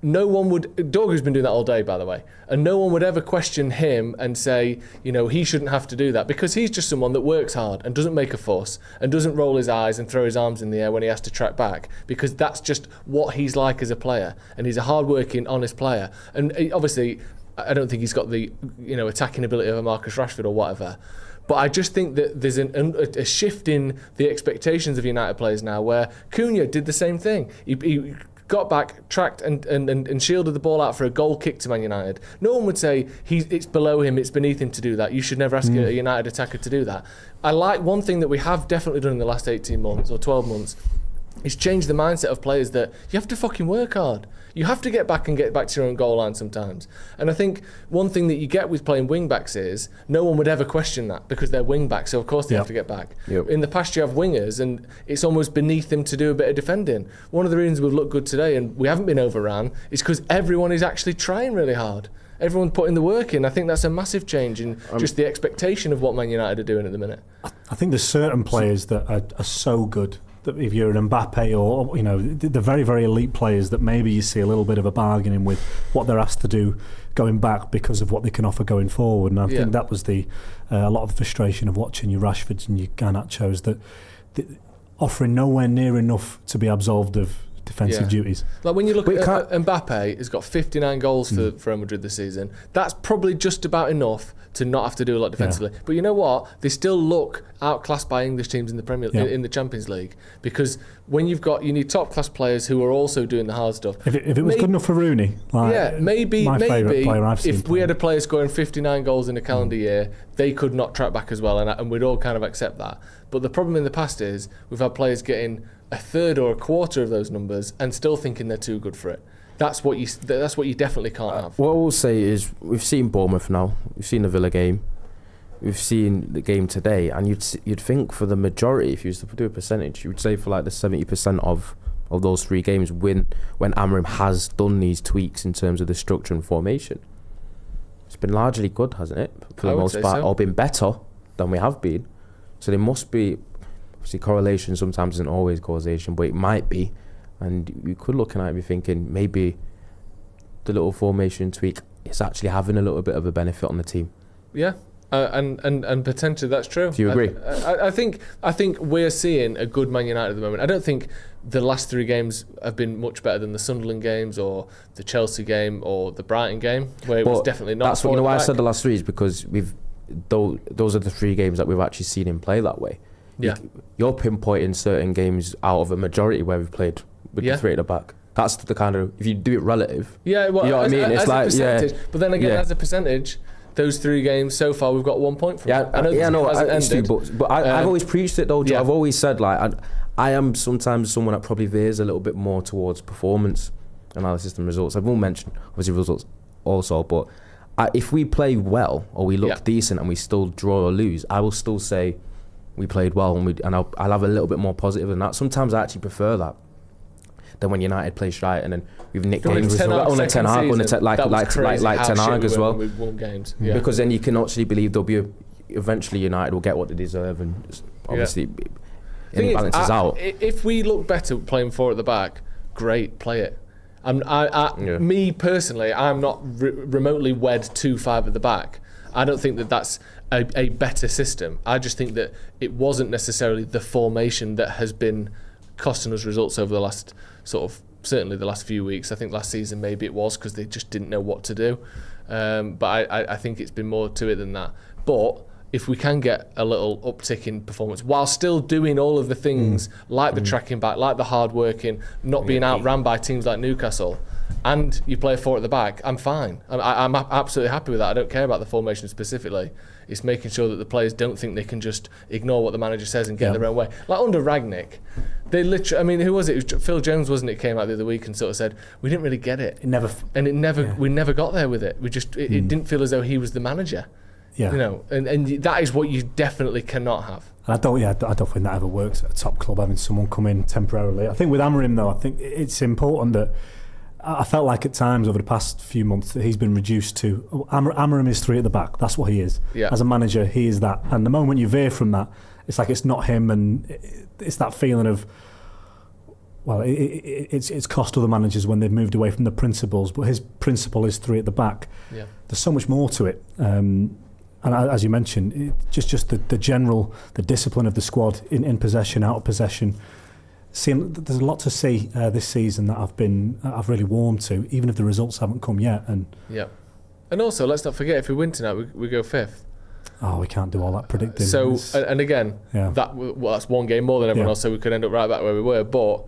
No one would. Dorgu's been doing that all day, by the way, and no one would ever question him and say, he shouldn't have to do that, because he's just someone that works hard and doesn't make a fuss and doesn't roll his eyes and throw his arms in the air when he has to track back, because that's just what he's like as a player, and he's a hard-working, honest player. And obviously, I don't think he's got the attacking ability of a Marcus Rashford or whatever. But I just think that there's a shift in the expectations of United players now, where Cooney did the same thing. He got back, tracked and shielded the ball out for a goal kick to Man United. No one would say it's below him, it's beneath him to do that. You should never ask a United attacker to do that. I like one thing that we have definitely done in the last 18 months or 12 months is change the mindset of players that you have to fucking work hard. You have to get back to your own goal line sometimes. And I think one thing that you get with playing wing backs is no one would ever question that, because they're wing backs, so of course they have to get back. In the past you have wingers and it's almost beneath them to do a bit of defending. One of the reasons we've looked good today and we haven't been overran is because everyone is actually trying really hard. Everyone's putting the work in. I think that's a massive change in just the expectation of what Man United are doing at the minute. I think there's certain players that are so good that if you're an Mbappe or the very, very elite players that maybe you see a little bit of a bargaining with what they're asked to do going back because of what they can offer going forward. And I think that was a lot of the frustration of watching your Rashfords and your Garnachos, that offering nowhere near enough to be absolved of defensive duties. Like when you look at Mbappe, has got 59 goals for Real Madrid this season. That's probably just about enough to not have to do a lot defensively. But you know what? They still look outclassed by English teams in the in the Champions League, because when you need top class players who are also doing the hard stuff. If it was good enough for Rooney, maybe favourite player I've seen if we had a player scoring 59 goals in a calendar year, they could not track back as well, and we'd all kind of accept that. But the problem in the past is we've had players getting a third or a quarter of those numbers and still thinking they're too good for it. That's what you definitely can't have. What I will say is we've seen Bournemouth now, we've seen the Villa game, we've seen the game today, and you'd think for the majority, if you was to do a percentage, you would say for like the 70% of those three games when Amorim has done these tweaks in terms of the structure and formation, it's been largely good, hasn't it? For the most part, or been better than we have been. So there must be, obviously correlation sometimes isn't always causation, but it might be. And you could look at it and be thinking maybe the little formation tweak is actually having a little bit of a benefit on the team. Yeah, and potentially that's true. Do you agree? I think we're seeing a good Man United at the moment. I don't think the last three games have been much better than the Sunderland games or the Chelsea game or the Brighton game, where it was definitely not. That's why I said the last three is because those are the three games that we've actually seen him play that way. Yeah, you're pinpointing certain games out of a majority where we've played with the three at the back. That's the kind of, if you do it relative. Yeah, well, you know what I mean? It's like percentage. But then again, as a percentage, those three games so far, we've got 1 point from it. I know but I've always preached it though. I've always said I am sometimes someone that probably veers a little bit more towards performance analysis than results. I will mention obviously results also, but if we play well or we look decent and we still draw or lose, I will still say we played well and I'll have a little bit more positive than that. Sometimes I actually prefer that than when United play shite and then we've nicked games on a Ten Hag, like Ten Hag as well. We've won games. Because then you can actually believe eventually United will get what they deserve, and obviously it balances out. If we look better playing four at the back, great, play it. Me personally, I'm not remotely wed to five at the back. I don't think that that's a better system. I just think that it wasn't necessarily the formation that has been costing us results over the last certainly the last few weeks. I think last season maybe it was because they just didn't know what to do. But I think it's been more to it than that. But if we can get a little uptick in performance while still doing all of the things like the tracking back, like the hard working, not being outran by teams like Newcastle, and you play four at the back, I'm fine. I'm absolutely happy with that. I don't care about the formation specifically. It's making sure that the players don't think they can just ignore what the manager says and get their own way. Like under Rangnick, they literally, I mean, who was it? It was Phil Jones, wasn't it? Came out the other week and sort of said, we didn't really get it. We never got there with it. We just, it didn't feel as though he was the manager. Yeah. You know, and that is what you definitely cannot have. And I don't think that ever works at a top club, having someone come in temporarily. I think with Amorim, though, I think it's important that I felt like at times over the past few months that he's been reduced to Amorim is 3 at the back. That's what he is. Yeah. As a manager, he is that. And the moment you veer from that, it's like it's not him, and it's that feeling of, well, it's cost other managers when they've moved away from the principles. But his principle is 3 at the back. Yeah. There's so much more to it. And as you mentioned, just the discipline of the squad in possession, out of possession. There's a lot to see this season that I've really warmed to, even if the results haven't come yet. And also, let's not forget, if we win tonight, we go 5th. Oh, we can't do all that predicting. So, and again, that's one game more than everyone else, so we could end up right back where we were. But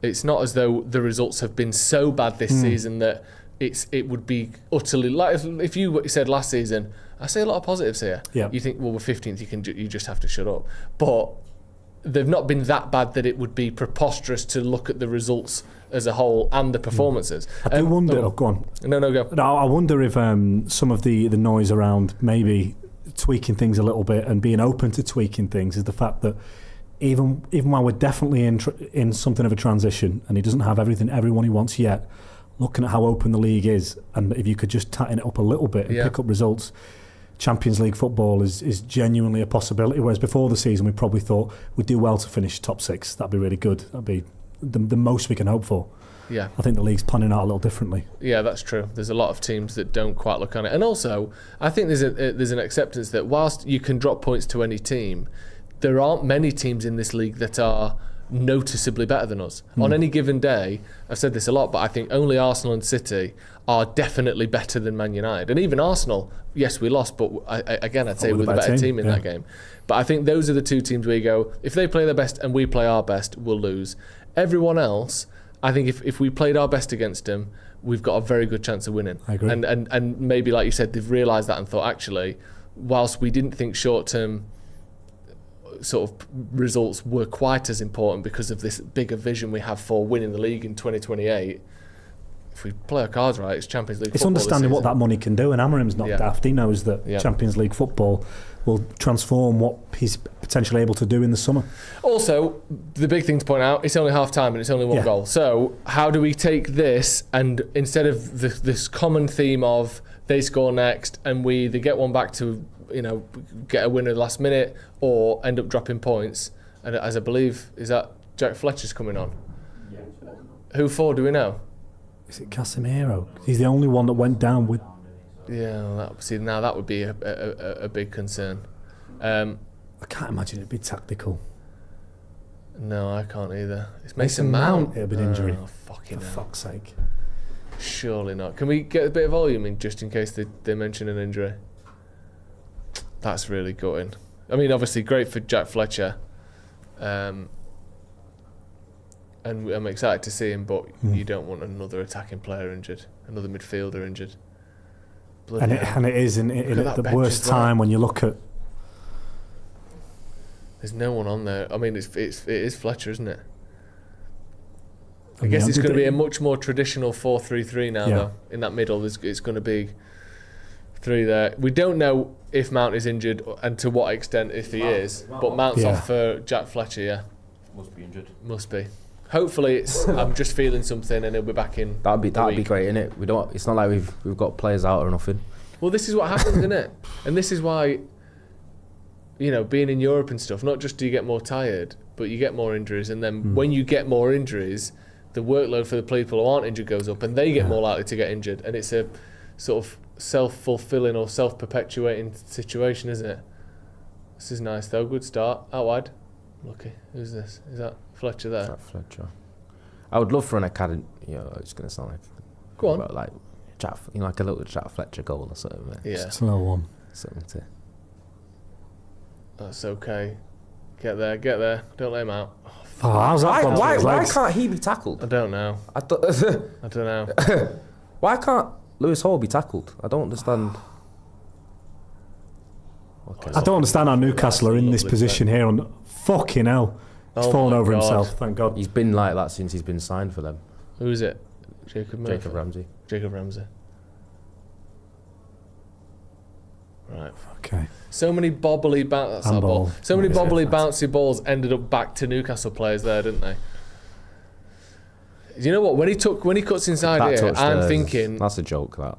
it's not as though the results have been so bad this season that it would be utterly, like if you said last season, I say a lot of positives here. Yeah. You think, well, we're 15th, you just have to shut up. But they've not been that bad that it would be preposterous to look at the results as a whole and the performances. I do wonder. Go on. No, go. No, I wonder if some of the noise around maybe tweaking things a little bit and being open to tweaking things is the fact that even while we're definitely in something of a transition and he doesn't have everyone he wants yet, looking at how open the league is, and if you could just tighten it up a little bit and pick up results, Champions League football is genuinely a possibility. Whereas before the season, we probably thought we'd do well to finish top 6. That'd be really good. That'd be the most we can hope for. Yeah, I think the league's panning out a little differently. Yeah, that's true. There's a lot of teams that don't quite look on it, and also I think there's an acceptance that whilst you can drop points to any team, there aren't many teams in this league that are noticeably better than us. On any given day, I've said this a lot, but I think only Arsenal and City are definitely better than Man United. And even Arsenal, yes, we lost, but I'd say we're the better team in that game. But I think those are the 2 teams where you go, if they play their best and we play our best, we'll lose. Everyone else, I think if we played our best against them, we've got a very good chance of winning. I agree. And maybe, like you said, they've realised that and thought, actually, whilst we didn't think short-term sort of results were quite as important because of this bigger vision we have for winning the league in 2028, if we play our cards right, it's Champions League football. It's understanding what that money can do, and Amorim's not daft. He knows that Champions League football will transform what he's potentially able to do in the summer. Also, the big thing to point out, it's only half time and it's only one goal. So how do we take this and instead of this common theme of they score next and we either get one back to get a winner last minute or end up dropping points, and as I believe, is that Jack Fletcher's coming on? Yeah. Who for, do we know? Is it Casemiro? He's the only one that went down with... Yeah, now that would be a big concern. I can't imagine it'd be tactical. No, I can't either. It's Mason Mount. It'll be an injury. Oh, fucking hell. For fuck's sake. Surely not. Can we get a bit of volume in just in case they mention an injury? That's really gutting. I mean, obviously, great for Jack Fletcher. And I'm excited to see him, but you don't want another attacking player injured, another midfielder injured. And it is in the worst time when you look at... There's no one on there. I mean, it is Fletcher, isn't it? I guess it's going to be a much more traditional 4-3-3 now, though. In that middle, it's going to be 3 there. We don't know if Mount is injured and to what extent if he is, but Mount's off for Jack Fletcher, Must be injured. Must be. Hopefully it's I'm just feeling something and he'll be back in. That'd be great, innit? It's not like we've got players out or nothing. Well, this is what happens, isn't it? And this is why, being in Europe and stuff, not just do you get more tired, but you get more injuries, and then when you get more injuries, the workload for the people who aren't injured goes up and they get more likely to get injured, and it's a sort of self-fulfilling or self-perpetuating situation, isn't it? This is nice though, good start. Out wide. Lucky. Who's this? Is that Fletcher there? Jack Fletcher. I would love for an academy, it's going to sound like... Go on. Like like a little Jack Fletcher goal or something. Mate. Yeah. Just a little one. Something to... That's okay. Get there. Don't let him out. How's that? Why can't he be tackled? I don't know. I don't know. Why can't Lewis Hall be tackled? I don't understand. Okay. I don't understand how Newcastle are in this position here. On fucking hell, he's fallen over himself. Thank God. He's been like that since he's been signed for them. Who is it? Jacob Ramsey. Right, Right. Okay. So many bobbly Handball. So many What is it? bobbly bouncy balls ended up back to Newcastle players there, didn't they? You know what? When he cuts inside That here, touch I'm there is- thinking. That's a joke. That.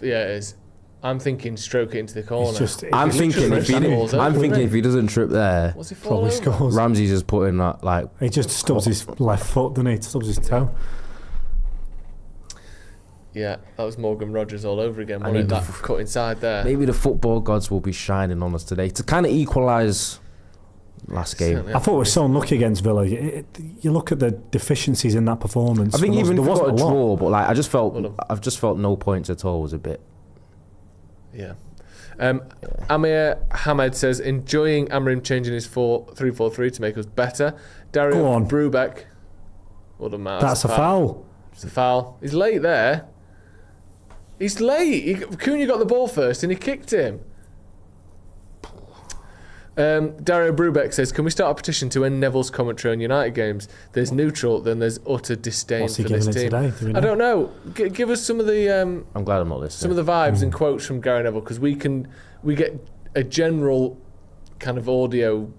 Yeah, it is. I'm thinking stroke it into the corner. It's just, I'm thinking if he doesn't trip there, What's he probably falling over? scores. Ramsey's just putting that like. He just stubs his left foot, doesn't he? Stubs his toe. Yeah, that was Morgan Rogers all over again. I Wasn't it? need That the cut inside there. Maybe the football gods will be shining on us today to kind of equalise last game. Certainly I thought it was so unlucky against Villa. You look at the deficiencies in that performance. I think even if there we got wasn't a a lot. draw, but like Well, I've just felt no points at all was a bit. Yeah. Amir Hamed says, enjoying Amrim changing his 3-4-3 to make us better. Go Dario on. Brubeck. Well, doesn't matter. That's a foul. It's a foul. He's late there. He's late. Cooney got the ball first and he kicked him. Dario Brubeck says, can we start a petition to end Neville's commentary on United games? There's neutral, then there's utter disdain What's for he this giving it team. today? Do we I know? don't know. Give us some of the I'm glad I'm not listening. some of the vibes and quotes from Gary Neville, because we get a general kind of audio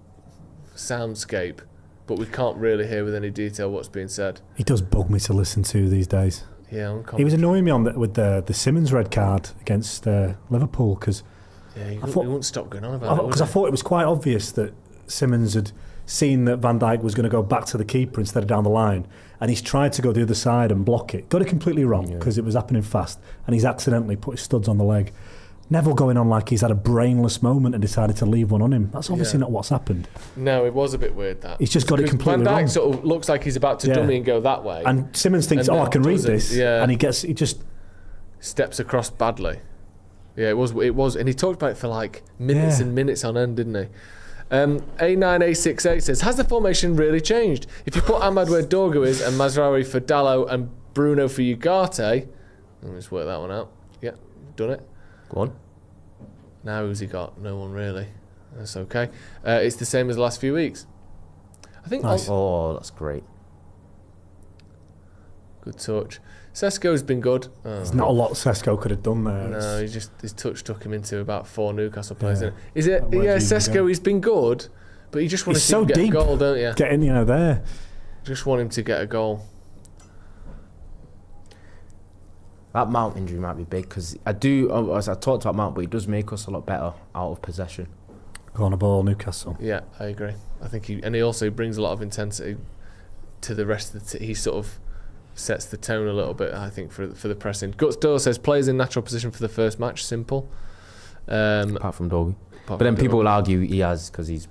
soundscape, but we can't really hear with any detail what's being said. He does bug me to listen to these days. Yeah, He was annoying me with the Simmons red card against Liverpool because he thought- wouldn't stop going on about it. I thought it was quite obvious that Simmons had seen that Van Dijk was going to go back to the keeper instead of down the line, and he's tried to go the other side and block it. Got it completely wrong because it was happening fast, and he's accidentally put his studs on the leg. Neville going on like he's had a brainless moment and decided to leave one on him. That's obviously not what's happened. No, it was a bit weird that. He's just got it completely Van Dijk wrong. sort of looks like he's about to dummy and go that way. And Simmons thinks, And I can read doesn't. this. Yeah. And he just... steps across badly. Yeah, it was, and he talked about it for like minutes and minutes on end, didn't he? A9A68 says, has the formation really changed? If you put Ahmad where Dorgu is and Mazraoui for Dallo and Bruno for Ugarte, let's work that one out. Yeah, done it. Go on. Now who's he got? No one really. That's okay. It's the same as the last few weeks. I think. Nice. Oh, that's great. Good touch. Sesko's been good. There's not a lot Sesko could have done there. No, his touch took him into about 4 Newcastle players. Yeah. Isn't it? Is it? Where's Yeah, he gonna Sesko. go? He's been good, but you just want He's to see him so get deep. a goal, don't you? Getting, there. Just want him to get a goal. That Mount injury might be big because I talked about Mount, but he does make us a lot better out of possession. Go on a ball, Newcastle. Yeah, I agree. I think he also brings a lot of intensity to the rest of the he sort of sets the tone a little bit, I think, for the pressing. Guts Doyle says players in natural position for the first match. Simple. Apart from Dorgu. But then people will argue he has because he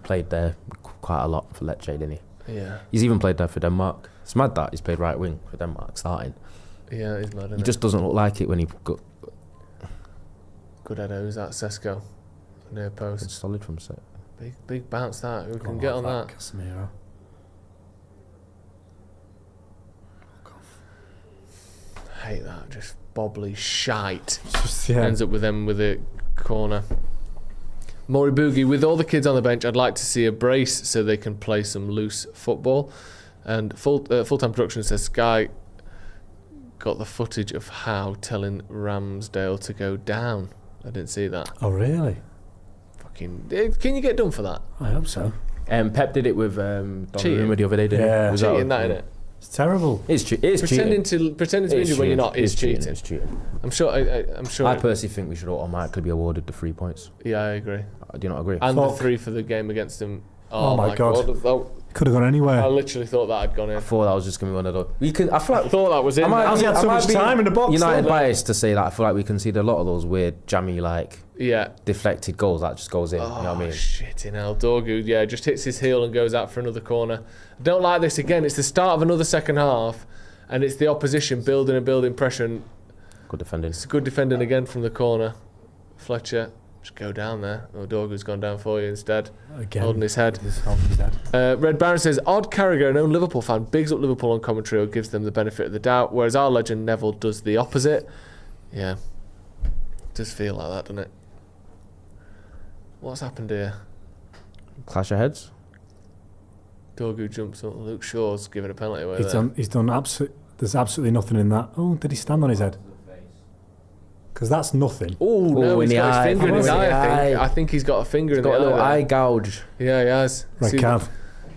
played there quite a lot for Lecce, didn't he? Yeah. He's even played there for Denmark. It's mad that he's played right wing for Denmark starting. Yeah, he's mad. He just doesn't look like it when he got good header. Who's that? Sesko. Near post. it's solid from set. Big bounce that. Who can get on that? Casemiro. Hate that. Just bobbly shite. Just, Ends up with them with a corner. Maury Boogie, with all the kids on the bench, I'd like to see a brace so they can play some loose football. And full-time production says Sky got the footage of Howe telling Ramsdale to go down. I didn't see that. Oh, really? Fucking, can you get done for that? I hope so. Pep did it with Cheating. Donnarumma the other day, didn't Yeah. he? Was Cheating that, innit? It's terrible. It's Pretending cheating. to be injured when you're not is cheating. It's cheating. I'm sure. I'm sure. I personally think we should automatically be awarded the 3 points. Yeah, I agree. Do you not agree? And the Fuck. 3 for the game against him. Oh my God. That- Could have gone anywhere. I literally thought that had gone in. I thought that was just going to be one of those. I feel I like thought that was in. How's he had so much time in the box? United then? biased to say that. I feel like we concede a lot of those weird, jammy, like Yeah. deflected goals that just goes in. Oh, you know what I mean? shit in hell. Dorgu, yeah, just hits his heel and goes out for another corner. I don't like this again. It's the start of another second half, and it's the opposition building and building pressure. And Good defending. it's good defending again from the corner. Fletcher, just go down there. Oh, Dorgu's gone down for you instead. Again. Holding his head. He's holding his head. Red Baron says, odd Carragher, an own Liverpool fan, bigs up Liverpool on commentary or gives them the benefit of the doubt, whereas our legend Neville does the opposite. Yeah. Does feel like that, doesn't it? What's happened here? Clash of heads. Dorgu jumps up. Luke Shaw's given a penalty away He's there. done absolutely. There's absolutely nothing in that. Oh, did he stand on his head? Because that's nothing. Oh no, in he's the got eye. his finger in his Oh, eye. in the eye. I think he's got a finger in Got the a little eye. eye gouge. Yeah, he has. Red See, card.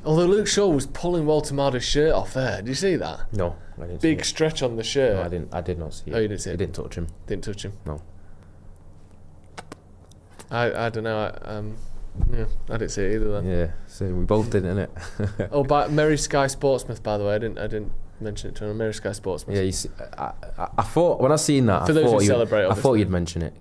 although Luke Shaw was pulling Walter Marder's shirt off there. Did you see that? No, I didn't. Big see stretch on the it. shirt. No, I didn't. I did not see it. Oh, you didn't see it? He didn't touch him. Didn't touch him. No. I don't know. Yeah, I didn't see it either then. Yeah, so we both didn't, innit? Oh, but Merry Sky Sportsmith, by the way. I didn't mention it to him. Merry Sky Sportsmith. Yeah, you see, I thought when I seen that, For those who celebrate, I thought obviously. you'd mention it.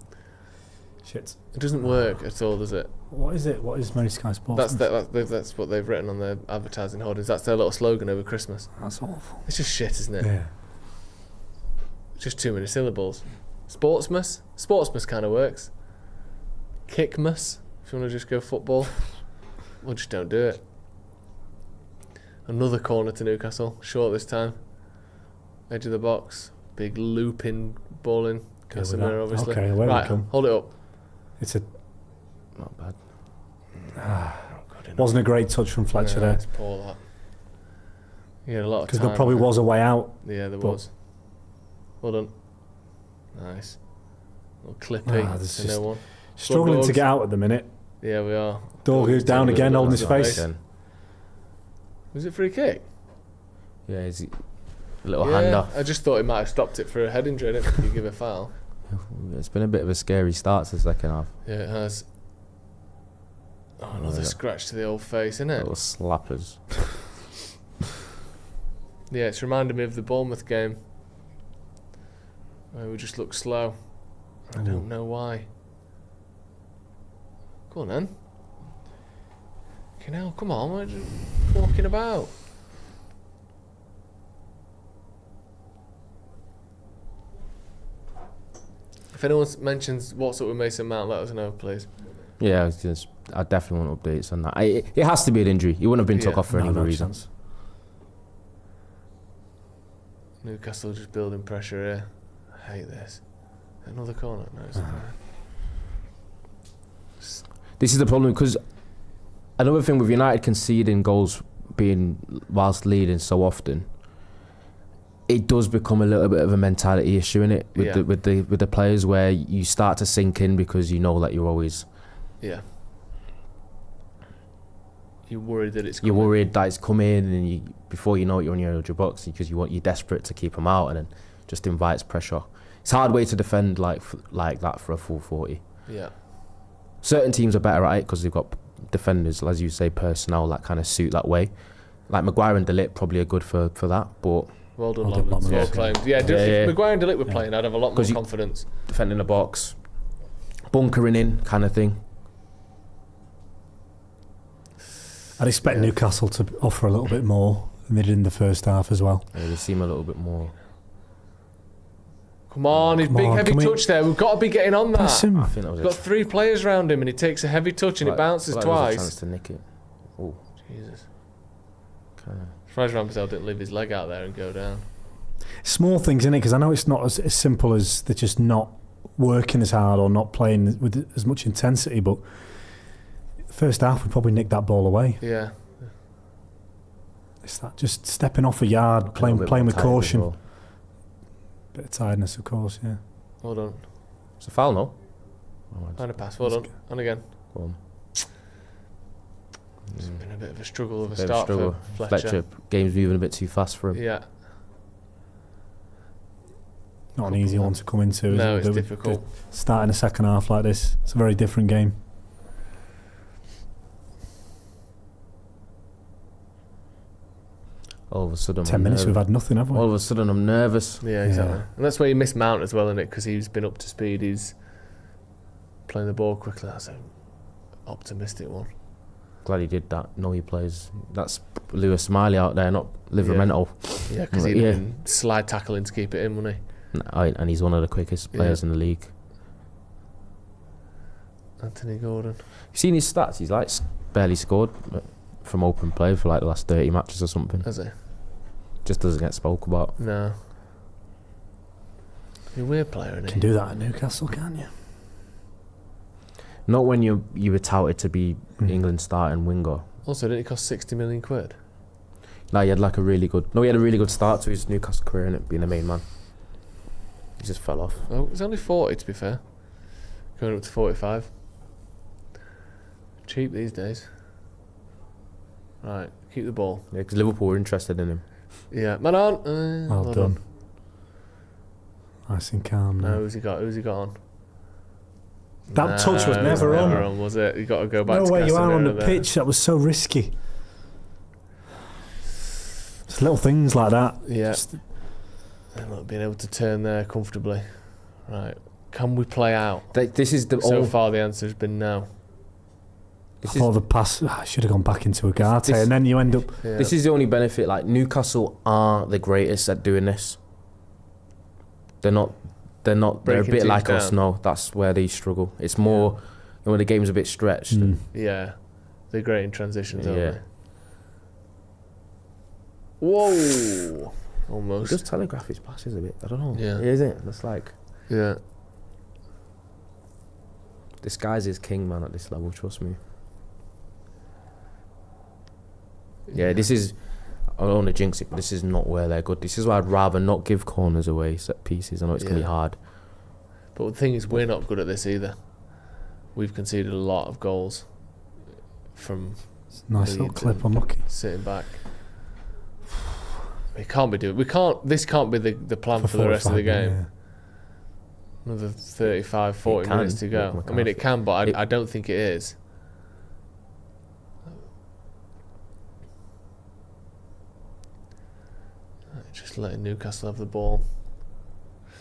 Shit. It doesn't work at all, does it? What is it? What is Merry Sky Sports? That's what they've written on their advertising hoardings. That's their little slogan over Christmas. That's awful. It's just shit, isn't it? Yeah. Just too many syllables. Sportsmas kind of works. Kickmas, if you want to just go football. Well, just don't do it. Another corner to Newcastle, short this time. Edge of the box, big looping ball in. Casemiro, obviously. Okay, away we right, come. hold it up. It's a Not bad. wasn't a great touch from Fletcher there. It's poor that. He had a lot of Because time. there probably was a way out. Yeah, there but- was. Well done. Nice. Little clippy there's to just- no one. Struggling to Bulldogs. get out at the minute. Yeah, we are. Dorgu's down again, holding his face. Again. Was it free kick? Yeah, he's a little Yeah, hander. I just thought he might have stopped it for a head injury. I didn't think he'd give a foul. It's been a bit of a scary start to the second half. Yeah, it has. Oh, another scratch to the old face, isn't it? Little slappers. Yeah, it's reminded me of the Bournemouth game. Where we just look slow. I don't know why. Go on then. Come on, we're just walking about. If anyone mentions what's up with Mason Mount, let us know, please. Yeah, I definitely want updates on that. It has to be an injury. He wouldn't have been took Yeah. off for any other reason. chance. Newcastle just building pressure here. I hate this. Another corner. No, it's fine. This is the problem because another thing with United conceding goals being whilst leading so often, it does become a little bit of a mentality issue in it with Yeah. the players where you start to sink in because you know that you're always Yeah. You're worried that it's you're coming. worried that it's come in and you, before you know it you're on your edge of box because you're desperate to keep them out and then just invites pressure. It's a hard way to defend like that for a full 40. Yeah. Certain teams are better at it because they've got defenders, as you say, personnel that kind of suit that way. Like Maguire and De Ligt probably are good for that, but Well done, Well done, Lomans. Lomans. Well Yeah. claimed. Yeah, if Maguire and De Ligt were playing, I'd have a lot more 'Cause you- confidence. defending the box, bunkering in kind of thing. I'd expect Newcastle to offer a little bit more than they did in the first half as well. They seem a little bit more. Come on, his Come big on, heavy come in. touch there. We've got to be getting on that. Pass him. I think that was He's got 3 players round him and he takes a heavy touch and it bounces There was a chance twice. to nick it. Oh, Jesus. kind of. Surprised Ramsdale didn't leave his leg out there and go down. Small things in it because I know it's not as simple as they're just not working as hard or not playing with as much intensity. But first half we probably nicked that ball away. Yeah. It's that just stepping off a yard, playing with caution. Bit of tiredness, of course. Yeah. Well done. It's a foul, no? And a pass. Well done. And again. Go on. It's been a bit of a struggle of a Bit of a start struggle. for Fletcher. Game's moving a bit too fast for him. Yeah. Not an easy one to come into. Is No, it? it's But difficult. Starting a second half like this, it's a very different game. All of a sudden, 10 minutes we've had nothing, have we? All of a sudden, I'm nervous. Yeah, exactly. And that's where you miss Mount as well, isn't it? Because he's been up to speed. He's playing the ball quickly. That's an optimistic one. Glad he did that. Know he plays. That's Lewis Smiley out there, not Livramento. Yeah, because he'd have been slide tackling to keep it in, wouldn't he? And he's one of the quickest players in the league. Anthony Gordon. You've seen his stats? He's like barely scored from open play for like the last 30 matches or something. Has he? Just doesn't get spoke about. No. He's a weird player, isn't he? Can do that at Newcastle, can you? Not when you were touted to be England's starting winger. Also, didn't it cost 60 million quid? No, he had like a really good. No, he had a really good start to his Newcastle career, innit, being the main man. just fell off. Oh, it's only 40 to be fair. Going up to 45. Cheap these days. Right, keep the ball. Yeah, because Liverpool were interested in him. Yeah, man on. Well done. Nice and calm now. No, who's he got on? That touch was never on. Was it? You got to go back to No way you are on the there. pitch. That was so risky. Just little things like that. Yeah. And not being able to turn there comfortably. Right. Can we play out? This is the So far the answer has been no. I thought the pass should have gone back into Ugarte, and then you end up. Yeah. This is the only benefit. Like, Newcastle aren't the greatest at doing this. They're not. They're a Breaking bit teams like us. down. No, that's where they struggle. It's more when the game's a bit stretched. Yeah. They're great in transitions, aren't Yeah. they? Whoa! Almost. Just telegraph his passes a bit. I don't know. Yeah. Is it? That's like. Yeah. Disguise is king, man, at this level. Trust me. Yeah, this is. I don't want to jinx it, but this is not where they're good. This is why I'd rather not give corners away, set pieces. I know it's going to be hard. But the thing is, we're not good at this either. We've conceded a lot of goals from Nice little Leeds clip, and unlucky. sitting back. We can't be doing. We can't. This can't be the plan for the rest of the 45, game. yeah. Another 35, 40 can, minutes to go. but I mean, it can, but It- I don't think it is. Just letting Newcastle have the ball.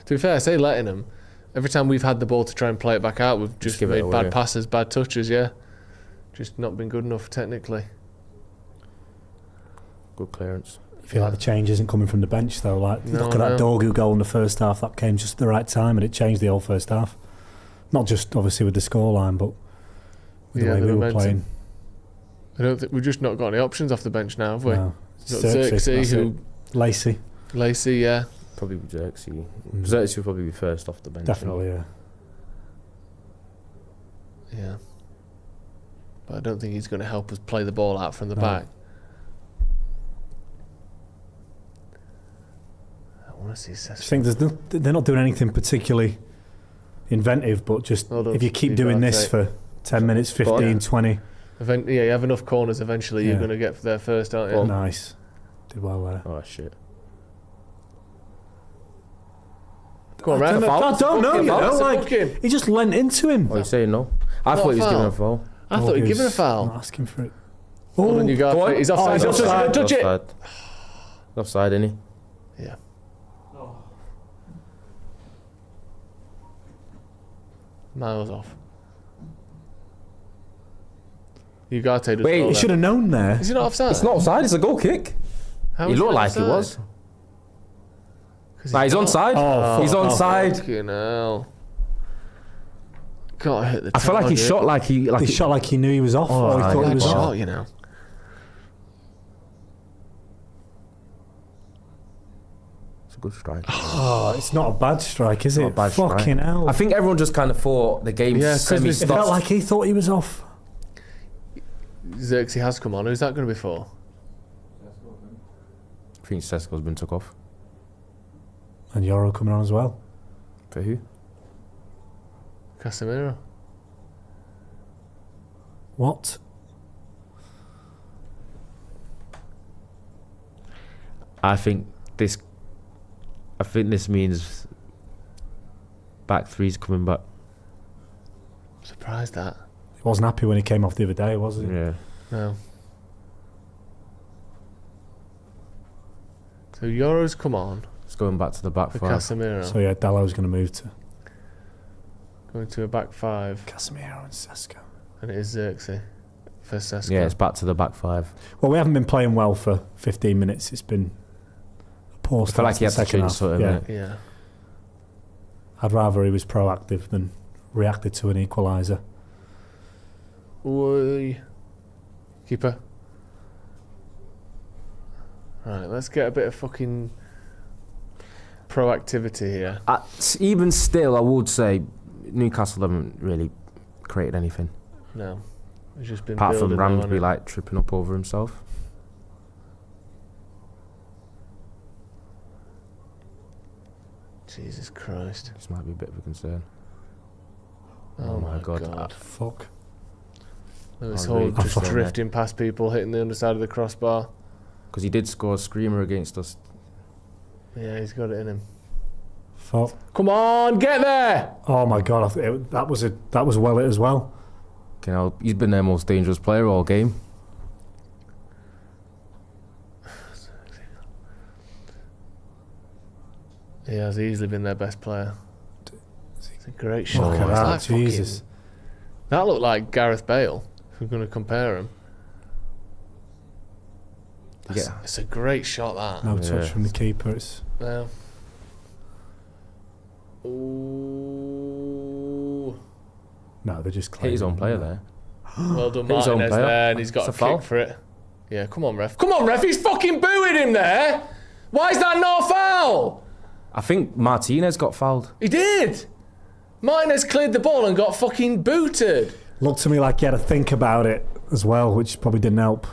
To be fair, I say letting them. Every time we've had the ball to try and play it back out, we've just give it made away. bad passes, bad touches, yeah. Just not been good enough technically. Good clearance. I feel like the change isn't coming from the bench though. Like No, look at that no. Dorgu goal in the first half. That came just at the right time, and it changed the whole first half. Not just obviously with the scoreline, but with the way the we were momentum. playing. I don't think we've just not got any options off the bench now, have we? No. We've got Xerxes, that's who it. Lacey, Lacey, yeah. Probably Xerxes. Xerxes will probably be first off the bench. definitely, yeah. Yeah. But I don't think he's going to help us play the ball out from the No. back. I want to see I Cesc. think they're not doing anything particularly inventive, but just Hold on, if you keep you've doing got to this take- for 10 minutes, 15, 20, Yeah, you have enough corners eventually, Yeah. you're going to get there first, aren't you? nice. Did well there. Oh shit. Go on, Ref. I don't know, you know, like, him. he just leant into him. Oh, you saying no? I Not thought a he was giving foul. a foul. I thought he'd He given a was foul. not asking for it. Hold on, you Go got on. He's offside. he's He's offside. offside. Touch it. Offside. Offside, innit? Yeah. Miles off. Ugarte does Wait, well He there. should have known there. Is he not offside? It's not offside. It's a goal kick. How He is looked not like he offside? was. 'Cause Nah, he's not. onside. Oh, He's fuck. onside. Fucking hell. Can't hit the I feel like he target. shot like he He shot like he knew he was off, Oh, or he I thought he got was shot, off. you know. It's a good strike. Oh, it's not a bad strike, is Not it? a bad strike. Fucking hell. I think everyone just kind of thought the game Yeah, 'cause it felt semi-stopped. like he thought he was off. Xerxes has come on. Who's that going to be for? I think Sesko's been took off. And Euro coming on as well. For who? Casemiro. What? I think this means back three's coming back. Surprised that. He wasn't happy when he came off the other day, was he? Yeah. No. So Euro's come on It's going back to the back for five. Casemiro. So yeah, Dalot's going to move to Going to a back five. Casemiro and Sesko. And it is Xerxes for Cesc. Yeah, it's back to the back five. Well, we haven't been playing well for 15 minutes. It's been a poor I feel start like to he the had to second change half. something. Yeah. innit? Yeah. I'd rather he was proactive than reacted to an equaliser. Oi. Keeper. Right, let's get a bit of fucking proactivity here. Even still, I would say Newcastle haven't really created anything. No. It's just been Apart from building now, Ramsby hasn't it? like tripping up over himself. Jesus Christ. This might be a bit of a concern. Oh my God. Fuck. Lewis I Hall really just prefer drifting past people, hitting the underside of the crossbar. Because he did score a screamer against us. Yeah, he's got it in him. Fuck. Come on, get there! Oh my God, that was well hit as well. He's been their most dangerous player all game. He has easily been their best player. It's a great shot. Look at It's that, like Jesus. That looked like Gareth Bale, if we're going to compare him. It's a great shot, that. No touch from the keeper. It's Well. Ooh. no, they're just Hit his own player claiming there. Well done, Hit his own Martinez player. there, and he's got It's a a foul. kick for it. Yeah, come on, ref. Come on, ref, he's fucking booing him there! Why is that not a foul? I think Martinez got fouled. He did! Martinez cleared the ball and got fucking booted. Looked to me like he had to think about it as well, which probably didn't help.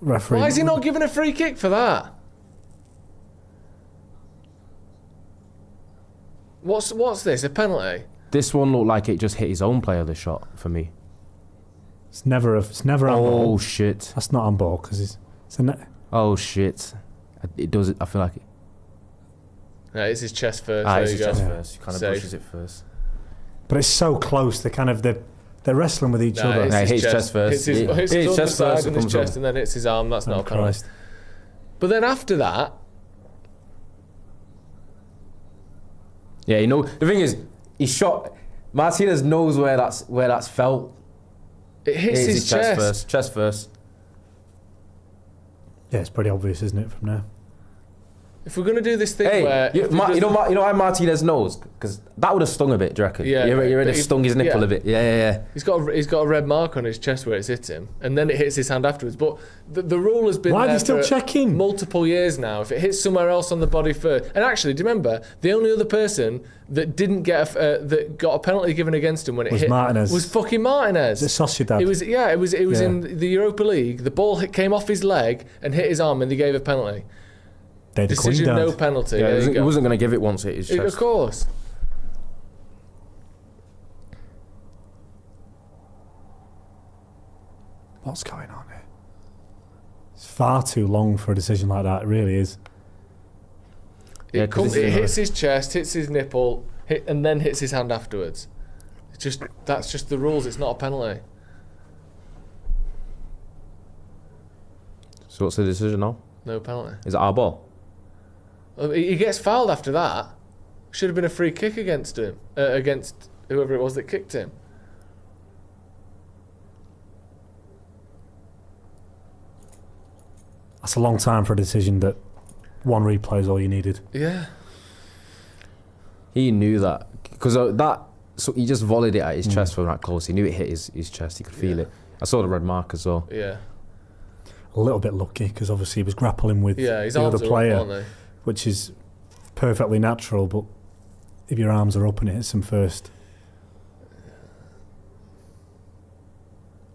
Referee. Why is he not giving a free kick for that? What's this, a penalty? This one looked like it just hit his own player, the shot, for me. It's never on ball. Oh, shit. That's not on ball because it's a net. Oh, shit. It does it. I feel like it. No, it's his chest first. Ah, there it's you his go. chest first. He kind of Safe. pushes it first. But it's so close. They're wrestling with each No, other. it's No, his his chest. chest first. Hits Hit his his chest underside first, and it his comes chest, up. and then hits his arm. That's not Oh, a penalty. Christ. But then after that, Yeah, the thing is, he shot. Martinez knows where that's felt. it hits his chest. first. Chest first. Yeah, it's pretty obvious, isn't it, from now? If we're going to do this thing Hey, where... you know why Martinez knows? Because that would have stung a bit, do you reckon? Yeah, You reckon but it stung his nipple yeah. a bit? Yeah. He's got a red mark on his chest where it's hit him, and then it hits his hand afterwards. But the rule has been Why are there they still for checking? multiple years now. If it hits somewhere else on the body first, and actually, do you remember the only other person that didn't get that got a penalty given against him when it Was hit Martinez. was fucking Martinez. The Sociedad. It was Yeah. in the Europa League. The ball came off his leg and hit his arm, and they gave a penalty. They'd have Decision, cleaned no out. penalty. Yeah, There you he go. wasn't going to give it once it hit his Of chest. course. What's going on here? It's far too long for a decision like that. It really is. Yeah, It 'cause this is hits his chest, hits his nipple, and then hits his hand afterwards. That's just the rules. It's not a penalty. So what's the decision now? No penalty. Is it our ball? He gets fouled after that. Should have been a free kick against him, against whoever it was that kicked him. That's a long time for a decision that one replay is all you needed. Yeah. He knew that because so he just volleyed it at his chest from that close. He knew it hit his chest. He could feel it. I saw the red mark as well. Yeah. A little bit lucky because obviously he was grappling with Yeah, his the arms other are up, player, aren't they? which is perfectly natural. But if your arms are up and it hits him first,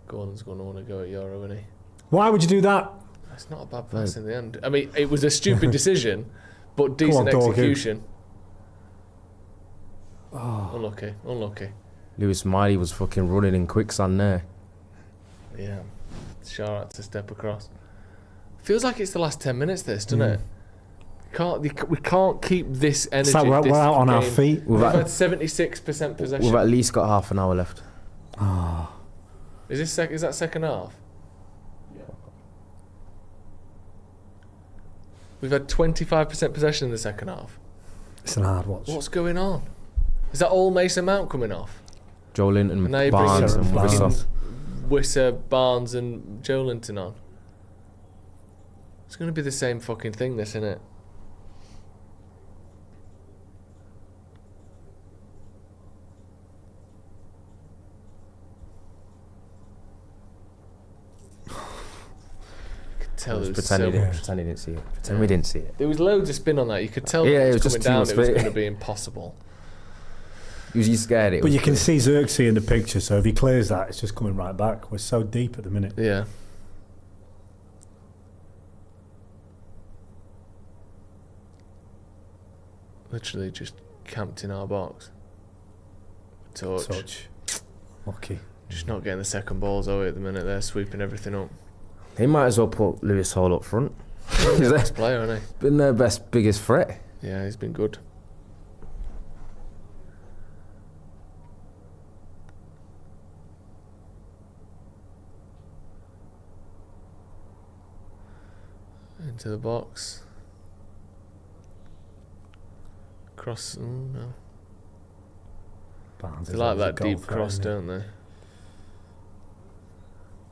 Gordon's going to want to go at Euro, isn't he? why would you do that? It's not a bad pass in the end. I mean, it was a stupid decision, but decent Dorgu. execution. Oh. Unlucky. Lewis Miley was fucking running in quicksand there. Yeah. Shah had to step across. Feels like it's the last 10 minutes, this, doesn't it? We can't keep this energy. It's like we're out on our game. feet. We've had 76% possession. We've at least got half an hour left. Oh. Is that second half? We've had 25% possession in the second half. It's an hard watch. What's going on? Is that all Mason Mount coming off? Joe Linton, And now you Barnes bring and in Whistle. fucking Wisser, Barnes and Joe Linton on. It's going to be the same fucking thing, this, isn't it? Tell there was Pretend so he didn't- much. pretend he didn't see it. Pretend we didn't see it. There was loads of spin on that. You could tell Yeah, when it it was was just coming too down, much it was spin. going to be impossible. You scared it. But you can see Xerxes in the picture, so if he clears that, it's just coming right back. We're so deep at the minute. Yeah. Literally just camped in our box. Touch. Lucky. Just not getting the second balls, are we, at the minute? They're sweeping everything up. They might as well put Lewis Hall up front. He's the best player, isn't he? Been their biggest threat. Yeah, he's been good. Into the box. Cross. No. Barnes They is like always a that goal deep threat, cross, isn't he? don't they?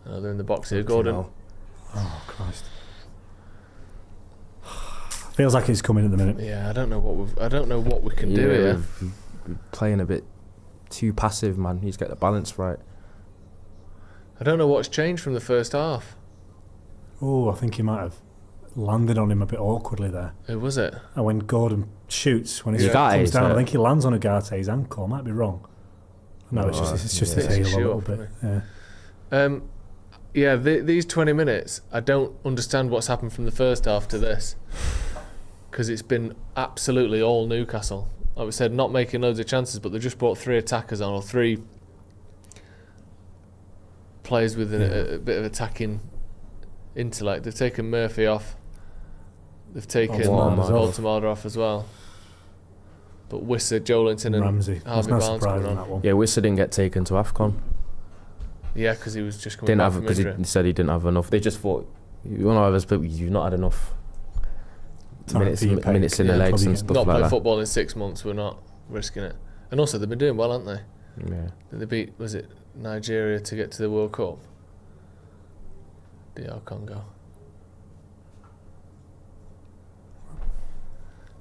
Oh, they're in the box here, Gordon. Oh Christ! Feels like he's coming at the minute. Yeah, I don't know what we can do here. We're playing a bit too passive, man. He's got the balance right. I don't know what's changed from the first half. Oh, I think he might have landed on him a bit awkwardly there. Who was it? And when Gordon shoots, when he Ugarte, comes down, so- I think he lands on Ugarte's ankle. I might be wrong. No, it's just his heel a little bit. Yeah. These 20 minutes, I don't understand what's happened from the first half to this, because it's been absolutely all Newcastle. Like we said, not making loads of chances, but they've just brought 3 attackers on, or 3 players with a bit of attacking intellect. They've taken Murphy off. They've taken Altamada off as well. But Wissa, Joelinton and Ramsey. Harvey no Barnes surprise coming in on. that one. Yeah, Wissa didn't get taken to AFCON. Yeah, because he was just coming back from Because injury. he said he didn't have enough. They just thought, you've not had enough minutes in the legs and stuff Not like playing that. football in 6 months, we're not risking it. And also, they've been doing well, haven't they? Yeah. They beat, was it Nigeria to get to the World Cup? DR Congo.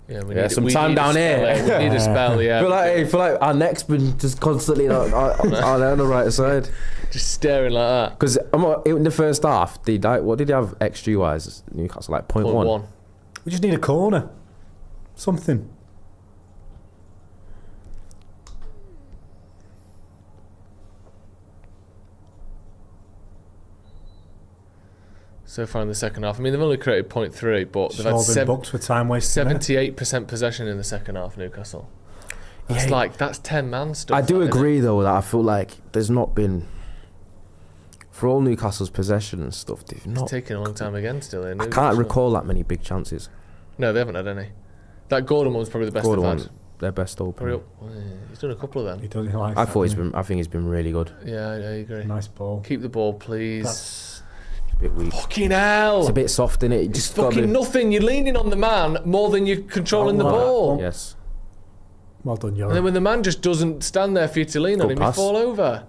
Yeah, we need some time down here. We need a spell, yeah. I feel like our neck's been just constantly on the right side. Just staring like that. Because in the first half, what did he have XG wise? Newcastle, like 0.1. We just need a corner. Something. So far in the second half. I mean, they've only created 0.3, but they've had booked for time wasting. 78% possession in the second half, Newcastle. That's 10 man stuff. I do agree, though, that I feel like there's not been, for all Newcastle's possession and stuff, they've not. It's taking a long time again still. I can't recall that many big chances. No, they haven't had any. That Gordon one's probably the best they've had. Their best opener. He's done a couple of them. He does. He likes I think he's been really good. Yeah, I agree. Nice ball. Keep the ball, please. That's a bit weak. Fucking hell! It's a bit soft, innit? It's fucking nothing. You're leaning on the man more than you're controlling the ball. Yes. Well done, Yoram. And then when the man just doesn't stand there for you to lean on him, you fall over.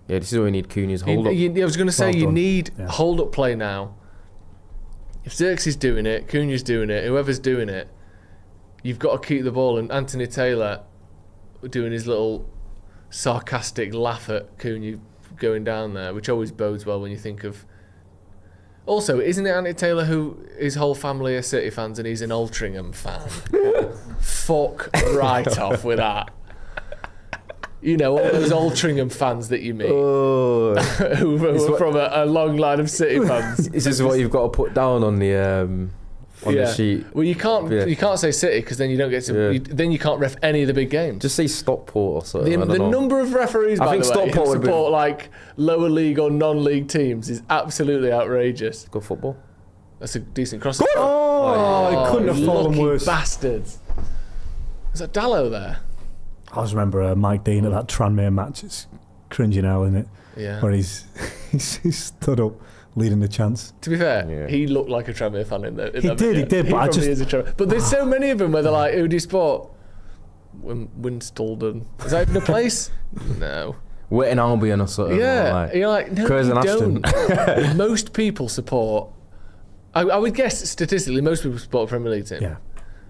Yeah, this is where we need Cooney's hold up. I was going to say, you need Yeah. hold up play now. If Xerxes doing it, Cooney's doing it, whoever's doing it, you've got to keep the ball. And Anthony Taylor doing his little sarcastic laugh at Cooney going down there, which always bodes well when you think of. Also, isn't it Anthony Taylor who his whole family are City fans and he's an Altrincham fan? Fuck right off with that. You know, all those Altrincham fans that you meet who are from a long line of City fans. This is what you've got to put down on the sheet. Well, you can't say City because then you don't get to. Then you can't ref any of the big games. Just say Stockport or something. The number of referees, by the way, Stockport who support like lower league or non-league teams is absolutely outrageous. Good football. That's a decent cross. Oh, it couldn't have fallen worse. Bastards. Is that Dallo there? I always remember Mike Dean at that Tranmere match. It's cringy now, isn't it? Yeah. Where he's stood up, leading the chance. To be fair, he looked like a Tranmere fan in that. He did. But I just. Is a Tranmere. But there's so many of them where they're like, who do you support? Winstalden. Is that even a place? No. Witten Albion or something. Yeah. You're like, no, you don't. Most people support. I would guess statistically, most people support a Premier League team. Yeah.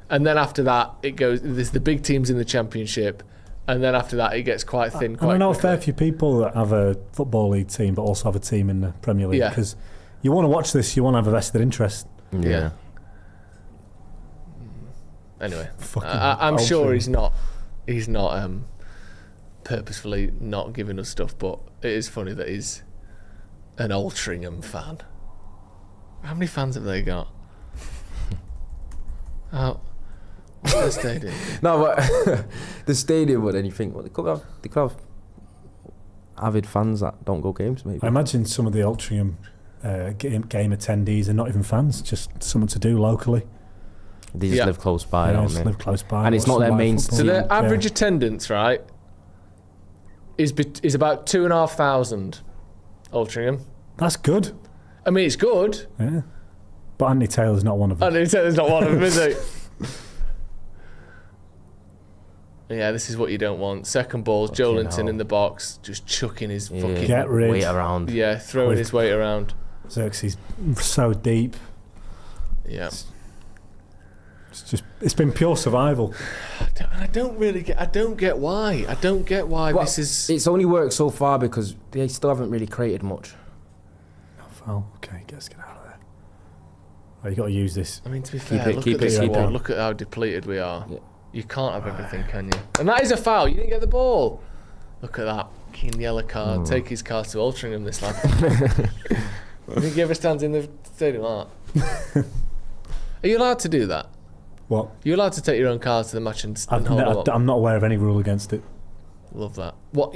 And then after that, it goes. There's the big teams in the Championship, and then after that, it gets quite thin. I know a fair few people that have a football league team, but also have a team in the Premier League because you want to watch this, you want to have a vested interest. Yeah. Anyway, I'm sure he's not purposefully not giving us stuff, but it is funny that he's an Altrincham fan. How many fans have they got? The stadium. No, but the stadium. But then you think, well, they could have avid fans that don't go games. Maybe I imagine some of the Altrincham game attendees are not even fans, just something to do locally. They just live close by, Yeah, don't just they? live close by. And it's not their main football. So team. their average attendance, right, is about 2,500. Altrincham. That's good. I mean, it's good. Yeah. But Anthony Taylor's not one of them. Anthony Taylor's not one of them, is he? Yeah, this is what you don't want. Second ball's Joelinton in the box, just chucking his fucking Get rid. weight around. Yeah, throwing his weight around. Xerxes so deep. Yeah. It's been pure survival. I don't get why. I don't get why Well, this is. It's only worked so far because they still haven't really created much. No foul. Okay, get out of there. Oh, you got to use this. I mean, to be fair, it, look keep at this it, keep squad. it. Look at how depleted we are. Yeah. You can't have everything, can you? And that is a foul. You didn't get the ball. Look at that. Fucking yellow card. Take his card to Altrincham, this lad. I think he ever stands in the stadium like that. Are you allowed to do that? What? You're allowed to take your own cards to the match and hold them up? I'm not aware of any rule against it. Love that. What?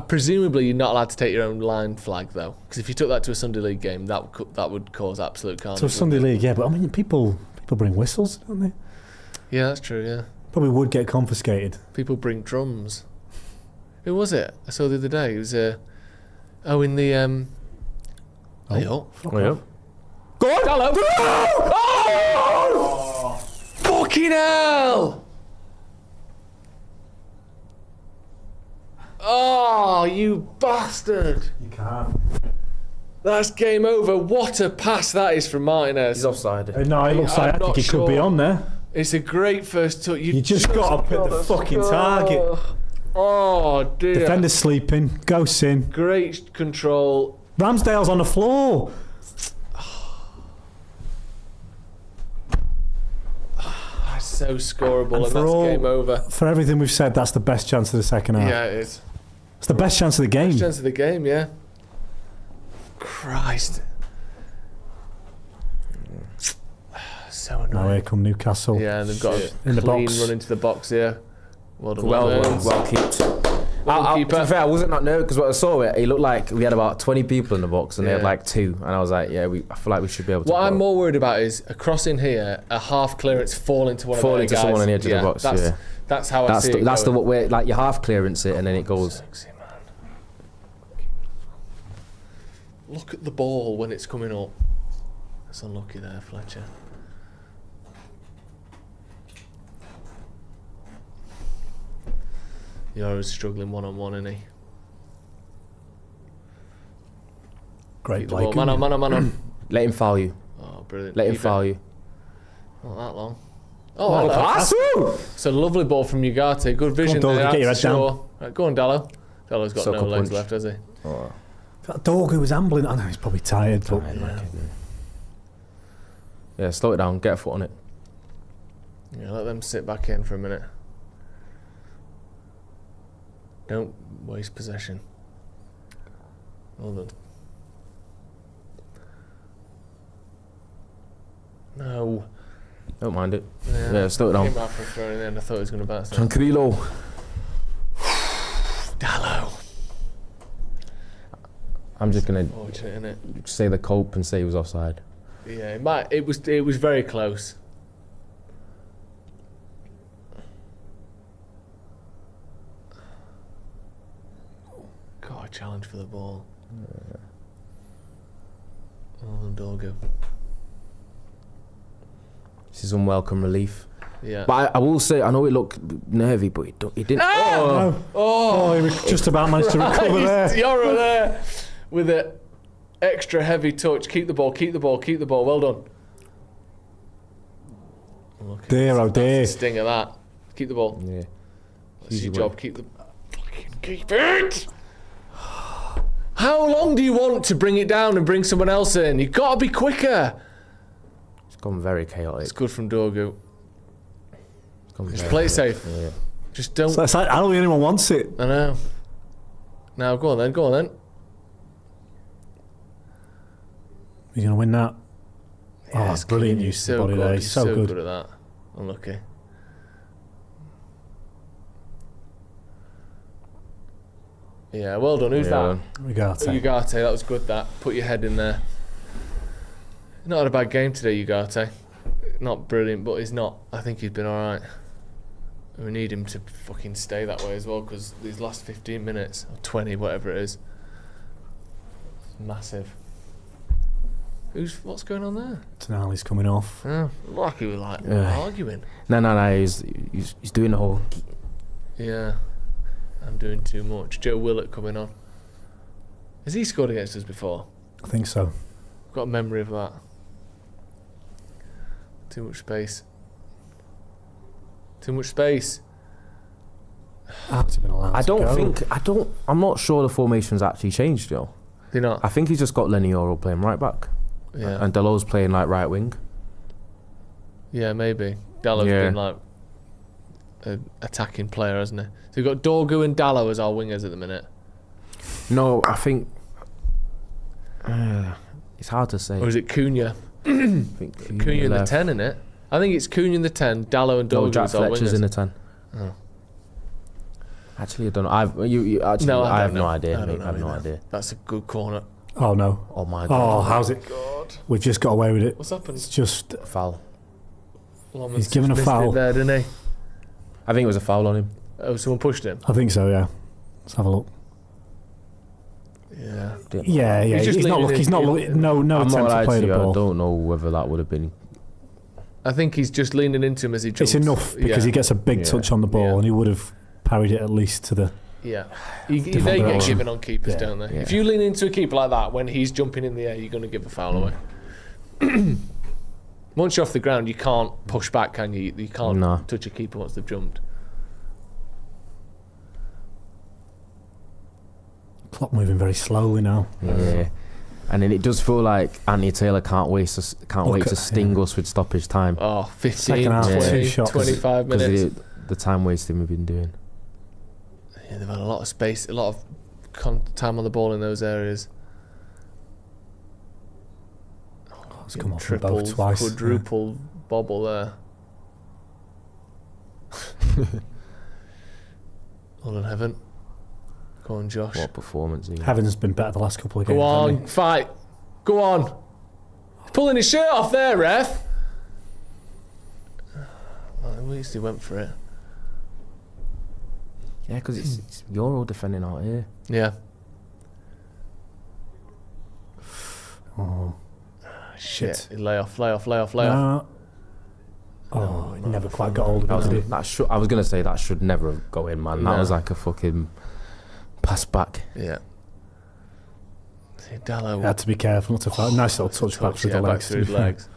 Presumably you're not allowed to take your own line flag though, because if you took that to a Sunday League game, that would cause absolute carnage. So Sunday League, yeah, but I mean, people bring whistles, don't they? Yeah, that's true. Yeah. Probably would get confiscated. People bring drums. Who was it? I saw the other day. It was in the Oh, Go on, Dallo! Oh! Fucking hell! Oh, you bastard! You can't. That's game over. What a pass that is from Martinez. He's offside. No, it looks like I think he could be on there. It's a great first touch. You just got to put the fucking target. Oh dear. Defender's sleeping. Ghosts in. Great control. Ramsdale's on the floor. That's so scoreable, and for that's all- game over. For everything we've said, that's the best chance of the second half. Yeah, it is. It's the best chance of the game. Best chance of the game, yeah. Christ. So annoying. Now here come Newcastle. Yeah, and they've got a In the clean box. run into the box here. Well done. Well kept. To be fair, I wasn't that nervous because when I saw it, it looked like we had about 20 people in the box and they had Yeah. like 2, and I was like, yeah, I feel like we should be able to. What I'm more worried about is a cross in here, a half clearance fall into one fall of the into guys. someone on the edge of the box. That's, Yeah, that's how I see it. that's the going. way, like you half clearance it and then it goes. Sexy, man. Look at the ball when it's coming up. That's unlucky there, Fletcher. You're struggling one-on-one, isn't he? Great Keep the play. ball. Man on. Let him foul you. Oh, brilliant. Let him Keep foul it. you. Not that long. Oh, hello. It's a lovely ball from Ugarte. Good vision Dorgu, there. get your head down. Sure. Right, go on, Dallo. Dallo's got Sucker no legs punch. left, has he? Oh. That dog who was ambling. I know he's probably tired, but Yeah, slow it down. Get a foot on it. Yeah, let them sit back in for a minute. Don't waste possession. Well done. No. Don't mind it. Yeah, slow it Came down. back from throwing it in. I thought he was going to bounce it. Tranquilo. Dallo. I'm just gonna Fortunate, innit? say the cope and say he was offside. Yeah, it might. It was very close. Got a challenge for the ball. Oh, Dorgu. This is unwelcome relief. Yeah. But I will say, I know it looked nervy, but it didn't. oh, he just about managed to recover there. You're there with an extra heavy touch. Keep the ball. Well done. Look, Dear, oh dear. that's the sting of that. Keep the ball. Yeah. That's Easy your way. job. Keep it. How long do you want to bring it down and bring someone else in? You've got to be quicker. It's gone very chaotic. It's good from Dorgu. It's gone Just very play it chaotic. safe. Yeah. Just don't. So it's like, I don't think anyone wants it. I know. Now go on then. He's going to win that. Yeah, Oh, it's brilliant Cooney. use of the So body good. there. He's He's so good. at that. Unlucky. Yeah, well done. Who's that? Ugarte. Ugarte, that was good, that. Put your head in there. Not had a bad game today, Ugarte. Not brilliant, but he's not. I think he's been alright. We need him to fucking stay that way as well, because these last 15 minutes, or 20, whatever it is, it's massive. What's going on there? Tonali's coming off. Oh, like he was arguing. No, he's doing the whole... Yeah, I'm doing too much. Joe Willett coming on. Has he scored against us before? I think so. Got a memory of that. Too much space. Too much space. I'm not sure the formation's actually changed, Joe. They're not. I think he's just got Lenioro playing right back. Yeah. And Dalot's playing like right wing. Yeah, maybe. Dalot's been like an attacking player, hasn't he? So we've got Dorgu and Dalot as our wingers at the minute. No, I think it's hard to say. Or is it Cunha? I think Cunha in the 10, innit? I think it's Cunha in the 10, Dalot and Dorgu as our wingers. Fletcher's in the 10. Oh. Actually, I don't know. I have no idea. I have no idea. That's a good corner. Oh no. Oh my god. Oh, how's it? God. We've just got away with it. What's happened? It's just foul. Loman's he's given a foul. It there, didn't he? I think it was a foul on him. Oh, someone pushed him? I think so, yeah. Let's have a look. Yeah. Yeah. He's not looking. He's not looking. No attempt to play the ball. I don't know whether that would have been. I think he's just leaning into him as he jumps. It's enough because he gets a big touch on the ball and he would have parried it at least to the... Yeah. They get given on keepers, don't they? Yeah. If you lean into a keeper like that, when he's jumping in the air, you're going to give a foul away. Once you're off the ground, you can't push back, can you? You can't touch a keeper once they've jumped. Clock moving very slowly now. Yeah. And then it does feel like Anthony Taylor can't wait to sting us with stoppage time. Oh, 15, 20, 25 minutes. The time wasting we've been doing. Yeah, they've had a lot of space, a lot of time on the ball in those areas. It's come off from both twice. Quadruple bobble there. Hold on, Heaven. Go on, Josh. What performance? Heaven's been better the last couple of games. Go on, fight. Go on. He's pulling his shirt off there, ref. Well, at least he went for it. Yeah, because it's Euro defending out here. Yeah. Oh. Shit. Lay off. Oh, he never quite got hold of it. I was going to say that should never have go in, man. That was like a fucking pass back. Yeah. Dalot had to be careful not to fight. Nice little touch back through the legs. Through legs.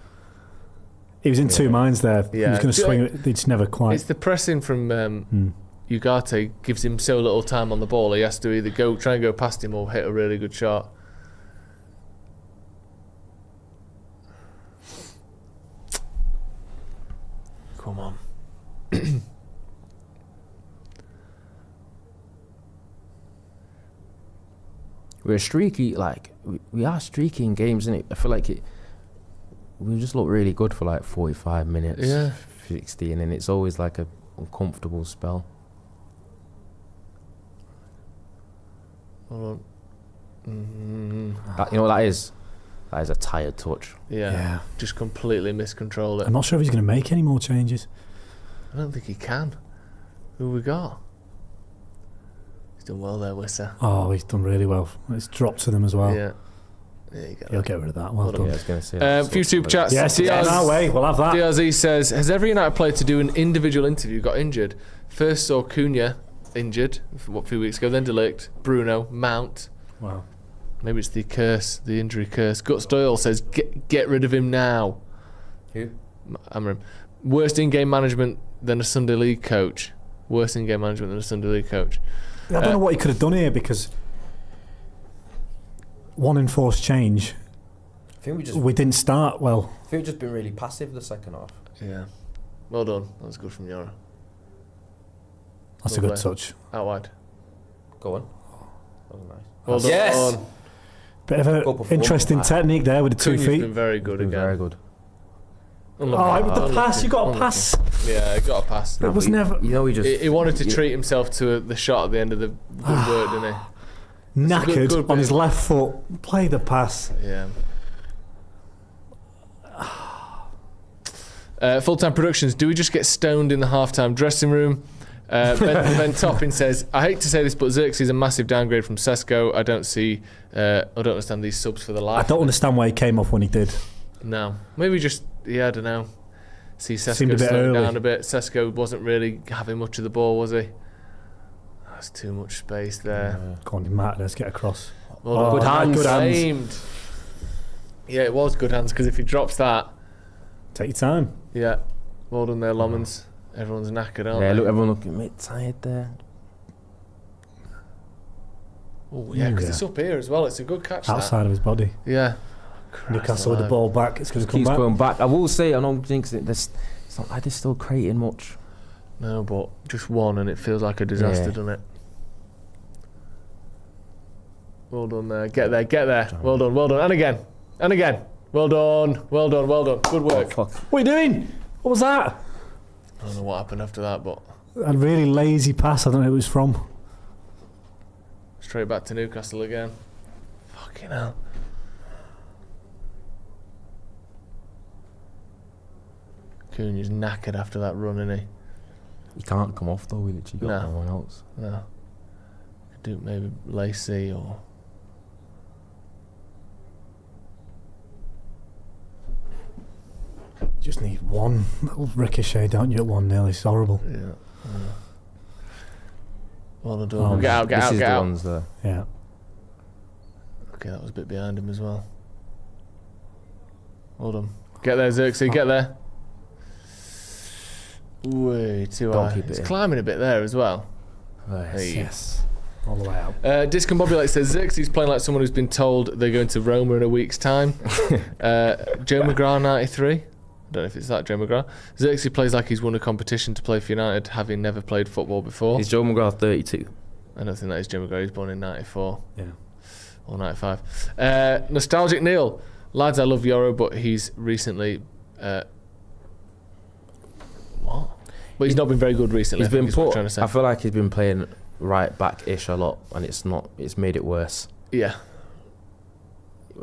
He was in two minds there. Yeah. He was going to swing it. It's never quite. It's the pressing from Ugarte gives him so little time on the ball. He has to either try and go past him or hit a really good shot. Come on. We're streaky, like we are streaky in games, innit? I feel like we just look really good for like 45 minutes, 60, and then it's always like a uncomfortable spell. Hold on. You know what that is? That is a tired touch. Yeah. Just completely miscontrolled it. I'm not sure if he's going to make any more changes. I don't think he can. Who we got? He's done well there, Wisser. Oh, he's done really well. It's dropped to them as well. Yeah. There you go. He'll get rid of that. Well done. Yeah, I was going to say a few super chats. Yes, our way. We'll have that. DRZ says, has every United player to do an individual interview got injured? First saw Cunha injured a few weeks ago, then Delict, Bruno, Mount. Wow. Maybe it's the curse, the injury curse. Guts Doyle says, get rid of him now. Who? Amram. Worst in-game management than a Sunday League coach. Worst in-game management than a Sunday League coach. I don't know what he could have done here because one enforced change. I think we didn't start well. I think we've just been really passive the second half. Yeah. Well done. That was good from Yora. That's a good touch. Out wide. Go on. That was nice. Well done. Yes! Bit of an interesting technique there with the 2 feet. Been very good again. Very good. With the pass, you got a pass. Yeah, he got a pass. It was never. You know, he wanted to treat himself to the shot at the end of the good work, didn't he? knackered good on his bit. left foot. Play the pass. Yeah. Full-time productions. Do we just get stoned in the half-time dressing room? Ben Toppin says, I hate to say this, but Xerxes is a massive downgrade from Sesko. I don't understand these subs for the life. I don't understand why he came off when he did. No. Maybe just, I don't know. See Seemed a Sesko bit slowing early. down a bit. Sesko wasn't really having much of the ball, was he? That's too much space there. Go on, Matt, let's get across. Well, good hands. Good hands. Aimed. Yeah, it was good hands, because if he drops that, Take your time. yeah. Well done there, Lomans. Everyone's knackered, aren't Yeah, they? look, everyone looking a bit tired there. Oh, yeah, because Yeah. it's up here as well. It's a good catch, Outside of his body. that. Yeah. Newcastle with the alive. ball back. It's going to come Keeps back. going back. I will say, I don't think it's not like they're still creating much. No, but just one, and it feels like a disaster, Yeah. doesn't it? Well done there. Get there, get there. Well done, well done. And again. And again. Well done, well done, well done. Good work. Fuck. What are you doing? What was that? I don't know what happened after that, but A really lazy pass. I don't know who it was from. straight back to Newcastle again. Fucking hell. Cooney's knackered after that run, isn't he? You can't come off though. We literally got No. no one else. No. Could do maybe Lacey or... Just need one little ricochet, don't you, at 1-0. It's horrible. Yeah. Well done. Oh, Get out, get this out, is get the out. ones there. Yeah. Okay, that was a bit behind him as well. Well done. Get there, Xerxes, get there. Way too Don't high. keep it It's in. climbing a bit there as well. Yes. Yes. All the way out. Discombobulate says Xerxes playing like someone who's been told they're going to Roma in a week's time. Joe McGrath 93. I don't know if it's that Joe McGrath. Xerxes plays like he's won a competition to play for United, having never played football before. Is Joe McGrath 32? I don't think that is Joe McGrath. He's born in 94. Yeah. Or 95. Nostalgic Neil. Lads, I love Yoro, but he's recently... what? But he's not been very good recently. He's been is what I'm put. trying to say. I feel like he's been playing right back-ish a lot, and it's not. It's made it worse. Yeah.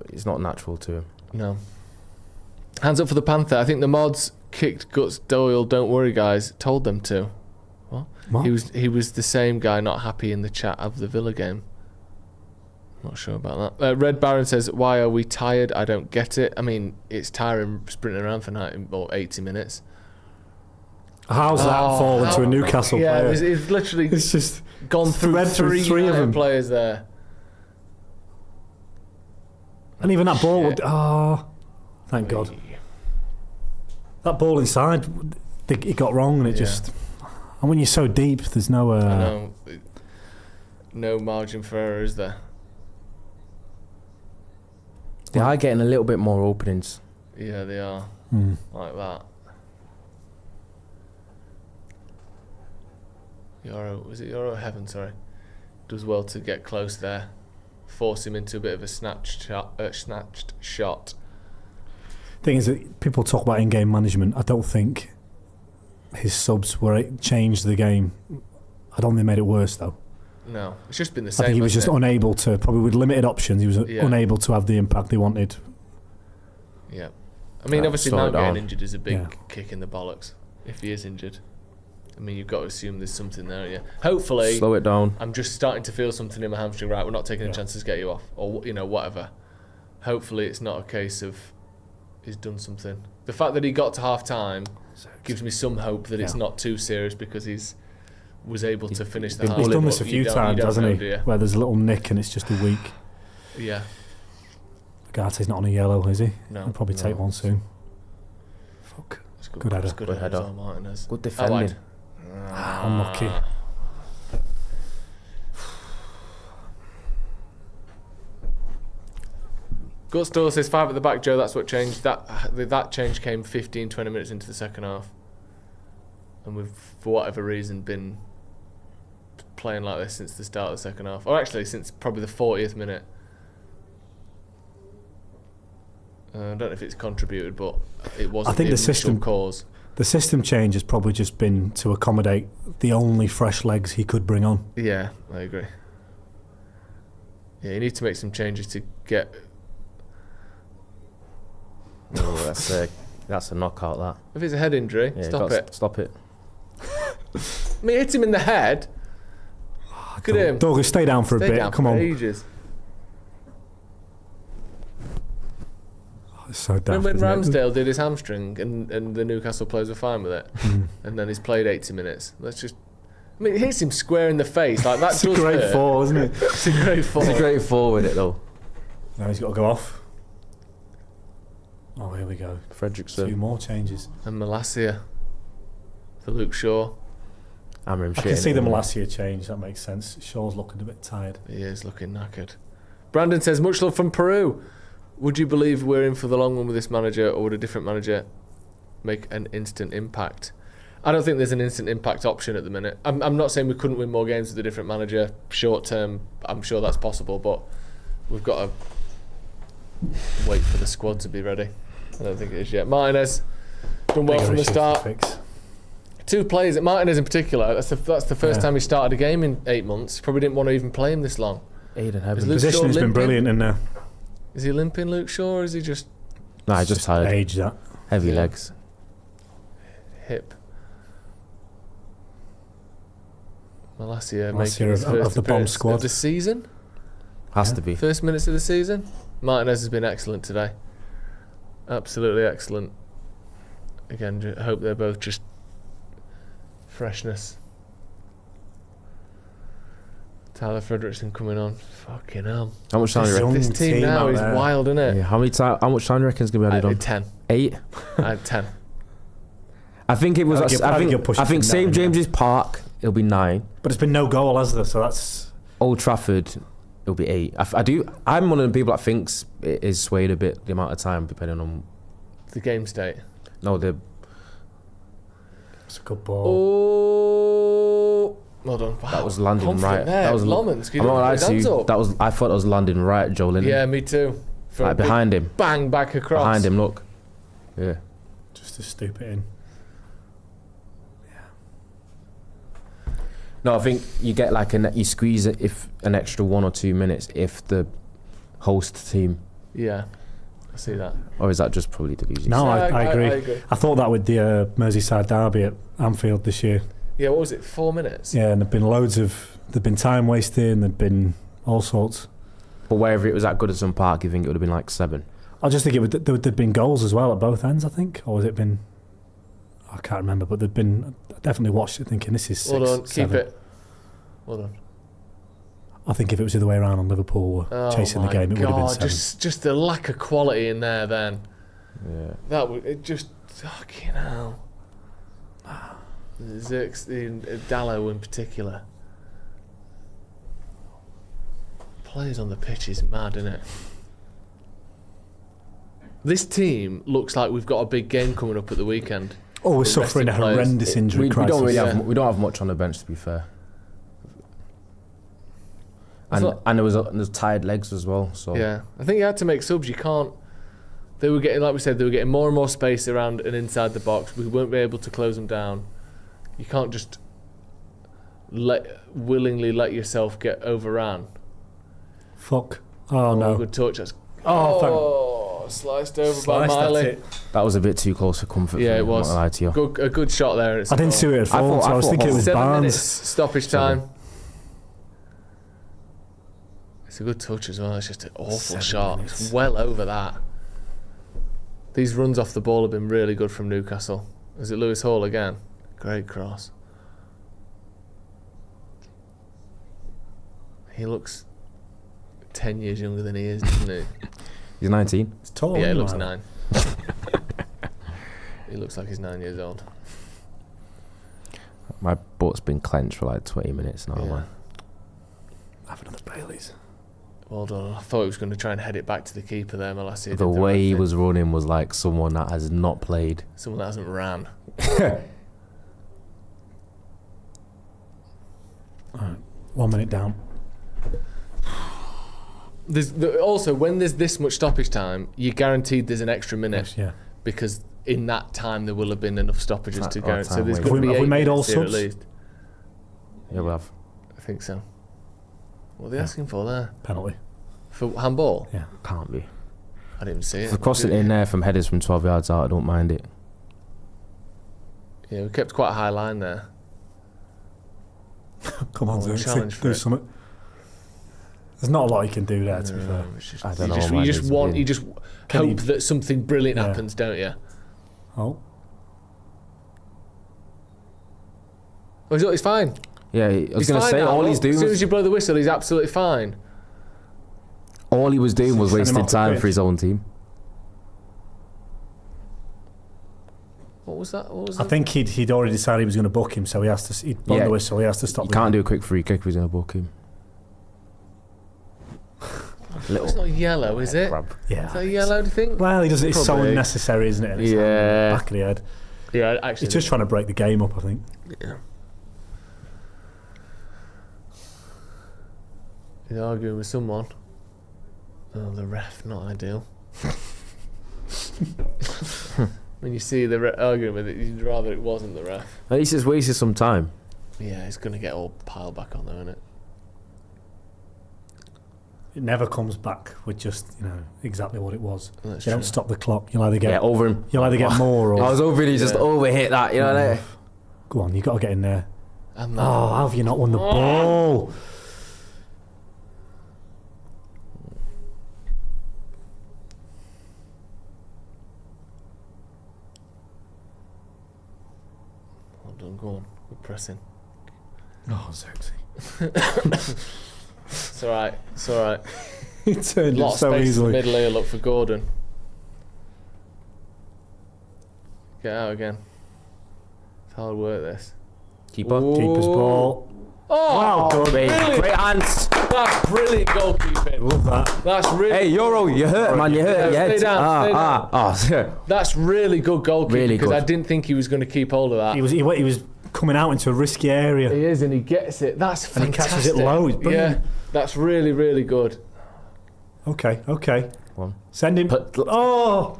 It's not natural to him. No. Hands up for the Panther. I think the mods kicked Guts Doyle. Don't worry, guys. Told them to. What? He was the same guy not happy in the chat of the Villa game. Not sure about that. Red Baron says, why are we tired? I don't get it. I mean, it's tiring sprinting around for 90 or 80 minutes. How's that fall into a Newcastle player? Yeah, it's literally It's just gone through thread through three of them. players there. And even that ball Shit. would... thank God. That ball inside, it got wrong, and it Yeah. just... And when you're so deep, there's no... I know. No margin for error, is there? They are getting a little bit more openings. Yeah, they are. Like that. Was it Euro Heaven, sorry. Does well to get close there. Force him into a bit of a snatched shot. Thing is that people talk about in-game management. I don't think his subs changed the game. I don't think they made it worse, though. No, it's just been the same. I think he was just hasn't unable to, probably with limited options, he was Yeah. unable to have the impact they wanted. it? Yeah. I mean, obviously slow now it getting down. injured is a big Yeah. kick in the bollocks. If he is injured. I mean, you've got to assume there's something there, yeah. Hopefully, Slow it down. I'm just starting to feel something in my hamstring. Right, we're not taking a Yeah. chance to get you off, or whatever. Hopefully, it's not a case of he's done something. The fact that he got to half time gives me some hope that it's Yeah. not too serious because was able to finish the been half. He's done Bullet, this a but few you don't times, hasn't know, he? do you? Where there's a little nick and it's just a week. Yeah. Garte's not on a yellow, is he? No. He'll probably take one soon. Fuck. It's Good header. It's good Good header. header. as well, Martinez. Good Out defending. wide. Unlucky. Guts Doyle says 5 at the back, Joe. That's what changed. That change came 15, 20 minutes into the second half, and we've, for whatever reason, been playing like this since the start of the second half, or actually since probably the 40th minute. I don't know if it's contributed, but it wasn't. I think the the initial system- cause. The system change has probably just been to accommodate the only fresh legs he could bring on. Yeah, I agree. Yeah, you need to make some changes to get. Oh, that's a knockout. That. If it's a head injury, Yeah, stop it. Stop it. I mean, hit him in the head. Look at him. Dorgu, stay down for a Stay bit. down Come for on. ages. It's so daft, Remember when isn't it? Ramsdale did his hamstring and the Newcastle players were fine with it? And then he's played 80 minutes. Let's just. I mean, it hits him square in the face. Like, that It's a does great hurt. fall, isn't it? It's a great fall. It's a great fall with it though. Now he's got to go off. Oh, here we go. Fredrickson. 2 more changes. And Malacia for Luke Shaw. Hammer him I shit can see in the it. Malacia change. That makes sense. Shaw's looking a bit tired. He is looking knackered. Brandon says, much love from Peru. Would you believe we're in for the long run with this manager, or would a different manager make an instant impact? I don't think there's an instant impact option at the minute. I'm not saying we couldn't win more games with a different manager. Short term, I'm sure that's possible, but we've got to wait for the squad to be ready. I don't think it is yet. Martinez, done well from the start. 2 players, at Martinez in particular, that's the first time he started a game in 8 months. Probably didn't want to even play him this long. Aiden Is Heaven. Luke Position Shaw has been limping? brilliant in there. Is he limping, Luke Shaw, or is he just Nah, just tired. Age that. Heavy Yeah. legs. hip? Malacia Malacia making his of first the bomb appearance squad. of the season. Has to be. First minutes of the season. Martinez has been excellent today. Absolutely excellent. Again, I hope they're both just freshness. Tyler Fredrickson coming on. Fucking hell. How much time do you reckon? This team now out is there. wild, isn't it? Yeah, how much time do you reckon is going to be added on? 10. 8? I had 10. I think it was. I think you're pushing I think for St 9, James's Park it'll be 9. But it's been no goal, has there? So that's. Old Trafford it'll be 8. I'm one of the people that thinks it is swayed a bit the amount of time depending on. The game state. No, the. It's a good ball. Oh, well done. Wow. That was landing Confident right. There. That was Lomans. I'm not gonna lie to you. I thought it was landing right at Joe Linton. Yeah, me too. For Like a big behind him. Bang back across. Behind him, look. Yeah. Just to stoop it in. No, I think you get like you squeeze it if an extra 1 or 2 minutes if the host team. Yeah, I see that. Or is that just probably delusion? No, Yeah, I agree. I agree. I thought that with the Merseyside derby at Anfield this year. Yeah, what was it? 4 minutes? Yeah, and there've been time wasting, there've been all sorts. But wherever it was at Goodison Park, you think it would have been like 7? I just think there'd been goals as well at both ends, I think. Or has it been... I can't remember, but there'd been... I definitely watched it thinking this is 6, Hold on, 7. keep it. Hold on. I think if it was the other way around and Liverpool were chasing the game, it would have been 7. Just the lack of quality in there then. Yeah. That would... It just... Fucking hell. Dallo in particular. Players on the pitch is mad, isn't it? This team looks like we've got a big game coming up at the weekend. Oh, we're The suffering a rested players. horrendous injury crisis. don't really Yeah. have, we don't have much on the bench, to be fair. It's And not- and there's tired legs as well. So Yeah, I think you had to make subs. You can't. They were getting, like we said, they were getting more and more space around and inside the box. We weren't be able to close them down. You can't just willingly let yourself get overran. Fuck. Oh, no. Good touch. That's, Oh, sliced over by Sliced, that's Miley. it. that was a bit too close for comfort. Yeah, for me, it was. I'm not gonna lie to you. A good shot there. And it's I a didn't goal. see it at all, so I was thought- thinking it was 7 Barnes. minutes stoppage time. It's a good touch as well. It's just an awful 7 shot. minutes. It's well over that. These runs off the ball have been really good from Newcastle. Is it Lewis Hall again? Great cross. He looks 10 years younger than he is, doesn't he? He's 19. It's tall. Yeah, he isn't looks it? 9. He looks like he's 9 years old. My butt's been clenched for like 20 minutes now, Yeah. man. Have another Baileys. Well done. I thought he was going to try and head it back to the keeper there, Malacia. The way he was running was like someone that has not played. Someone that hasn't ran. All right, 1 minute down. Also, when there's this much stoppage time, you're guaranteed there's an extra minute. Yeah. Because in that time there will have been enough stoppages to Or guarantee. So time there's wasted. going to be Have we 8 made all minutes here at subs? least. Yeah, we have. I think so. What are they asking for there? Penalty. For handball? Yeah. Can't be. I didn't even see it. For crossing in there from headers from 12 yards out, I don't mind it. Yeah, we kept quite a high line there. Come on, challenge for do it. something. There's not a lot you can do there, to be fair. I don't know. You just hope that something brilliant Yeah. happens, don't you? Oh. Oh, he's fine. Yeah, I was going to fine say, now. all he's doing As soon as was, you blow the whistle, he's absolutely fine. all he was doing was Send him wasting off the time pitch. for his own team. What was that? I think he'd already decided he was going to book him, so he has to. He'd blown the whistle. He has to stop. You can't do a quick free kick if he's going to book him. It's not yellow, is it? Yeah. Is that yellow, do you think? Well, he does it. It's so Probably. unnecessary, isn't it? And it's Yeah. Back of the head. Yeah, actually. He's just trying to break the game up, I think. Yeah. He's arguing with someone. Oh, the ref, not ideal. When you see the arguing with it, you'd rather it wasn't the ref. At least it's wasted some time. Yeah, it's going to get all piled back on there, isn't it? It never comes back with just exactly what it was. That's You don't true. stop the clock. You'll either get Over him. You'll either get more or. I was hoping he just overhit that, you know what I mean? Go on, you got to get in there. And that. Oh, how have you not won the ball? Well done, go on. We're pressing. Oh, sexy. It's alright. It's alright. He turned A lot it of so space easily. in the middle here, look for Gordon. Get out again. It's hard work, this. Keeper. Keeper's ball. Oh, Wow, good. brilliant. Great hands. That's brilliant goalkeeping. Love that. That's really. Hey, Euro, you hurt, man. You hurt. Stay Yeah. down, stay down. That's That's really good goalkeeping Really because good. I didn't think he was going to keep hold of that. He was coming out into a risky area. He is, and he gets it. That's And he fantastic. catches it low, it's brilliant. Yeah, that's really, really good. Okay. One. Send him. But- Oh.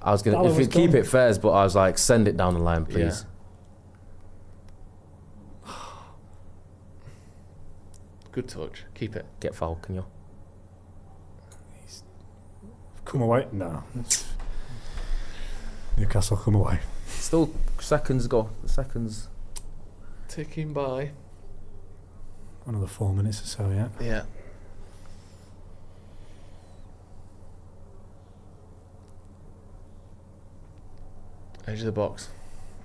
I was gonna. That If you was keep done. it first, but I was like, send it down the line, please. Good touch. Keep it. Get foul, can you? Come away. No. Newcastle, come away. Still seconds go. Seconds. Ticking by. Another 4 minutes or so, yeah. Yeah. Edge of the box.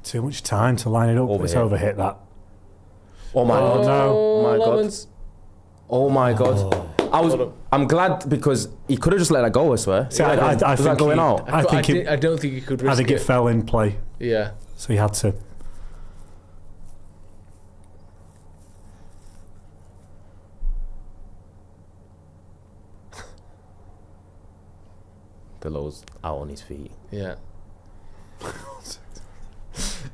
Too much time to line it up. It's Overhit. overhit that. Oh my god! no. Oh my god! Lemons. Oh my god! I'm glad because he could have just let that go. I swear. See, I Was that think going he- out? I don't think he could risk I think it it. fell in play, Yeah. so he had to. Delow's out on his feet. Yeah.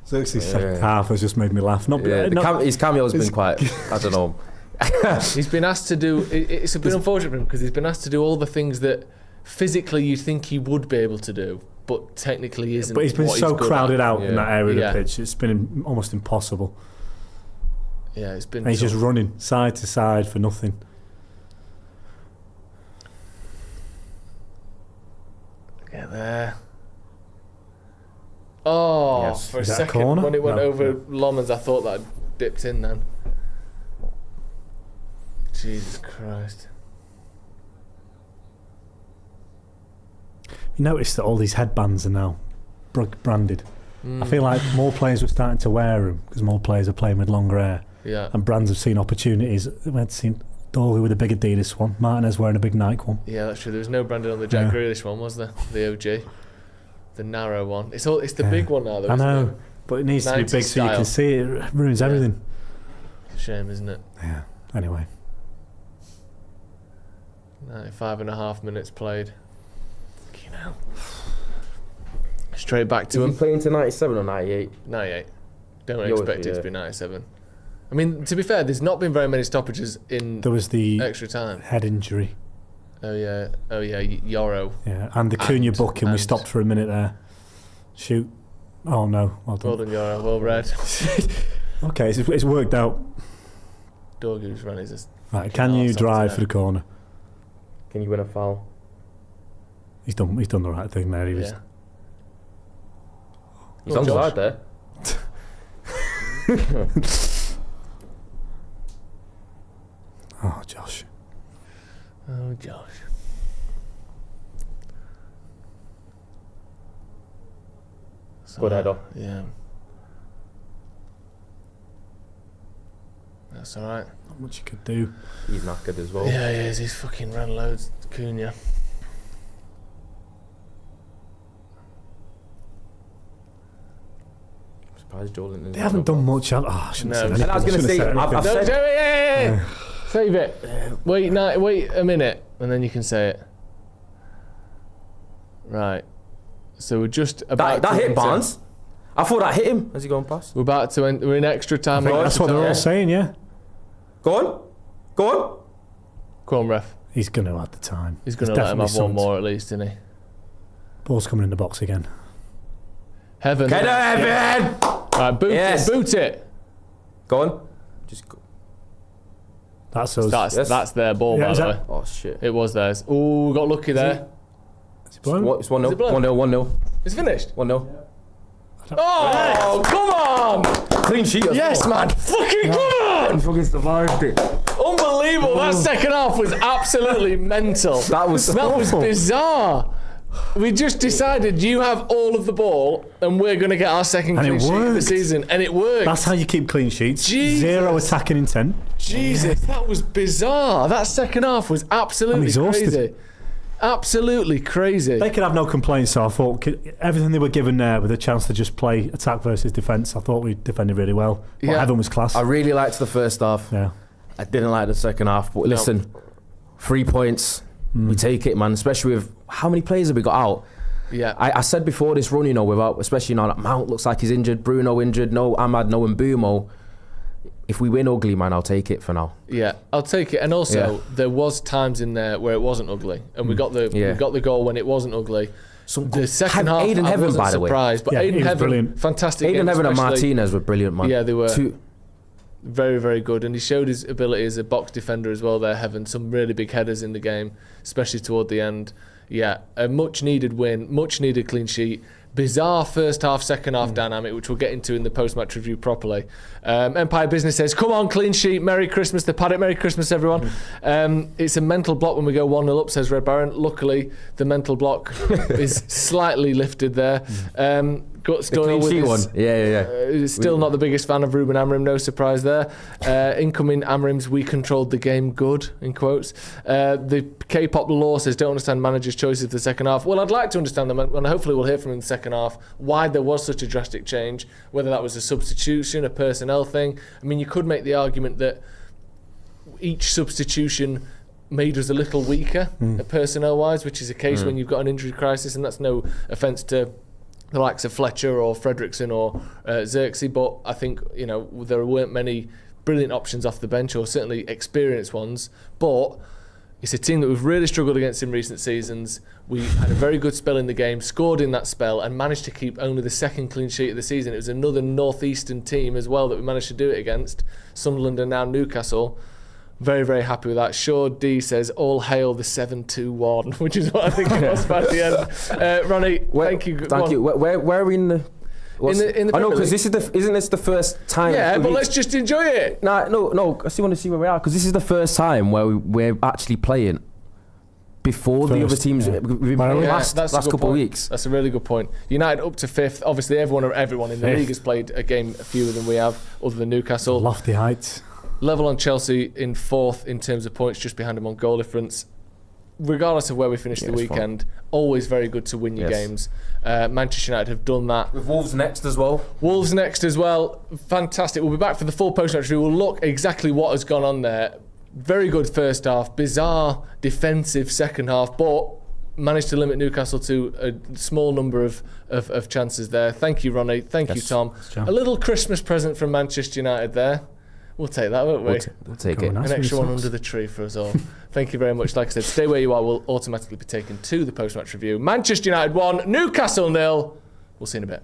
Xerxes' second half has just made me laugh. His cameo's been quite. I don't know. He's been asked to do. It's been unfortunate for him because he's been asked to do all the things that physically you think he would be able to do, but technically isn't. But he's been what so good crowded at. out in that area Yeah. of the pitch. It's been almost impossible. Yeah, it's been. And he's just running side to side for nothing. Get there. Oh, Yes. for a Is that a second corner? when it went No. over Lomans, I thought that dipped in then. Jesus Christ. You notice that all these headbands are now branded. I feel like more players were starting to wear them because more players are playing with longer hair. Yeah. And brands have seen opportunities. We've seen Dorgu with a big Adidas one, Martinez wearing a big Nike one. Yeah, that's true. There was no branding on the Jack Yeah. Grealish one, was there? The OG. The narrow one. It's the big one now, though. I isn't know, it? but it needs to be 90s big so you can style. see it. It ruins everything. It's a shame, isn't it? Yeah. Anyway. 95.5 minutes played. You know. Straight back to Is him. he playing to 97 or 98? 98. Don't Yours, expect it yeah. to be 97. I mean, to be fair, there's not been very many stoppages in There was the extra time. head injury. Oh yeah, Yoro. Yeah, and the Cooney booking, we stopped for a minute there. Shoot. Oh no, well done. Well done, Yoro. Well read. Okay, it's worked out. Dorgu's run is just. Right, can you drive for the corner? Can you win a foul? He's done the right thing there. He was. He's on side there. Oh, Josh. Oh, Josh. Good header. Yeah. That's all right. Not much you could do. He's knackered as well. Yeah, he is. He's fucking ran loads. Cooney. I'm surprised Jordan. They haven't done much. I shouldn't say anything. And I was going to say, I've Don't said, do it. Save it. Wait a minute, and then you can say it. Right. So we're just about that to hit enter- Barnes. I thought that hit him as he going past. We're about to we're in extra time. That's what they're all saying, yeah. Go on. Go on, ref. He's going to have the time. He's going to let him have one more at least, isn't he? Ball's coming in the box again. Heaven. Get Heaven! Right, boot it. Boot it. Go on. Just go. That's us. That's their ball, by the way. Oh, shit. It was theirs. Ooh, got lucky there. Is it blown? It's 1-0. 1-0. It's finished. 1-0. Oh, come on! Clean sheet. Yes, man. Fucking come on! Fucking survived it. Unbelievable. That second half was absolutely mental. That was bizarre. We just decided you have all of the ball and we're going to get our second clean sheet of the season. And it worked. That's how you keep clean sheets. Jesus. 0 attacking intent. Jesus, that was bizarre. That second half was absolutely crazy. Absolutely crazy. They could have no complaints, so I thought everything they were given there with a chance to just play attack versus defence, I thought we defended really well. But Evan was class. I really liked the first half. Yeah. I didn't like the second half, but listen, 3 points, we take it, man, especially with how many players have we got out? Yeah. I said before this run, without, especially now that Mount looks like he's injured, Bruno injured, no Ahmad, no Mbumo. If we win ugly, man, I'll take it for now. Yeah, I'll take it. And also, there was times in there where it wasn't ugly, and we got the goal when it wasn't ugly. The second half, Aiden I Heaven, wasn't by the way. surprised, but Aiden Heaven, brilliant. fantastic. Aiden Heaven and Martinez were brilliant, man. Yeah, they were. Very, very good, and he showed his ability as a box defender as well there, Heaven. Some really big headers in the game, especially toward the end. Yeah, a much needed win, much needed clean sheet. Bizarre first half, second half dynamic, which we'll get into in the post-match review properly. Empire Business says, come on, clean sheet, Merry Christmas. The Paddock, Merry Christmas, everyone. It's a mental block when we go 1-0 up, says Red Baron. Luckily, the mental block is slightly lifted there. Guts Doyle with his, Yeah. Still not the biggest fan of Ruben Amorim, no surprise there. Incoming Amorim's "we controlled the game good" in quotes. The K-pop law says don't understand managers' choices for the second half. Well, I'd like to understand them, and hopefully we'll hear from him in the second half why there was such a drastic change, whether that was a substitution, a personnel thing. I mean, you could make the argument that each substitution made us a little weaker personnel-wise, which is a case when you've got an injury crisis, and that's no offence to the likes of Fletcher or Fredrickson or Xerxes, but I think there weren't many brilliant options off the bench, or certainly experienced ones. But it's a team that we've really struggled against in recent seasons. We had a very good spell in the game, scored in that spell, and managed to keep only the second clean sheet of the season. It was another northeastern team as well that we managed to do it against, Sunderland and now Newcastle. Very, very happy with that. Shaw D says, all hail the 7-2-1, which is what I think it was by the end. Ronnie, thank you. Thank you. Where are we in the... In the I know, because isn't this the first time... Yeah, but let's just enjoy it. No, I still want to see where we are, because this is the first time where we're actually playing before the other teams. We've been playing last couple of weeks. That's a really good point. United up to 5th. Obviously, everyone in the league has played a game fewer than we have, other than Newcastle. Lofty heights. Level on Chelsea in 4th in terms of points, just behind them on goal difference. Regardless of where we finish the weekend, always very good to win your games. Manchester United have done that. With Wolves next as well. Fantastic. We'll be back for the full post-match review. We'll look exactly what has gone on there. Very good first half, bizarre defensive second half, but managed to limit Newcastle to a small number of chances there. Thank you, Ronnie. Thank you, Tom. A little Christmas present from Manchester United there. We'll take that, won't we? We'll take it. An extra one under the tree for us all. Thank you very much. Like I said, stay where you are. We'll automatically be taken to the post-match review. Manchester United 1, Newcastle 0. We'll see you in a bit.